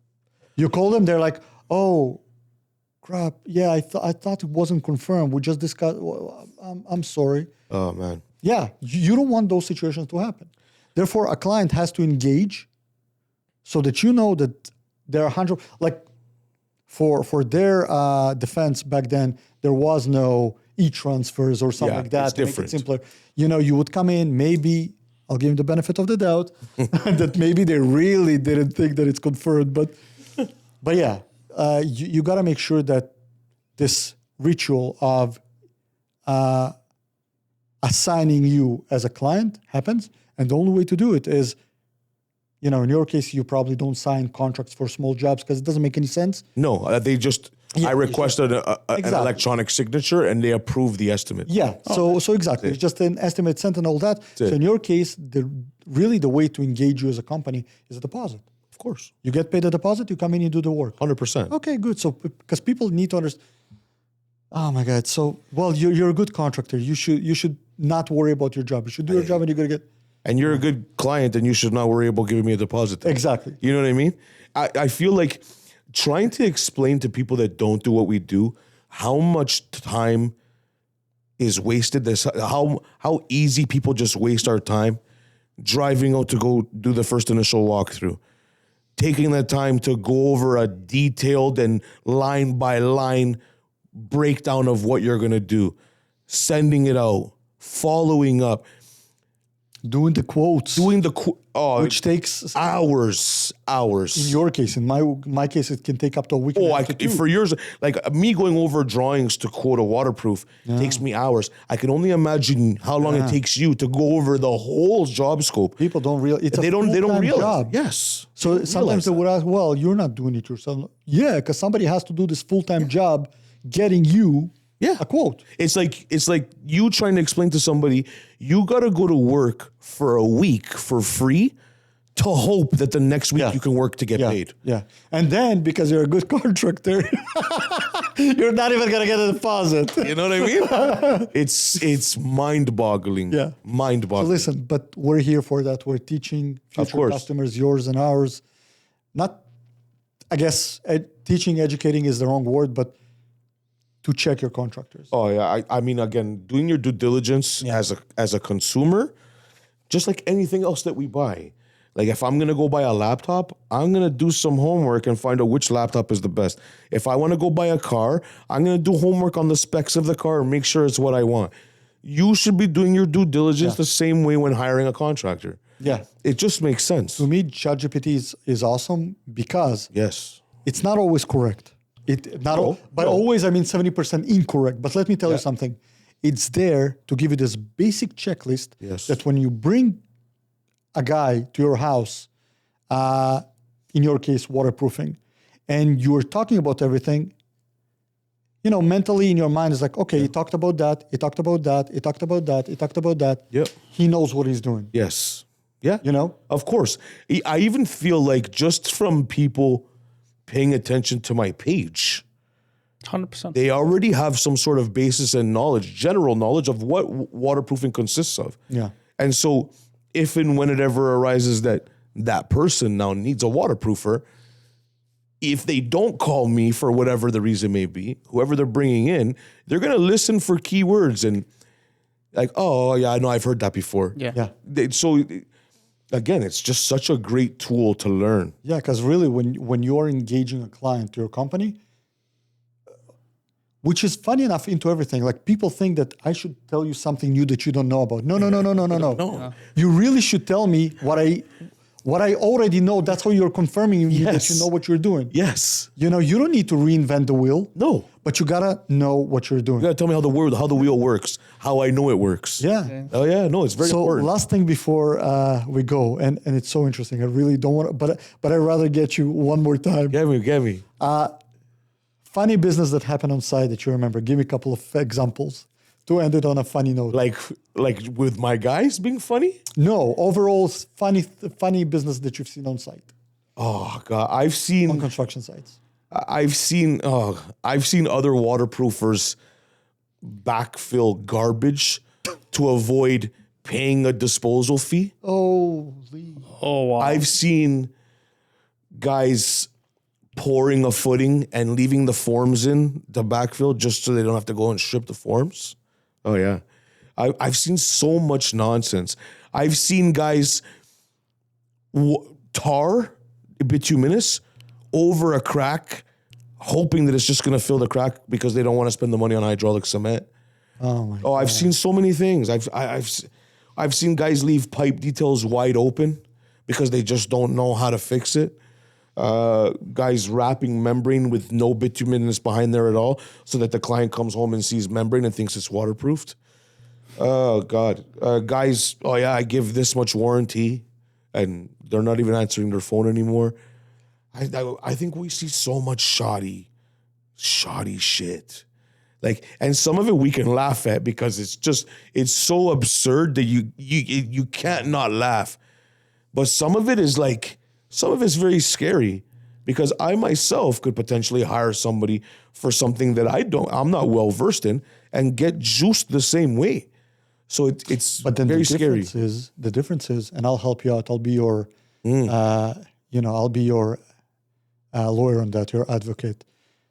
You call them, they're like, oh, crap. Yeah, I thought it wasn't confirmed. We just discussed. I'm sorry. Oh, man. Yeah, you don't want those situations to happen. Therefore, a client has to engage so that you know that there are 100, like for their defense back then, there was no e-transfers or something like that. It's different. Make it simpler. You would come in, maybe, I'll give them the benefit of the doubt, that maybe they really didn't think that it's confirmed. But yeah, you got to make sure that this ritual of assigning you as a client happens. And the only way to do it is, in your case, you probably don't sign contracts for small jobs because it doesn't make any sense. No, they just, I requested an electronic signature and they approve the estimate. Yeah, so exactly. It's just an estimate sent and all that. So in your case, the way to engage you as a company is a deposit. Of course. You get paid a deposit, you come in, you do the work. 100%. Okay, good. So because people need to understand, oh my God. So, well, you're a good contractor. You should not worry about your job. You should do your job and you're going to get... And you're a good client and you should not worry about giving me a deposit. Exactly. You know what I mean? I feel like trying to explain to people that don't do what we do, how much time is wasted, how easy people just waste our time driving out to go do the first initial walkthrough, taking the time to go over a detailed and line by line breakdown of what you're going to do, sending it out, following up, doing the quotes, which takes hours. In your case, in my case, it can take up to a week. For years, like me going over drawings to quote a waterproof takes me hours. I can only imagine how long it takes you to go over the whole job scope. People don't realize they don't realize. Job. Yes. So sometimes they would ask, "Well, you're not doing it yourself." Yeah, because somebody has to do this full-time job, getting you. Yeah, a quote. It's like you trying to explain to somebody, you got to go to work for a week for free to hope that the next week you can work to get paid. Yeah. And then because you're a good contractor, you're not even going to get a deposit. You know what I mean? It's mind-boggling. Yeah. Mind-boggling. So listen, but we're here for that. We're teaching future customers, yours and ours. Not, I guess, teaching, educating is the wrong word, but to check your contractors. Oh, yeah. I mean, again, doing your due diligence as a consumer, just like anything else that we buy. Like if I'm going to go buy a laptop, I'm going to do some homework and find out which laptop is the best. If I want to go buy a car, I'm going to do homework on the specs of the car and make sure it's what I want. You should be doing your due diligence the same way when hiring a contractor. Yeah. It just makes sense. To me, ChatGPT is awesome because it's not always correct. Always, I mean 70% incorrect. But let me tell you something. It's there to give you this basic checklist that when you bring a guy to your house, in your case, waterproofing, and you're talking about everything, you know, mentally in your mind is like, okay, he talked about that, he talked about that, he talked about that, he talked about that. Yep. He knows what he's doing. Yes. Yeah. You know? Of course. I even feel like just from people paying attention to my page, 100%. they already have some sort of basis and knowledge, general knowledge of what waterproofing consists of. Yeah. And so if and when it ever arises that person now needs a waterproofer, if they don't call me for whatever the reason may be, whoever they're bringing in, they're going to listen for keywords and like, oh, yeah, I know, I've heard that before. Yeah. So again, it's just such a great tool to learn. Yeah, because really when you are engaging a client to your company, which is funny enough into everything, like people think that I should tell you something new that you don't know about. No. You really should tell me what I already know. That's how you're confirming that you know what you're doing. Yes. You know, you don't need to reinvent the wheel. No. But you gotta know what you're doing. You gotta tell me how the wheel works, how I know it works. Yeah. Okay. Oh yeah, no, it's very important. So last thing before we go, and it's so interesting. I really don't want to, but I'd rather get you one more time. Get me. Funny business that happened on site that you remember. Give me a couple of examples to end it on a funny note. Like with my guys being funny? No, overall funny business that you've seen on site. Oh God, I've seen on construction sites. I've seen other waterproofers backfill garbage to avoid paying a disposal fee. Oh wow. I've seen guys pouring a footing and leaving the forms in the backfill just so they don't have to go and strip the forms. Oh yeah. I've seen so much nonsense. I've seen guys tar bituminous over a crack, hoping that it's just going to fill the crack because they don't want to spend the money on hydraulic cement. Oh my God. I've seen so many things. I've seen guys leave pipe details wide open because they just don't know how to fix it. Guys wrapping membrane with no bituminous behind there at all, so that the client comes home and sees membrane and thinks it's waterproofed. Oh God, guys! Oh yeah, I give this much warranty, and they're not even answering their phone anymore. I think we see so much shoddy shit. Like, and some of it we can laugh at because it's so absurd that you can't not laugh. But some of it is very scary because I myself could potentially hire somebody for something that I'm not well versed in and get juiced the same way. So it's but then very scary. The difference is, and I'll help you out. I'll be your, I'll be your lawyer on that, your advocate.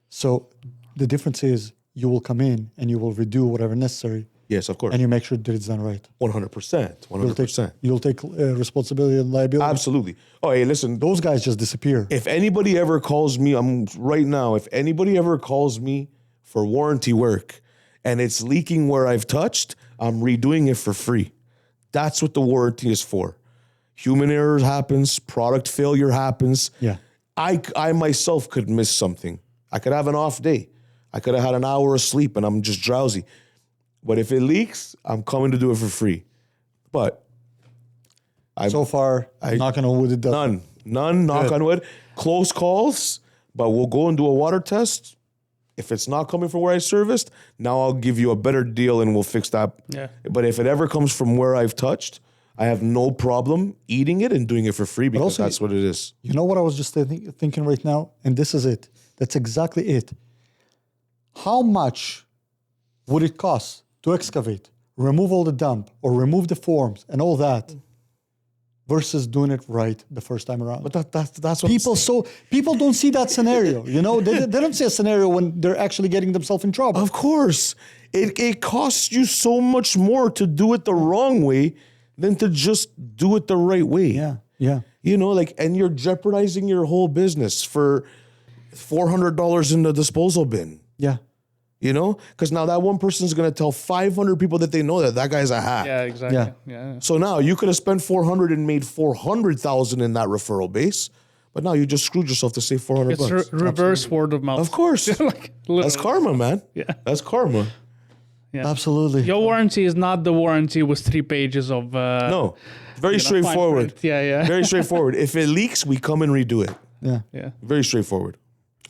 So the difference is you will come in and you will redo whatever necessary. Yes, of course. And you make sure that it's done right. 100%. 100%. You'll take responsibility and liability. Absolutely. Oh, hey, listen. Those guys just disappear. If anybody ever calls me, if anybody ever calls me for warranty work and it's leaking where I've touched, I'm redoing it for free. That's what the warranty is for. Human error happens. Product failure happens. Yeah. I myself could miss something. I could have an off day. I could have had an hour of sleep and I'm just drowsy. But if it leaks, I'm coming to do it for free. But so far, knock on wood, it doesn't. None, knock on wood. Close calls, but we'll go and do a water test. If it's not coming from where I serviced, now I'll give you a better deal and we'll fix that. Yeah. But if it ever comes from where I've touched, I have no problem eating it and doing it for free because also- that's what it is. You know what I was just thinking right now? And this is it. That's exactly it. How much would it cost to excavate, remove all the dump, or remove the forms and all that, versus doing it right the first time around? But that's what People don't see that scenario. You know, they don't see a scenario when they're actually getting themselves in trouble. Of course. It costs you so much more to do it the wrong way than to just do it the right way. Yeah. You know, like, and you're jeopardizing your whole business for $400 in the disposal bin. Yeah. You know, because now that one person is going to tell 500 people that they know that guy's a hack. Yeah, exactly. Yeah. Yeah. So now you could have spent 400 and made 400,000 in that referral base, but now you just screwed yourself to save 400 It's bucks. reverse word of mouth. Of course. Like, That's literally. karma, man. Yeah. That's karma. Yeah. Absolutely. Your warranty is not the warranty with 3 pages of No, very fine straightforward. print. Yeah. Very straightforward. If it leaks, we come and redo it. Yeah. Yeah. Very straightforward.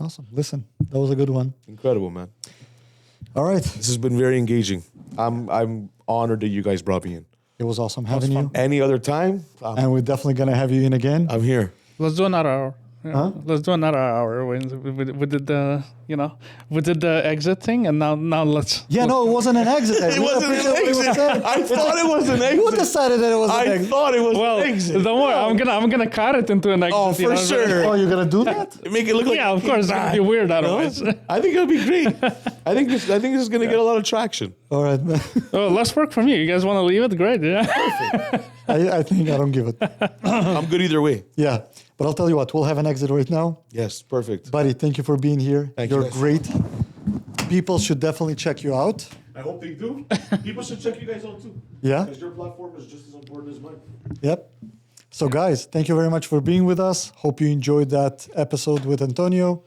Awesome. Listen, that was a good one. Incredible, man. All right. This has been very engaging. I'm honored that you guys brought me in. It was awesome having you. Any other time, And we're definitely going to have you in again. I'm here. Let's do another hour. Yeah. Huh? Let's do another hour. We did the, we did the exit thing, and now let's. Yeah, no, it wasn't an exit. It wasn't an exit. I thought it was an Who exit. decided that it was an I exit? thought it was Well, an exit. don't worry. I'm gonna cut it into an exit. Oh, you for know? sure. Oh, you're going to do that? Make it look like Yeah, of course. It's gonna be weird otherwise. I think it'll be great. I think this is gonna get a lot of traction. All right. Oh, less work from you. You guys want to leave it? Great. Yeah. I think I don't give it. I'm good either way. Yeah. But I'll tell you what, we'll have an exit right now. Yes, perfect. Buddy, thank you for being here. Thank you, You're guys. great. People should definitely check you out. I hope they do. People should check you guys out too. Yeah. Because your platform is just as important as mine. Yep. So, guys, thank you very much for being with us. Hope you enjoyed that episode with Antonio.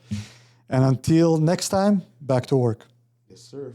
And until next time, back to work. Yes, sir.